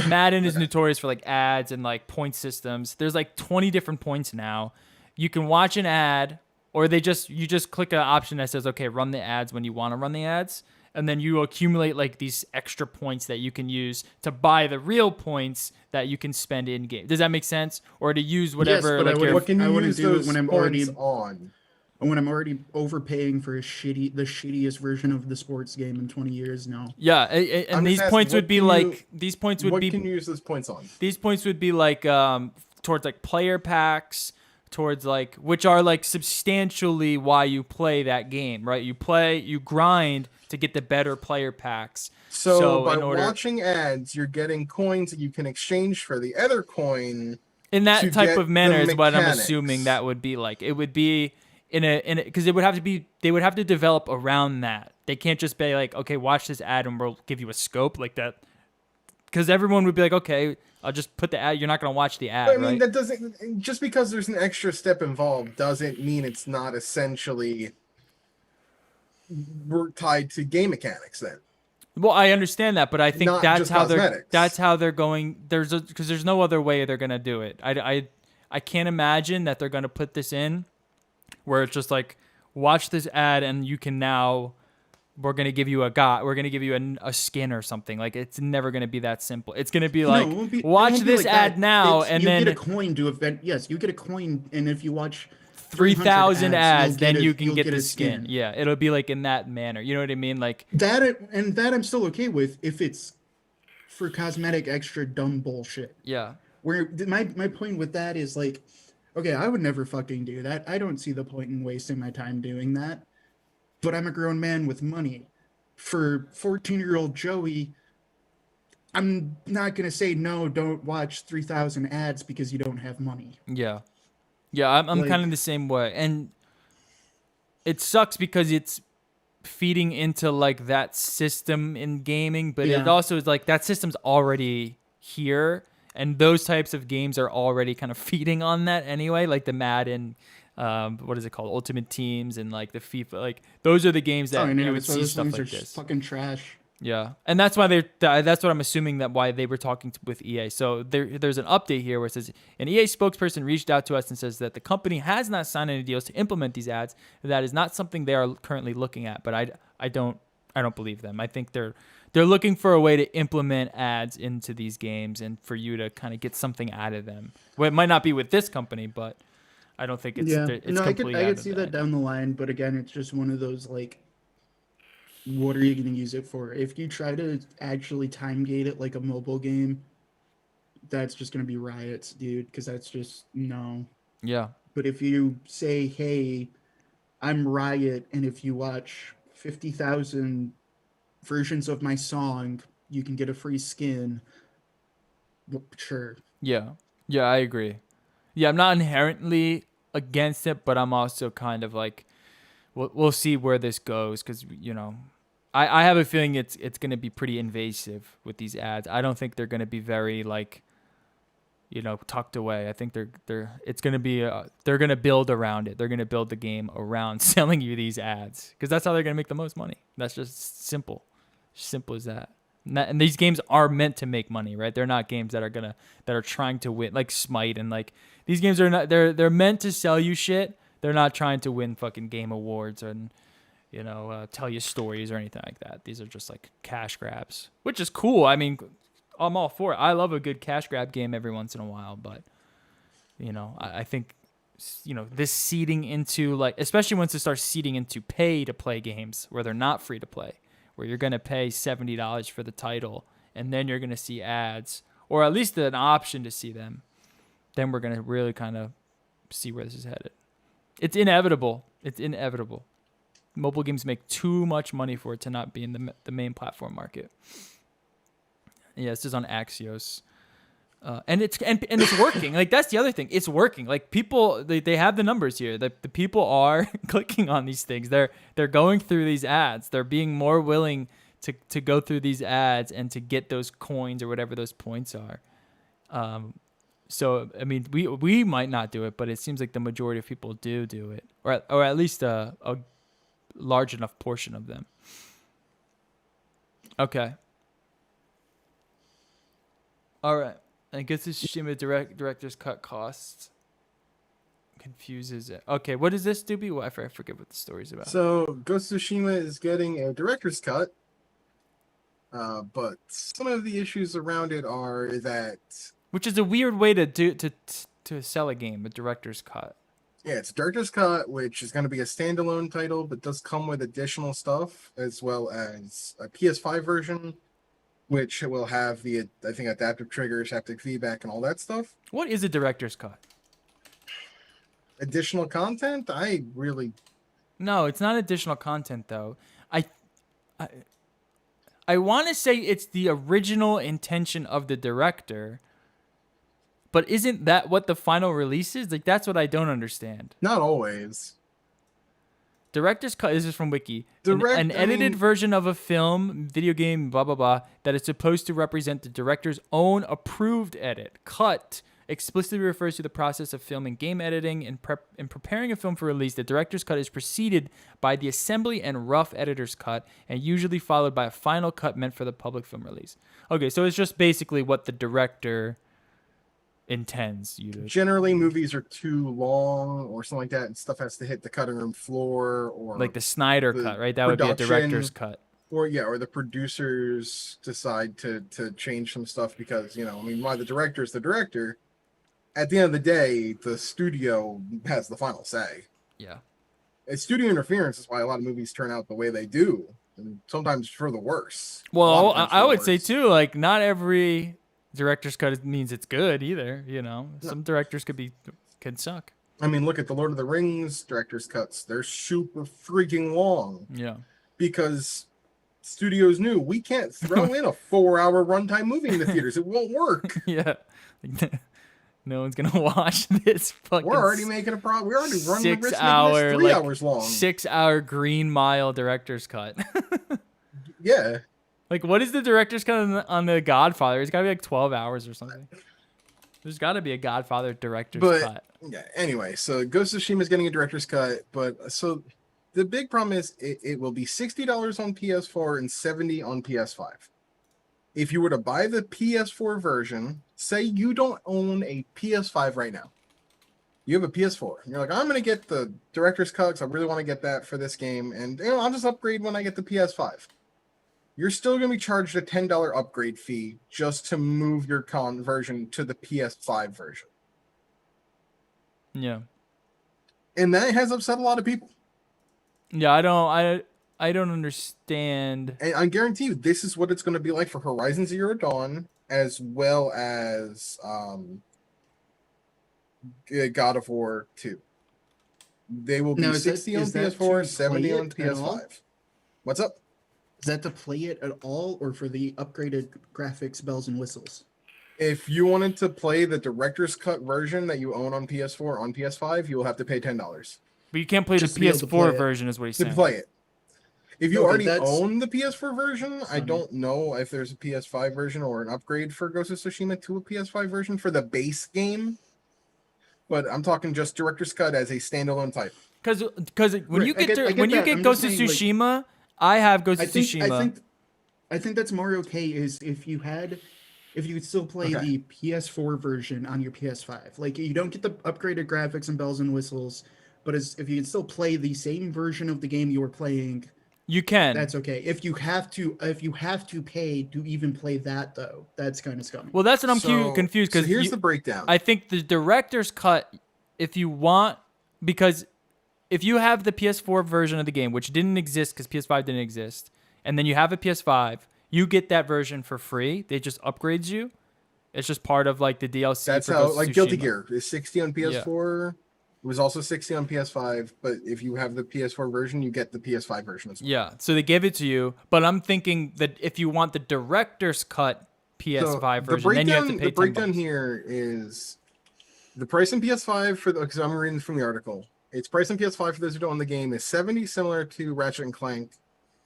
Madden is notorious for like ads and like point systems. There's like 20 different points now. You can watch an ad, or you just click an option that says, okay, run the ads when you want to run the ads. And then you accumulate like these extra points that you can use to buy the real points that you can spend in game. Does that make sense? Or to use whatever. but I like would- what can I you wouldn't use do it those when I'm points already- on? When I'm already overpaying for the shittiest version of the sports game in 20 years now. Yeah, I'm and just these asking, points what would be can like you- these points would What be can you use those points on? these points would be like towards like player packs, towards like, which are like substantially why you play that game, right? You grind to get the better player packs. So by in order, watching ads, you're getting coins that you can exchange for the other coin. in that to type get of manner the is what I'm mechanics. assuming that would be like. It would be in a because they would have to develop around that. They can't just be like, okay, watch this ad and we'll give you a scope like that. Because everyone would be like, okay, I'll just put the ad. You're not going to watch the ad, But I mean, right? that doesn't, just because there's an extra step involved doesn't mean it's not essentially tied to game mechanics then. Well, I understand that, but I think Not that's just how cosmetics. they're going. Because there's no other way they're gonna do it. I can't imagine that they're gonna put this in where it's just like, watch this ad and you can now. We're gonna give you a skin or something. Like, it's never gonna be that simple. It's gonna be like, No, it won't be- it watch won't be this like ad that. now, It's- and you then get a coin to event. Yes, you get a coin, and if you watch 3,000 ads, then you can you'll get the a skin. Yeah, it'll be like in that manner. You know what I mean? Like, That I'm still okay with if it's for cosmetic extra dumb bullshit. yeah. Where my point with that is like, okay, I would never fucking do that. I don't see the point in wasting my time doing that. But I'm a grown man with money. For 14-year-old Joey, I'm not gonna say no. Don't watch 3,000 ads because you don't have money. Yeah. Yeah, I'm Like- kind of the same way. And it sucks because it's feeding into like that system in gaming, but it Yeah. also is like that system's already here, and those types of games are already kind of feeding on that anyway, like the Madden, what is it called, Ultimate Teams, and like the FIFA, like those are the games that you would see stuff like this. Fucking trash. Yeah, and that's why that's what I'm assuming that why they were talking with EA. So there's an update here where it says an EA spokesperson reached out to us and says that the company has not signed any deals to implement these ads. That is not something they are currently looking at. But I don't believe them. I think they're looking for a way to implement ads into these games and for you to kind of get something out of them. Well, it might not be with this company, but I don't think it's I completely could out of see that down the line, but again, it's just one of those like, what are you going to use it for? If you try to actually time gate it like a mobile game, that's just going to be riots, dude, because that's just no. Yeah. But if you say, hey, I'm Riot, and if you watch 50,000 versions of my song, you can get a free skin. Well, sure. Yeah. Yeah, I agree. Yeah, I'm not inherently against it, but I'm also kind of like, we'll see where this goes, because I have a feeling it's going to be pretty invasive with these ads. I don't think they're going to be very like, tucked away. I think it's going to be they're going to build around it. They're going to build the game around selling you these ads, because that's how they're going to make the most money. That's just simple as that. And these games are meant to make money, right? They're not games that are trying to win, like Smite, and like these games are not. They're meant to sell you shit. They're not trying to win fucking game awards and tell you stories or anything like that. These are just like cash grabs, which is cool. I mean, I'm all for it. I love a good cash grab game every once in a while, but I think this seeding into, like, especially once it starts seeding into pay to play games where they're not free to play, where you're going to pay $70 for the title and then you're going to see ads, or at least an option to see them, then we're going to really kind of see where this is headed. It's inevitable. Mobile games make too much money for it to not be in the main platform market. Yeah, this is on Axios. And it's working. Like, that's the other thing. It's working. Like, people, they have the numbers here. The people are clicking on these things. They're going through these ads. They're being more willing to go through these ads and to get those coins or whatever those points are. So I mean, we might not do it, but it seems like the majority of people do it, or at least a large enough portion of them. Okay. All right. I guess this Shima director's cut costs confuses it. Okay, what is this, Doobie? Well, I forget what the story's about. So Ghost of Tsushima is getting a director's cut, but some of the issues around it are that Which is a weird way to sell a game, a director's cut. yeah, it's a director's cut, which is going to be a standalone title, but does come with additional stuff as well as a PS5 version, which will have the I think adaptive triggers, haptic feedback, and all that stuff. What is a director's cut? Additional content? No, it's not additional content though. I want to say it's the original intention of the director, but isn't that what the final release is? Like, that's what I don't understand. Not always. Director's cut, this is from Wiki. An edited version of a film, video game, blah, blah, blah, that is supposed to represent the director's own approved edit. Cut explicitly refers to the process of film and game editing. In preparing a film for release, the director's cut is preceded by the assembly and rough editor's cut, and usually followed by a final cut meant for the public film release. Okay, so it's just basically what the director intends you to. Generally, movies are too long or something like that, and stuff has to hit the cutting room floor, or Like the Snyder cut, right? That would be a director's cut. Or the producers decide to change some stuff because while the director is the director, at the end of the day, the studio has the final say. Yeah. It's studio interference is why a lot of movies turn out the way they do, and sometimes for the worse. Well, I would say too, like not every director's cut means it's good either. Some directors can suck. I mean, look at the Lord of the Rings director's cuts; they're super freaking long. Yeah. Because studios knew we can't throw in a 4-hour runtime movie in the theaters; it won't work. Yeah. No one's gonna watch this fucking. We're already making a problem. We're already running the risk making 3 hours long. 6-hour Green Mile director's cut. Yeah. Like, what is the director's cut on The Godfather? It's gotta be like 12 hours or something. There's gotta be a Godfather director's cut. Yeah. Anyway, so Ghost of Tsushima is getting a director's cut, but so the big problem is it will be $60 on PS4 and $70 on PS5. If you were to buy the PS4 version, say you don't own a PS5 right now, you have a PS4, and you're like, I'm going to get the director's cut because I really want to get that for this game, and I'll just upgrade when I get the PS5. You're still going to be charged a $10 upgrade fee just to move your conversion to the PS5 version. Yeah. And that has upset a lot of people. Yeah, I don't understand. And I guarantee you, this is what it's going to be like for Horizon Zero Dawn, as well as God of War 2. They will be 60 on PS4, 70 on PS5. What's up? Is that to play it at all, or for the upgraded graphics, bells and whistles? If you wanted to play the director's cut version that you own on PS4 on PS5, you will have to pay $10. But you can't play the PS4 version, is what he's saying. To play it. If you already own the PS4 version, I don't know if there's a PS5 version or an upgrade for Ghost of Tsushima to a PS5 version for the base game. But I'm talking just director's cut as a standalone type. Because when you get Ghost of Tsushima, I have Ghost of Tsushima. I think that's more okay is if you could still play the PS4 version on your PS5. Like, you don't get the upgraded graphics and bells and whistles, but if you can still play the same version of the game you were playing, you can. That's okay. If you have to pay to even play that, though, that's kind of scummy. Well, that's what I'm confused, because here's the breakdown. I think the director's cut, if you want, because if you have the PS4 version of the game, which didn't exist because PS5 didn't exist, and then you have a PS5, you get that version for free. They just upgrades you. It's just part of like the DLC. That's how, like, Guilty Gear is 60 on PS4. Yeah. It was also 60 on PS5, but if you have the PS4 version, you get the PS5 version as well. Yeah, so they give it to you, but I'm thinking that if you want the director's cut PS5 version, then you have to pay $10. The breakdown here is the price in PS5 because I'm reading from the article. Its price in PS5 for those who don't own the game is $70, similar to Ratchet and Clank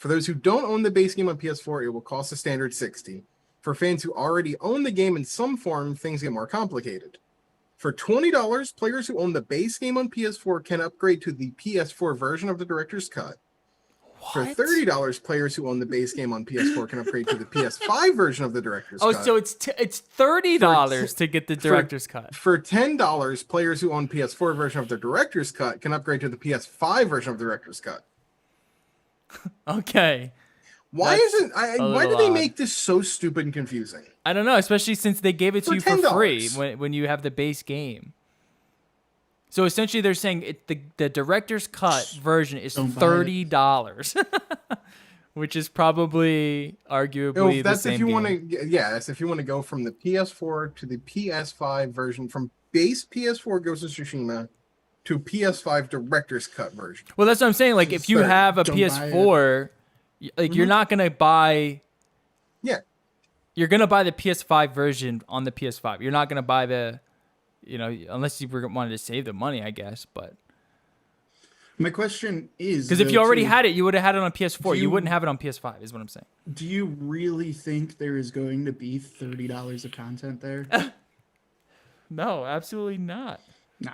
For those who don't own the base game on PS4, it will cost a standard $60. For fans who already own the game in some form, things get more complicated. For $20, players who own the base game on PS4 can upgrade to the PS4 version of the Director's Cut. For What? $30, players who own the base game on PS4 can upgrade to the PS5 version of the Director's Oh, Cut. so it's $30 to get the director's cut. For $10, players who own PS4 version of the Director's Cut can upgrade to the PS5 version of the Director's Cut. Okay. Why little do they odd. make this so stupid and confusing? I don't know, especially since they gave it to For you for free $10. when you have the base game. So essentially, they're saying the director's cut version is Don't buy it. $30, which is probably arguably That's the same if you game. want to. Yeah, that's if you want to go from the PS4 to the PS5 version, from base PS4 Ghost of Tsushima to PS5 Director's Cut version. Well, that's what I'm saying. Like, if you Sorry, have a don't buy it. PS4, like you're not gonna buy. Yeah. You're gonna buy the PS5 version on the PS5. You're not gonna buy the, unless you wanted to save the money, I guess. But My question is, because if you though, already too, had it, you would have had it on PS4. Do You you- wouldn't have it on PS5. Is what I'm saying. do you really think there is going to be $30 of content there? No, absolutely not. No,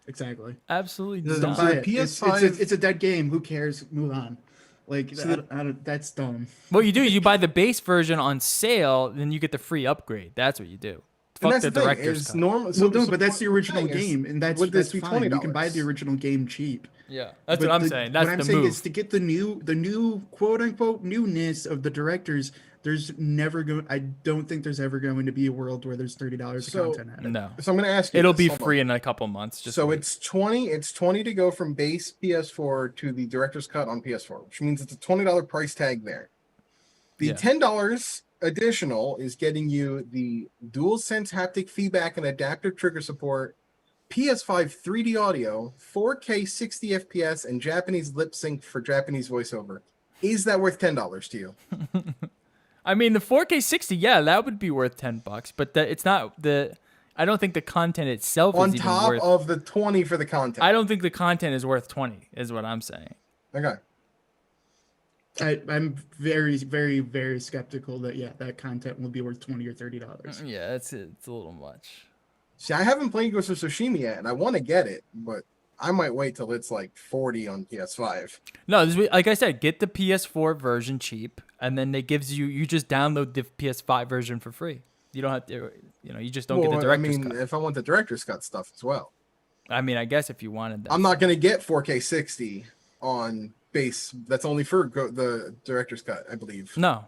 exactly. Absolutely The- Don't not. buy the it. PS5 It's a dead game. Who cares? Move on. Like So that's dumb. What you do is you buy the base version on sale, then you get the free upgrade. That's what you do. And Fuck that's the the thing, director's is cut. normal. Well, no, but that's the original game, and that's would this be fine. You can buy $20? the original game cheap. Yeah, that's But what I'm saying. That's what I'm the saying move. is to get the new quote unquote newness of the directors. There's never going. I don't think there's ever going to be a world where there's $30 So- of content added. No, So I'm going to ask you. it'll this, be hold on. free in a couple months. Just So wait. it's 20. It's 20 to go from base PS4 to the Director's Cut on PS4, which means it's a $20 price tag there. The Yeah. $10 additional is getting you the DualSense haptic feedback and adaptive trigger support, PS5 3D audio, 4K 60 FPS, and Japanese lip sync for Japanese voiceover. Is that worth $10 to you? I mean, the 4K 60, yeah, that would be worth $10, but it's not the. I don't think the content itself On is even top worth. of the 20 for the content. I don't think the content is worth 20. Is what I'm saying. Okay. I'm very, very, very skeptical that that content will be worth $20 or $30. Yeah, it's a little much. See, I haven't played Ghost of Tsushima yet, and I want to get it, but I might wait till it's like 40 on PS5. No, like I said, get the PS4 version cheap, and then it gives you just download the PS5 version for free. You don't have to, you just don't get the director's cut. if I want the director's cut stuff as well, I mean, I guess if you wanted that. I'm not going to get 4K 60 on base. That's only for the director's cut, I believe. No,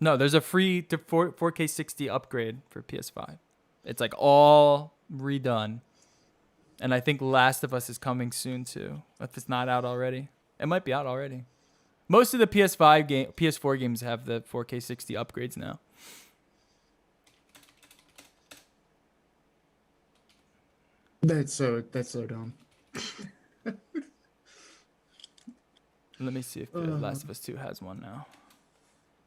there's a free 4K 60 upgrade for PS5. It's like all redone. And I think Last of Us is coming soon too. If it's not out already, it might be out already. Most of the PS4 games have the 4K 60 upgrades now. That's so dumb. Let me see if the Last of Us 2 has one now.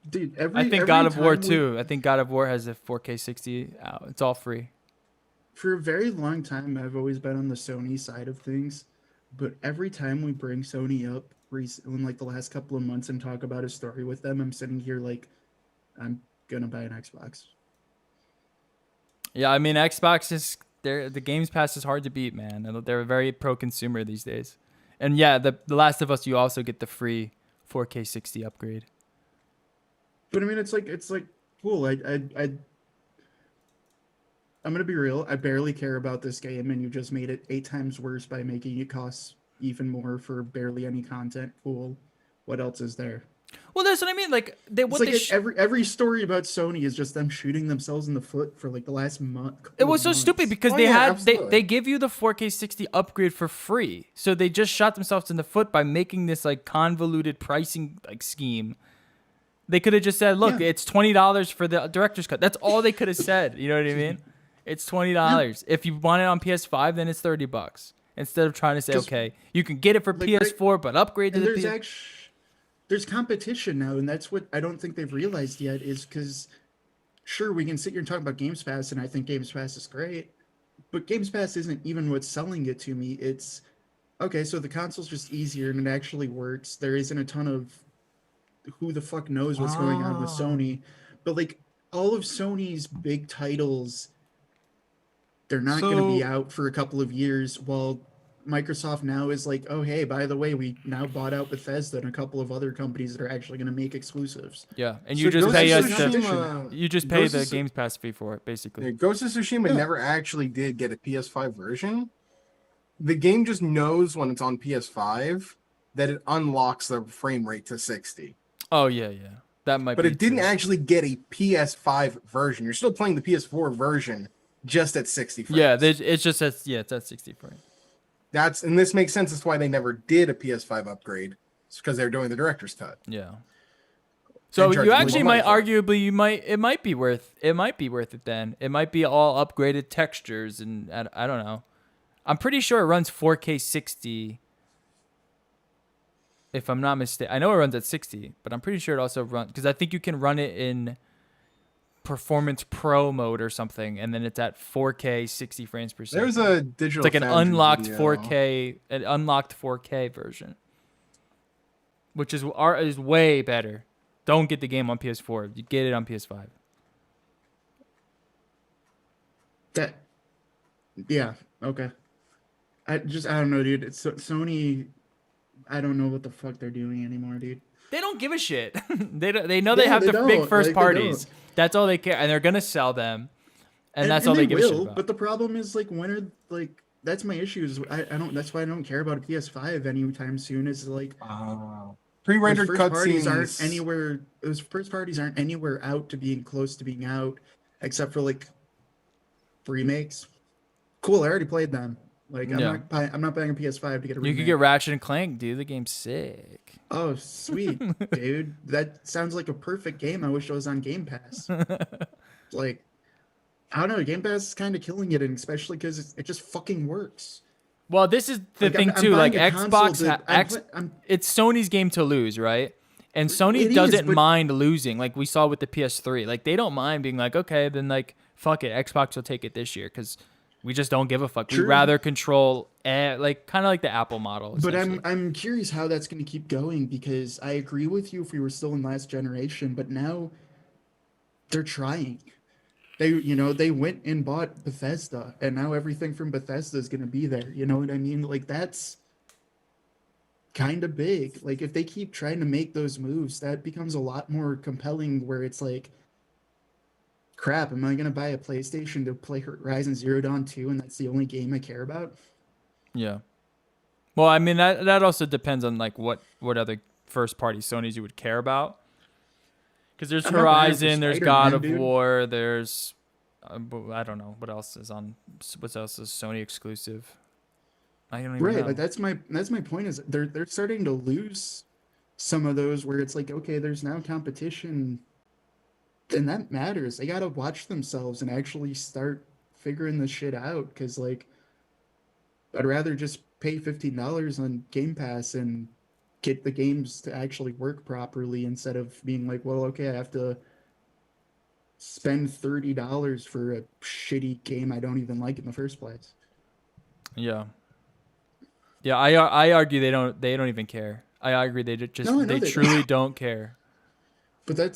Dude, I think God of War 2. I think God of War has a 4K 60 out. It's all free. For a very long time, I've always been on the Sony side of things, but every time we bring Sony up, in like the last couple of months, and talk about a story with them, I'm sitting here like, I'm gonna buy an Xbox. Yeah, I mean, Xbox is the Games Pass is hard to beat, man. And they're very pro-consumer these days. And yeah, the Last of Us, you also get the free 4K 60 upgrade. But I mean, it's like cool. I'm gonna be real. I barely care about this game, and you just made it 8 times worse by making it cost even more for barely any content. Cool. What else is there? Well, that's what I mean. Like Every story about Sony is just them shooting themselves in the foot for like the last month. it was so stupid because Oh, they yeah, had absolutely. they give you the 4K 60 upgrade for free. So they just shot themselves in the foot by making this like convoluted pricing like scheme. They could have just said, "Look, Yeah. it's $20 for the director's cut." That's all they could have said. You know what I mean? It's $20. If you want it on PS5, then it's $30. Instead of trying to say, Just- "Okay, you can get it for like, PS4, but upgrade to And the there's there's competition now, and that's what I don't think they've realized yet. Is because sure, we can sit here and talk about Games Pass, and I think Games Pass is great, but Games Pass isn't even what's selling it to me. It's okay, so the console's just easier and it actually works. There isn't a ton of who the fuck knows what's going on with Sony. But like all of Sony's big titles, they're not going to be So out for a couple of years, while Microsoft now is like, oh hey, by the way, we now bought out Bethesda and a couple of other companies that are actually going to make exclusives. Yeah, and So you just Ghost pay of us Tsushima- you just pay Ghost the of Tsu- Games Pass fee for it, basically. Ghost of Tsushima Yeah. never actually did get a PS5 version. The game just knows when it's on PS5 that it unlocks the frame rate to 60. Oh yeah, that might. But be it didn't true. actually get a PS5 version. You're still playing the PS4 version just at 60 frames. Yeah, it's just at it's at 60 frames. And this makes sense as to why they never did a PS5 upgrade. It's because they're doing the director's cut. Yeah. So charge you more actually money might for it. arguably it might be worth it then. It might be all upgraded textures and I don't know. I'm pretty sure it runs 4K 60. If I'm not mistaken, I know it runs at 60, but I'm pretty sure it also runs because I think you can run it in Performance Pro mode or something, and then it's at 4K 60 frames per second. There's a digital. It's like an Foundry unlocked video. 4K version, which is way better. Don't get the game on PS4. You get it on PS5. That, yeah, okay. I don't know, dude. It's Sony. I don't know what the fuck they're doing anymore, dude. They don't give a shit. They know they Yeah, have they the big don't. first Like, they parties. don't. That's all they care, and they're gonna sell them, and that's all they give a shit about. But the problem is, like, when are like that's my issue. Is I don't. That's why I don't care about a PS5 anytime soon. Is like Pre-rendered those first parties aren't cutscenes. anywhere. Those first parties aren't anywhere out to being close to being out, except for like remakes. Cool, I already played them. Like I'm Yeah. I'm not buying a PS5 to get a remake. You could get Ratchet and Clank, dude. The game's sick. Oh, sweet, dude. That sounds like a perfect game. I wish it was on Game Pass. Like, I don't know. Game Pass is kind of killing it, and especially because it just fucking works. Well, this is the Like, thing I'm too. Like buying a console Xbox, that- I'm it's Sony's game to lose, right? And It Sony is, doesn't but- mind losing, like we saw with the PS3. Like they don't mind being like, okay, then like fuck it, Xbox will take it this year because we just don't give a fuck. We'd True. rather control, like kind of like the Apple model. But essentially. I'm curious how that's going to keep going, because I agree with you if we were still in last generation, but now they're trying. They went and bought Bethesda, and now everything from Bethesda is going to be there. You know what I mean? Like, that's kind of big. Like, if they keep trying to make those moves, that becomes a lot more compelling, where it's like, crap, am I going to buy a PlayStation to play Horizon Zero Dawn 2 and that's the only game I care about? Yeah. Well, I mean that also depends on like what other first party Sonys you would care about. Because there's I'm not buying for Horizon, there's Spider-Man, God of dude. War, there's I don't know what else is Sony exclusive. I don't even Right, know. like that's my point, is they're starting to lose some of those where it's like, okay, there's now competition, and that matters. They gotta watch themselves and actually start figuring this shit out, because like I'd rather just pay $15 on Game Pass and get the games to actually work properly, instead of being like, well, okay, I have to spend $30 for a shitty game I don't even like in the first place. Yeah. Yeah, I argue they don't even care. I agree they just No, I know they they truly don't care. But that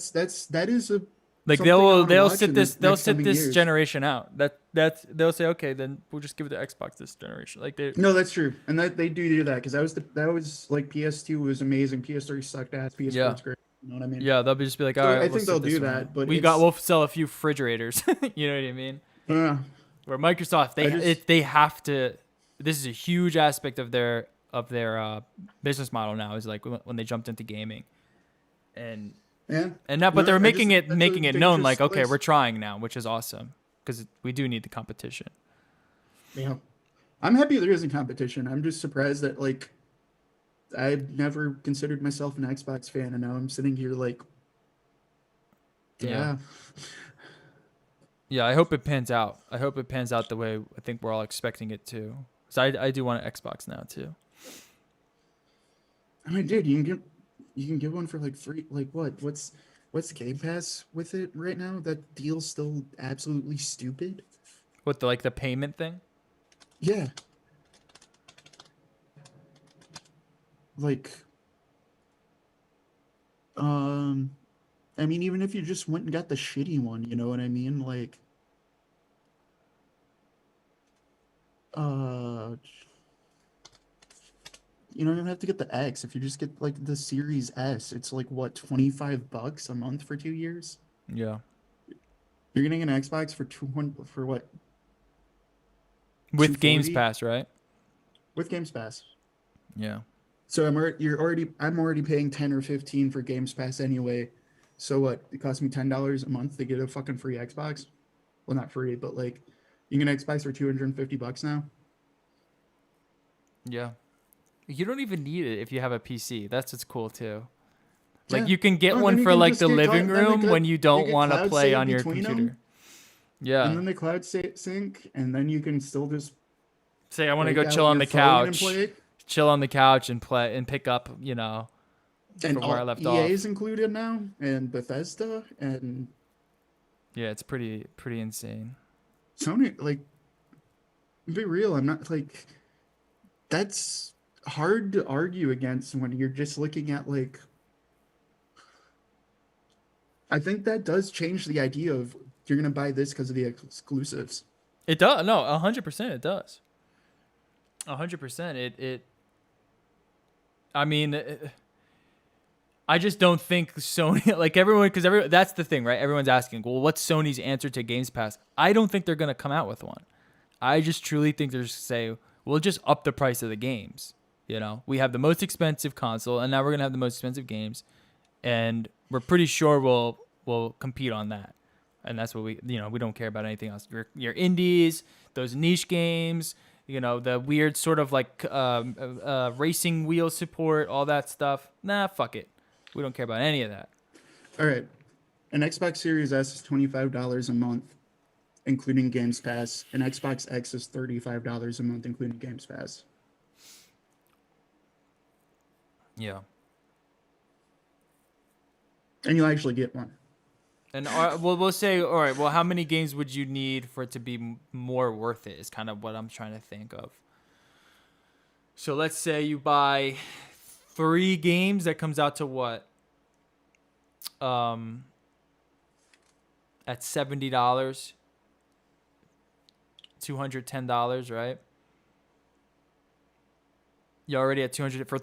is a Like something I wanna they'll watch sit in the this next coming years. generation out. They'll say, okay, then we'll just give it to Xbox this generation. Like they No, that's true, and that they do that, because that was like PS2 was amazing, PS3 sucked ass, PS4 Yeah. is great. You know what I mean? yeah, they'll just be like, So all right, I we'll think sit they'll this do one that, out. but we'll sell a few refrigerators. You know what I mean? Yeah. Where Microsoft they have to. This is a huge aspect of their business model now, is like when they jumped into gaming, and Yeah. now but No, they're I making just- it that's making a it known, dangerous like, okay, place. we're trying now, which is awesome because we do need the competition. Yeah. I'm happy there isn't competition. I'm just surprised that, like, I've never considered myself an Xbox fan, and now I'm sitting here like, yeah. Yeah, I hope it pans out. I hope it pans out the way I think we're all expecting it to. So I do want an Xbox now too. I mean, dude, you can get one for like free. Like, what's Game Pass with it right now? That deal's still absolutely stupid. With the payment thing? Yeah. Like, Um, I mean, even if you just went and got the shitty one, you know what I mean? Like, uh, you don't even have to get the X. If you just get like the Series S, it's like what, $25 a month for 2 years? Yeah. You're getting an Xbox for 200 for what? With Games 240 Pass, right? with Games Pass. Yeah. So I'm already paying 10 or 15 for Games Pass anyway. So what? It costs me $10 a month to get a fucking free Xbox. Well, not free, but like you can get an Xbox for $250 now. Yeah. You don't even need it if you have a PC. That's what's cool too. Like Yeah. you can get Oh, and one then you for can like just the get living then they room when you don't get want to cloud play save on your between computer. them, Yeah. and then they sync, and then you can still just Say I want to go break out chill on your the phone and couch. play it. Chill on the couch and play and pick up, And from where I all left EA off. is included now, and Bethesda and Yeah, it's pretty insane. Sony. Like, be real, I'm not like that's hard to argue against when you're just looking at like. I think that does change the idea of you're gonna buy this because of the exclusives. It does. No, 100% it does. 100%. I mean, I just don't think Sony, like everyone, because that's the thing, right? Everyone's asking, well, what's Sony's answer to Games Pass? I don't think they're going to come out with one. I just truly think they're just say, we'll just up the price of the games. We have the most expensive console, and now we're going to have the most expensive games, and we're pretty sure we'll compete on that. And that's what we don't care about anything else. Your indies, those niche games, the weird sort of like racing wheel support, all that stuff. Nah, fuck it. We don't care about any of that. All right, an Xbox Series S is $25 a month, including Games Pass. An Xbox X is $35 a month, including Games Pass. Yeah. And you'll actually get one. And we'll say, all right, well, how many games would you need for it to be more worth it is kind of what I'm trying to think of. So let's say you buy 3 games, that comes out to what? At $70, $210, right? You're already at 200 for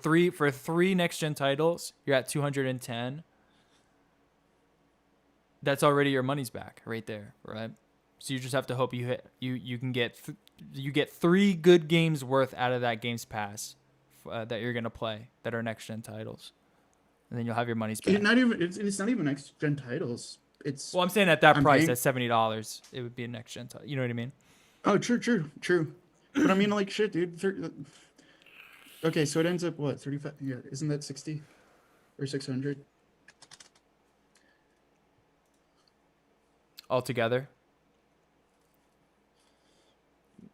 three next gen titles. You're at 210. That's already your money's back right there, right? So you just have to hope you get 3 good games worth out of that Games Pass that you're gonna play that are next gen titles, and then you'll have your money's back. It's not even next gen titles. Well, I'm saying at that price, paying... at $70, it would be a next gen title. You know what I mean? Oh, true. But I mean, like, shit, dude. Okay, so it ends up what, 35? Yeah, isn't that 60 or 600? Altogether.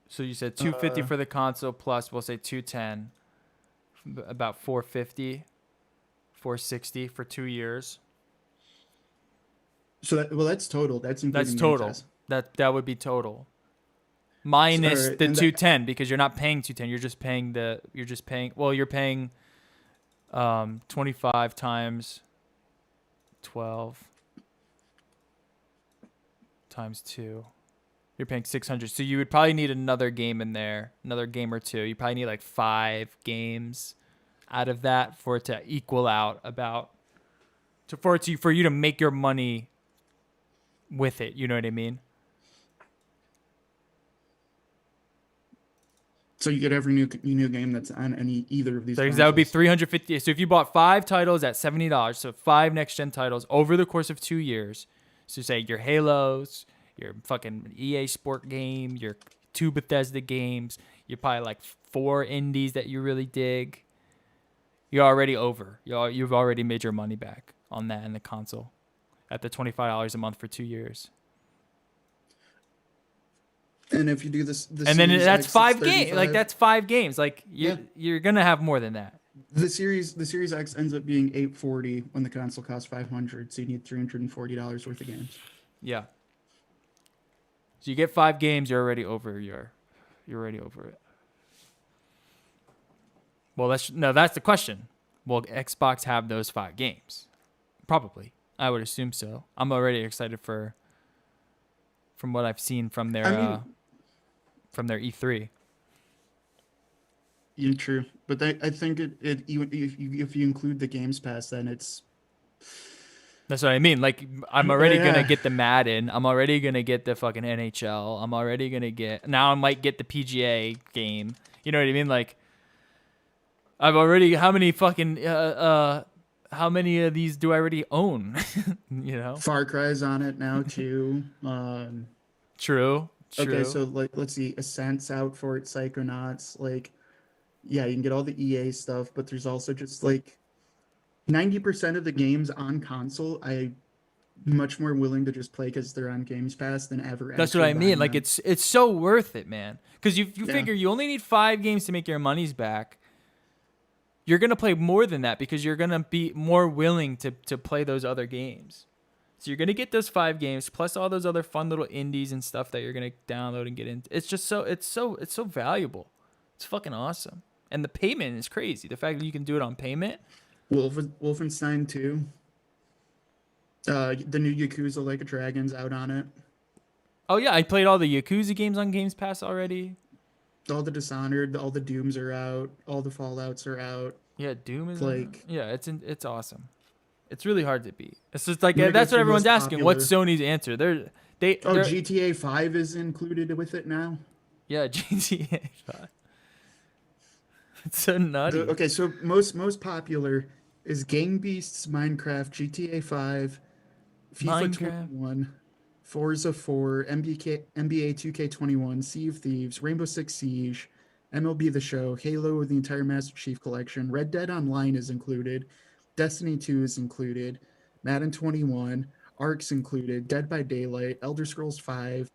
So you said 250 for the console plus, we'll say 210, about 450, 460 for 2 years. So that's total. That's including That's total. Games Pass. That would be total. Minus Sorry, the and 210 because you're not paying 210. You're paying 25 times 12 times 2. You're paying 600. So you would probably need another game in there, another game or two. You probably need like 5 games out of that for it to equal out for you to make your money with it. You know what I mean? So you get every new game that's on either of these. So that would be 350. So if you bought 5 titles at $70, so 5 next gen titles over the course of 2 years. So say your Halos, your fucking EA Sport game, your 2 Bethesda games, you're probably like 4 indies that you really dig. You're already over. You've already made your money back on that in the console at the $25 a month for 2 years. And if you do this and then that's X, 5 games. Like that's 5 games. Like you're gonna have more than that. The Series X ends up being $840 when the console costs $500. So you need $340 worth of games. Yeah. So you get 5 games. You're already over you're already over it. Well, that's the question. Will Xbox have those 5 games? Probably. I would assume so. I'm already excited from what I've seen from I mean, their E3. yeah, true, but I think it even if you include the Games Pass, then it's That's what I mean. Like, I'm already gonna yeah. get the Madden. I'm already gonna get the fucking NHL. I'm already gonna get now. I might get the PGA game. You know what I mean? Like, I've already how many of these do I already own? You know? Far Cry's on it now too. True. Okay, True. so like let's see, Ascent's out for it, Psychonauts. Like, yeah, you can get all the EA stuff, but there's also just like 90% of the games on console. I'm much more willing to just play because they're on Games Pass than ever. That's what actually I mean. buying Like, them. it's so worth it, man. Because you Yeah. figure you only need 5 games to make your money's back. You're gonna play more than that because you're gonna be more willing to play those other games. So you're gonna get those 5 games plus all those other fun little indies and stuff that you're gonna download and get into. It's just so valuable. It's fucking awesome. And the payment is crazy. The fact that you can do it on payment. Wolfenstein 2. The new Yakuza Like a Dragon's out on it. Oh yeah, I played all the Yakuza games on Games Pass already. All the Dishonored, all the Dooms are out. All the Fallouts are out. Yeah, Doom is Like- yeah, it's awesome. It's really hard to beat. It's just like I'm gonna go that's what through everyone's most asking. What's Sony's answer? They're GTA 5 is included with it now. yeah, GTA 5. It's so nutty. Okay, so most popular is Gang Beasts, Minecraft, GTA 5, FIFA Minecraft. 21, Forza 4, NBA 2K21, Sea of Thieves, Rainbow Six Siege, MLB The Show, Halo, the entire Master Chief Collection, Red Dead Online is included, Destiny 2 is included, Madden 21, Ark's included, Dead by Daylight, Elder Scrolls 5,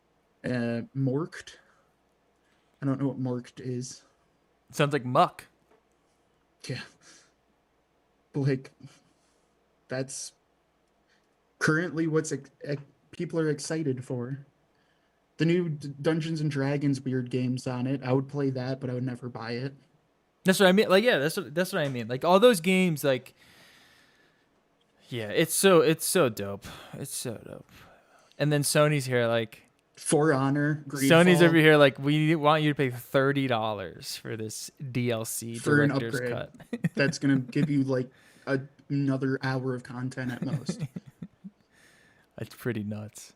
Morked. I don't know what Morked is. Sounds like muck. Yeah. But like, that's currently what's people are excited for. The new Dungeons and Dragons weird games on it. I would play that, but I would never buy it. That's what I mean. Like, yeah, that's what I mean. Like all those games, like, yeah, it's so dope. It's so dope. And then Sony's here, like, For Honor, Sony's Greedfall, over here, like, we want you to pay $30 for this DLC For an director's upgrade. cut. that's gonna give you like another hour of content at most. That's pretty nuts.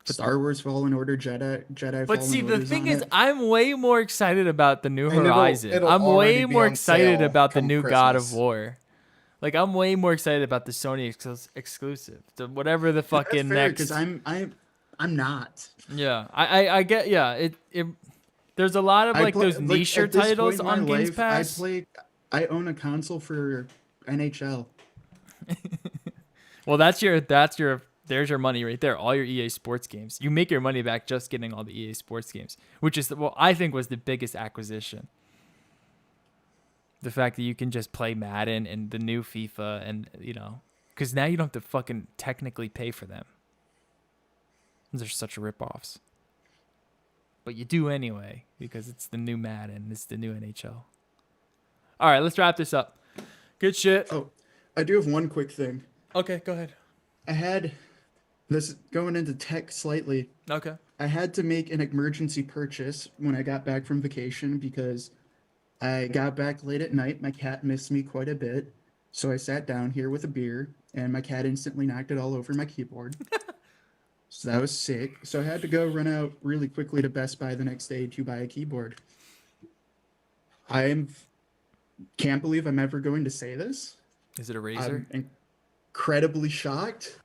Star Wars Fallen Order, Jedi. But Fallen see, the Order's thing on is, it. I'm way more excited about the New And Horizon. it'll I'm already way be more on excited sale about the come new God of Christmas. War. Like, I'm way more excited about the Sony exclusive. The whatever the fucking next. Because I'm not. Yeah, I get. Yeah, it. There's a lot of like those nicher at this titles point in on my Games life, Pass. I own a console for NHL. Well, there's your money right there. All your EA Sports games. You make your money back just getting all the EA Sports games, which is I think was the biggest acquisition. The fact that you can just play Madden and the new FIFA, and because now you don't have to fucking technically pay for them. They're such ripoffs. But you do anyway because it's the new Madden, it's the new NHL. All right, let's wrap this up. Good shit. Oh, I do have one quick thing. Okay, go ahead. I had this going into tech slightly. Okay. I had to make an emergency purchase when I got back from vacation because I got back late at night. My cat missed me quite a bit. So I sat down here with a beer and my cat instantly knocked it all over my keyboard. So that was sick. So I had to go run out really quickly to Best Buy the next day to buy a keyboard. Can't believe I'm ever going to say this. Is it a Razer? I'm incredibly shocked.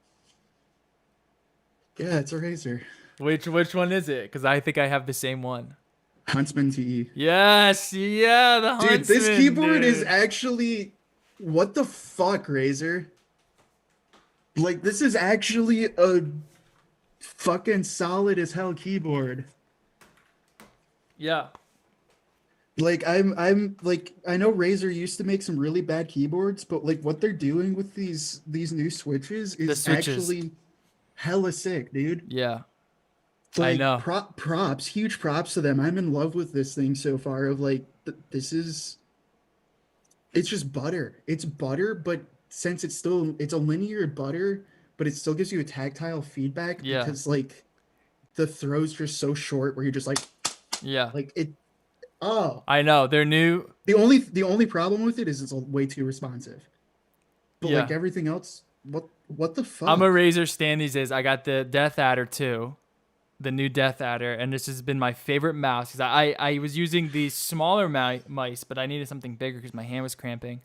Yeah, it's a Razer. Which one is it? Because I think I have the same one. Huntsman TE. Yes, yeah, the Dude, this Huntsman, keyboard is dude. actually... What the fuck, Razer? Like, this is actually a fucking solid as hell keyboard. Yeah. Like, I'm like, I know Razer used to make some really bad keyboards, but like what they're doing with these new switches is switches. actually hella sick, dude. Yeah. Like, I know. Huge props to them. I'm in love with this thing so far. Of like, it's just butter. It's butter, but since it's a linear butter, but it still gives you a tactile feedback Yeah. because like the throw's just so short where you're just Yeah. like it. Oh, I know. They're new. the only problem with it is it's way too responsive. But like Yeah. everything else, what the I'm a fuck? Razer stan these days. I got the Death Adder too, the new Death Adder, and this has been my favorite mouse because I was using these smaller mice, but I needed something bigger because my hand was cramping.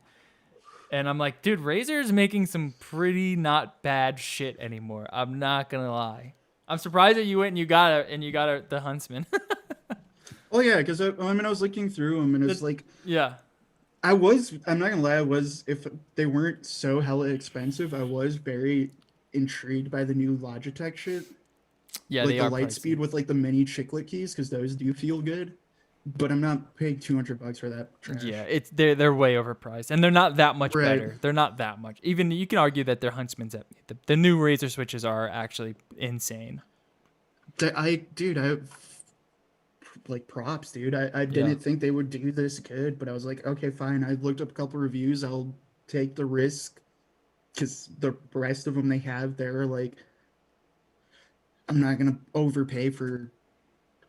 And I'm like, dude, Razer's making some pretty not bad shit anymore. I'm not gonna lie. I'm surprised that you went and you got the Huntsman. Oh yeah, because I was looking through them and it's The- like yeah, I'm not gonna lie, if they weren't so hella expensive, I was very intrigued by the new Logitech shit. yeah, Like they the are light pricey. speed with like the mini chiclet keys, because those do feel good. But I'm not paying $200 for that trash. Yeah, they're way overpriced, and they're not that much Right. better. They're not that much. Even you can argue that they're Huntsman's. The new Razer switches are actually insane. Dude, I like props, dude. I Yeah, didn't think they would do this good, but I was like, okay, fine. I looked up a couple reviews. I'll take the risk because the rest of them they have there, like, I'm not gonna overpay for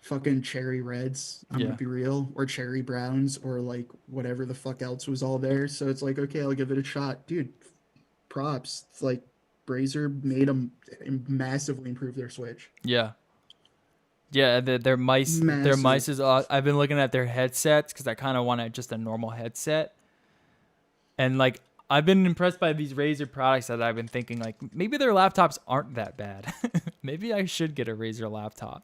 fucking cherry reds. I'm gonna yeah, be real, or cherry browns, or like whatever the fuck else was all there. So it's like, okay, I'll give it a shot, dude. Props. It's like Brazer made them massively improve their Switch. yeah. Yeah, their mice, their Massive. mice is. I've been looking at their headsets because I kind of want just a normal headset, and like I've been impressed by these Razer products that I've been thinking like maybe their laptops aren't that bad. Maybe I should get a Razer laptop.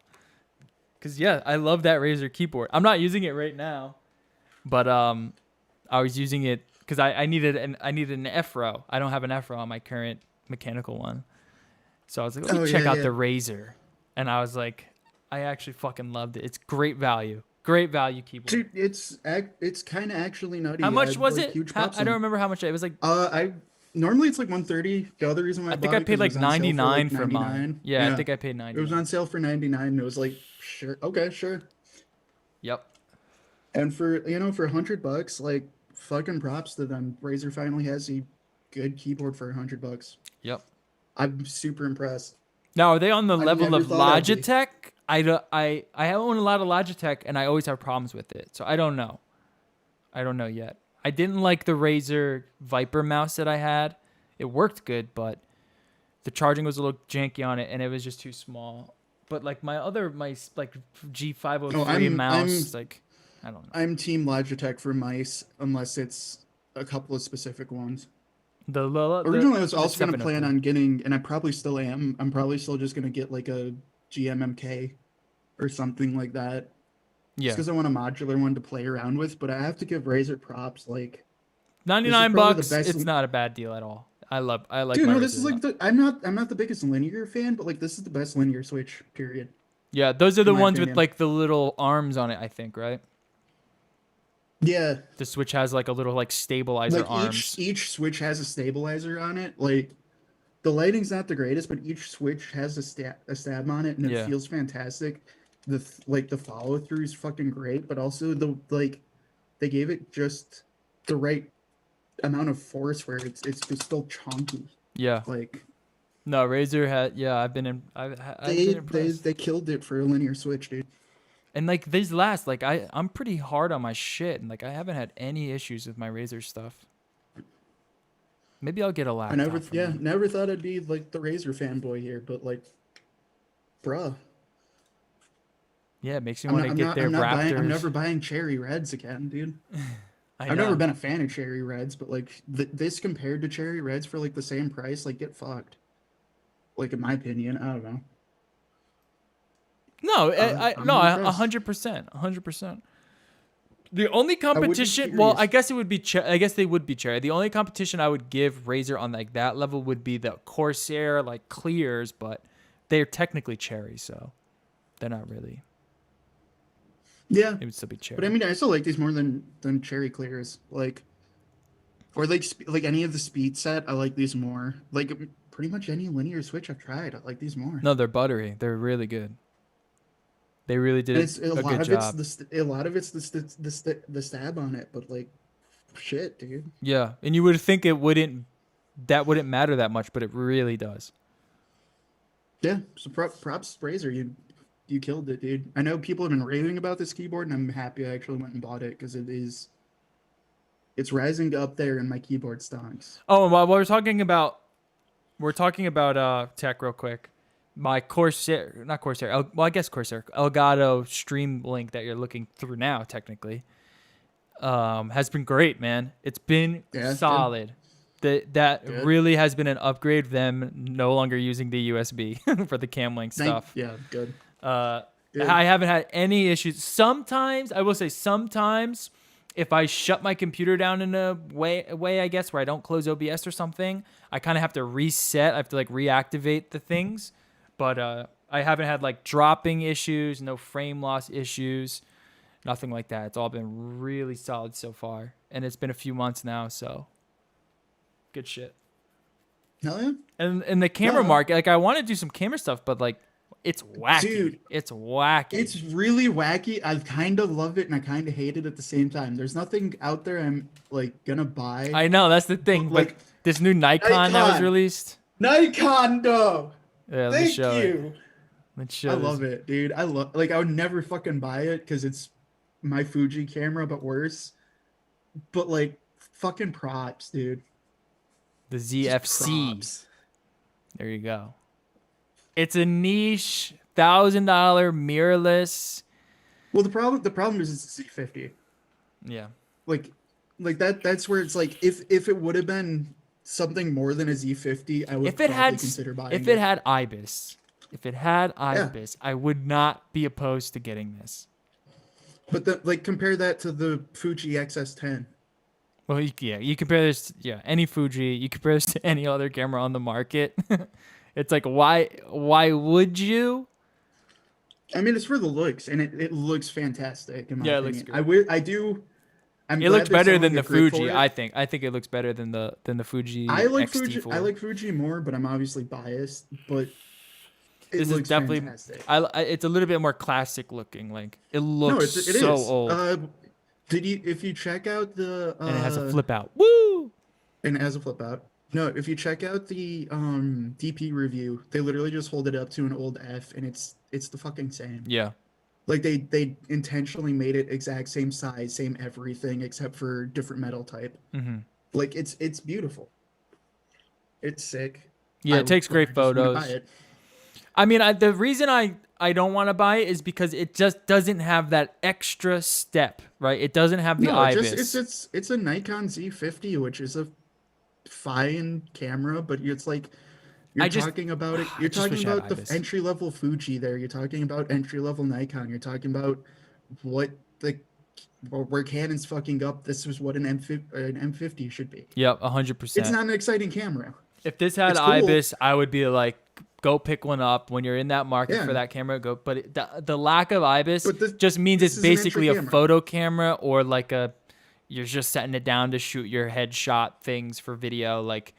Cause yeah, I love that Razer keyboard. I'm not using it right now, but I was using it because I needed an F row. I don't have an F row on my current mechanical one, so I was like, let Oh me check yeah, out yeah. the Razer, and I was like, I actually fucking loved it. It's great value keyboard. Dude, it's kind of actually nutty. How much was Like it? huge props I don't on. remember how much it was. Like I normally it's like 130. The other reason why I I think bought I it paid 'cause it like was on sale for 99 like for mine. 99. Yeah, I Yeah, think I paid it was 99. on sale for 99. And it was like, sure, okay, sure. Yep. And for $100, like fucking props to them. Razer finally has a good keyboard for $100. Yep. I'm super impressed. Now, are they on the I level never of thought I'd be. Logitech? I own a lot of Logitech, and I always have problems with it. So I don't know. I don't know yet. I didn't like the Razer Viper mouse that I had. It worked good, but the charging was a little janky on it, and it was just too small. But like my like Oh, G503 mouse, like I don't know. I'm team Logitech for mice unless it's a couple of specific ones. Originally, I was The also going to plan 703. on getting, and I probably still am. I'm probably still just going to get like a GMMK or something like that, just Yeah. because I want a modular one to play around with. But I have to give Razer props. Like, this is 99 probably the bucks. best. It's not a bad deal at all. I like Dude, my no, this is Razers. like I'm not the biggest linear fan, but like this is the best linear Switch. Period. Yeah, those are In the my ones with opinion. like the little arms on it, I think, right? Yeah, The Switch has like a little like stabilizer like arms. each Switch has a stabilizer on it. Like the lighting's not the greatest, but each Switch has a stab on it, and it Yeah. feels fantastic. The follow through is fucking great, but also they gave it just the right amount of force where it's just still chunky. Yeah. Like No, Razer had. Yeah, I've they been they impressed. they killed it for a linear Switch, dude. And like these last, like I'm pretty hard on my shit, and like I haven't had any issues with my Razer stuff. Maybe I'll get a I laptop from them. never thought I'd be like the Razer fanboy here, but like, bruh, Yeah, it makes me want to get their I'm not Raptors. I'm never buying cherry reds again, dude. I I've never know. been a fan of cherry reds, but like this compared to cherry reds for like the same price, like get fucked. Like in my opinion, I don't know. No, I'm no, impressed. 100%, 100%. The only be competition, well, I curious. guess it would be, I guess they would be cherry. The only competition I would give Razer on like that level would be the Corsair like clears, but they're technically cherry, so they're not really. Yeah, It would still be cherry. but I mean, I still like these more than cherry clears. Like, or like any of the speed set, I like these more. Like pretty much any linear Switch I've tried, I like these more. No, they're buttery. They're really good. They really did And it's a good job. a lot of it's the stab on it, but like, shit, dude. Yeah, and you would think it wouldn't that wouldn't matter that much, but it really does. Yeah, so props Razer, you killed it, dude. I know people have been raving about this keyboard, and I'm happy I actually went and bought it because it's rising up there in my keyboard stonks. Oh, and while we're talking about tech real quick. My Corsair, not Corsair, well, I guess Corsair, Elgato Stream Link that you're looking through now, technically, has been great, man. It's been solid. That Good. really has been an upgrade. Them no longer using the USB for the cam link stuff. Yeah, good. Good. I haven't had any issues. Sometimes, I will say, if I shut my computer down in a way, I guess, where I don't close OBS or something, I kind of have to reset. I have to like reactivate the things. But I haven't had like dropping issues, no frame loss issues, nothing like that. It's all been really solid so far. And it's been a few months now, so good shit. Hell yeah. And in the camera market, like I want to do some camera stuff, but like it's wacky. Dude, it's wacky. It's really wacky. I kind of love it and I kind of hate it at the same time. There's nothing out there I'm like gonna buy. I know, that's the thing. Like this new Nikon that was released. Nikon, though. Yeah, Thank you. I love it, dude. I would never fucking buy it because it's my Fuji camera, but worse. But like, fucking props, dude. The ZFC. There you go. It's a niche $1,000 mirrorless. Well, the problem is it's a Z50. Yeah. Like that's where it's like if it would have been something more than a Z50, I would probably consider buying it. If it had IBIS, I would not be opposed to getting this. But compare that to the Fuji XS10. Well, you compare this, any Fuji, you compare this to any other camera on the market. It's like, why would you? I mean, it's for the looks, and it looks fantastic. In my opinion. It looks good. It looks better than the Fuji. I think it looks better than the Fuji. I like XT4. Fuji. I like Fuji more, but I'm obviously biased. But this is definitely fantastic. It's a little bit more classic looking. Like it looks it so is. old. If you check out the and it has a flip out. Woo! And it has a flip out. No, if you check out the DP review, they literally just hold it up to an old F, and it's the fucking same. Yeah. Like they intentionally made it exact same size, same everything except for different metal type. Mm-hmm. Like it's beautiful. It's sick. Yeah, it takes great photos. I mean, the reason I don't want to buy it is because it just doesn't have that extra step, right? It doesn't have the IBIS. It's a Nikon Z50, which is a fine camera, but it's like you're talking about the entry level Fuji there. You're talking about entry level Nikon. You're talking about where Canon's fucking up. This is what an M50 should be. Yep, 100%. It's not an exciting camera. If this had IBIS, I would be like, go pick one up when you're in that market for that camera. Go, but the lack of IBIS just means it's basically a photo camera or like you're just setting it down to shoot your headshot things for video. Like,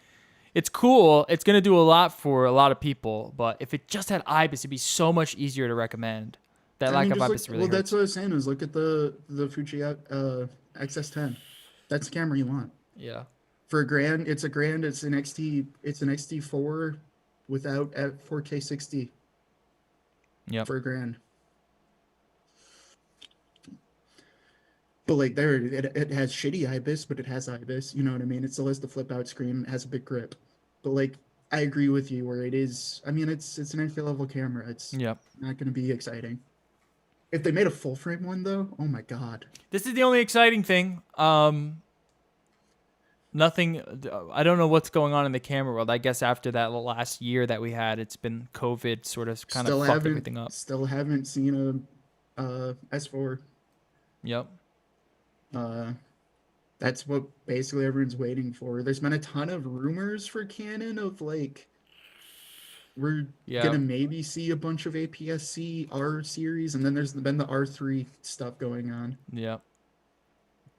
it's cool. It's gonna do a lot for a lot of people. But if it just had IBIS, it'd be so much easier to recommend. That lack of IBIS really hurts. That's what I was saying. Is look at the Fuji XS10. That's the camera you want. Yeah. For $1,000, it's $1,000. It's an XT. It's an XT4 without 4K 60. Yeah. For $1,000. But like it has shitty IBIS, but it has IBIS. You know what I mean? It still has the flip out screen. It has a big grip. But like I agree with you where it is. I mean, it's an entry level camera. It's not going to be exciting. If they made a full frame one though, oh my god. This is the only exciting thing. Nothing. I don't know what's going on in the camera world. I guess after that last year that we had, it's been COVID sort of kind of fucked everything up. Still haven't seen a S4. Yep. That's what basically everyone's waiting for. There's been a ton of rumors for Canon of like we're gonna maybe see a bunch of APS-C R series, and then there's been the R3 stuff going on. Yeah.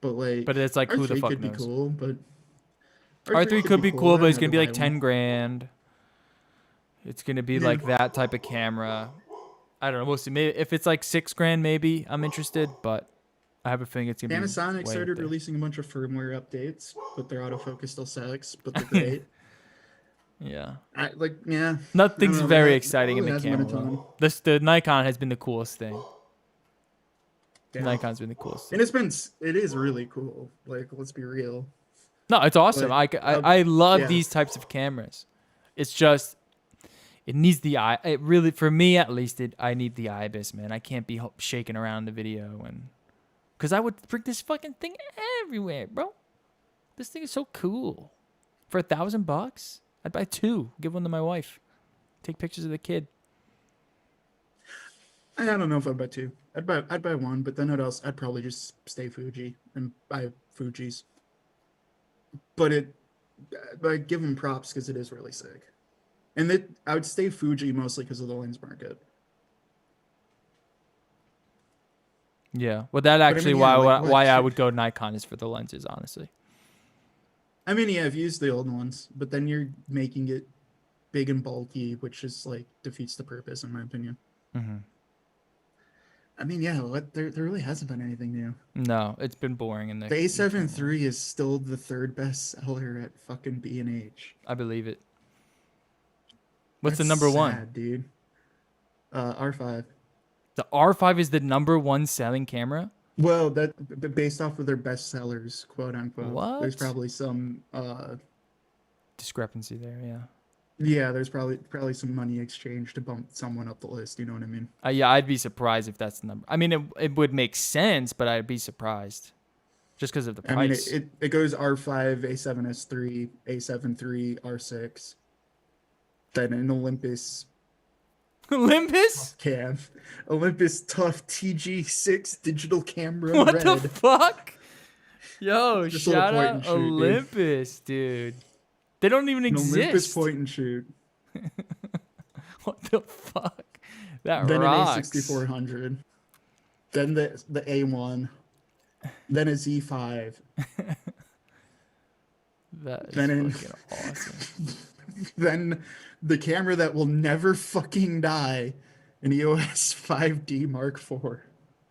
But it's like, who the fuck knows? Be cool, but R3 could be cool, but it's gonna be like 10 grand. It's gonna be like that type of camera. I don't know. We'll see. Maybe if it's like 6 grand, maybe I'm interested, but I have a feeling it's gonna be. Panasonic started releasing a bunch of firmware updates, but their autofocus still sucks, but they're great. Yeah. I like, yeah. Nothing's I don't know, very there exciting in really the hasn't been camera a ton. world. The Nikon has been the coolest thing. Yeah. Nikon's been the coolest thing. And it is really cool. Like, let's be real. No, it's awesome. But, I love yeah. these types of cameras. It's just it needs the eye. It really, for me at least, I need the IBIS, man. I can't be shaking around the video because I would bring this fucking thing everywhere, bro. This thing is so cool. For $1,000, I'd buy 2. Give one to my wife. Take pictures of the kid. I don't know if I'd buy 2. I'd buy 1, but then what else? I'd probably just stay Fuji and buy Fuji's. But I give them props because it is really sick. And I would stay Fuji mostly because of the lens market. Yeah. Well, that actually yeah, why I would go Nikon is for the lenses, honestly. I mean, yeah, I've used the old ones, but then you're making it big and bulky, which is like defeats the purpose, in my opinion. Mm-hmm. I mean, yeah, there really hasn't been anything new. No, it's been boring in The A7 III is still the 3rd best seller at fucking B&H. I believe it. What's the That's number one? sad, dude. R5. The R5 is the number 1 selling camera? Well, based off of their best sellers, quote unquote. What? There's probably some Discrepancy there, yeah. yeah, there's probably some money exchange to bump someone up the list, you know what I mean? Yeah, I'd be surprised if that's the number. I mean, it would make sense, but I'd be surprised. Just because of the price. I mean, it goes R5, A7S3, A7 III, R6. Then an Olympus Olympus? cam. Olympus Tough TG6 digital camera What red. the fuck? Yo, Just a little shout point out and shoot, dude. Olympus, dude. They don't even An exist. Olympus point and shoot. What the fuck? That Then rocks. an A6400. Then the A1. Then a Z5. That is Then fucking awesome. Then the camera that will never fucking die. An EOS 5D Mark IV.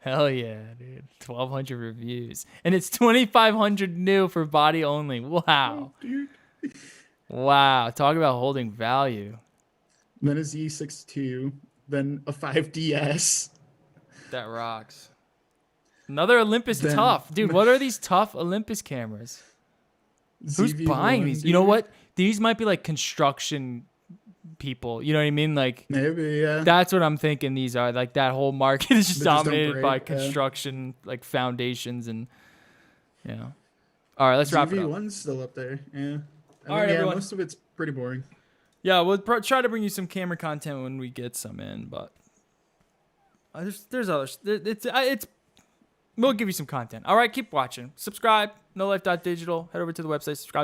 Hell yeah, dude. 1,200 reviews. And it's 2,500 new for body only. Wow. Dude. Wow. Talk about holding value. Then a Z6 II. Then a 5DS. That rocks. Another Olympus Then- Tough. Dude, what are these Tough Olympus cameras? Who's ZV-1, buying these? You know dude. what? These might be like construction people. You know what I mean? Like, Maybe, yeah. that's what I'm thinking these are. Like, that whole market is just They just don't dominated by break, yeah. construction, like foundations and, you know. All right, let's wrap it up. ZV-1's still up there, yeah. All right, yeah, everyone. most of it's pretty boring. Yeah, we'll try to bring you some camera content when we get some in, but there's others. It's we'll give you some content. All right, keep watching. Subscribe. NoLife.digital. Head over to the website. Subscribe.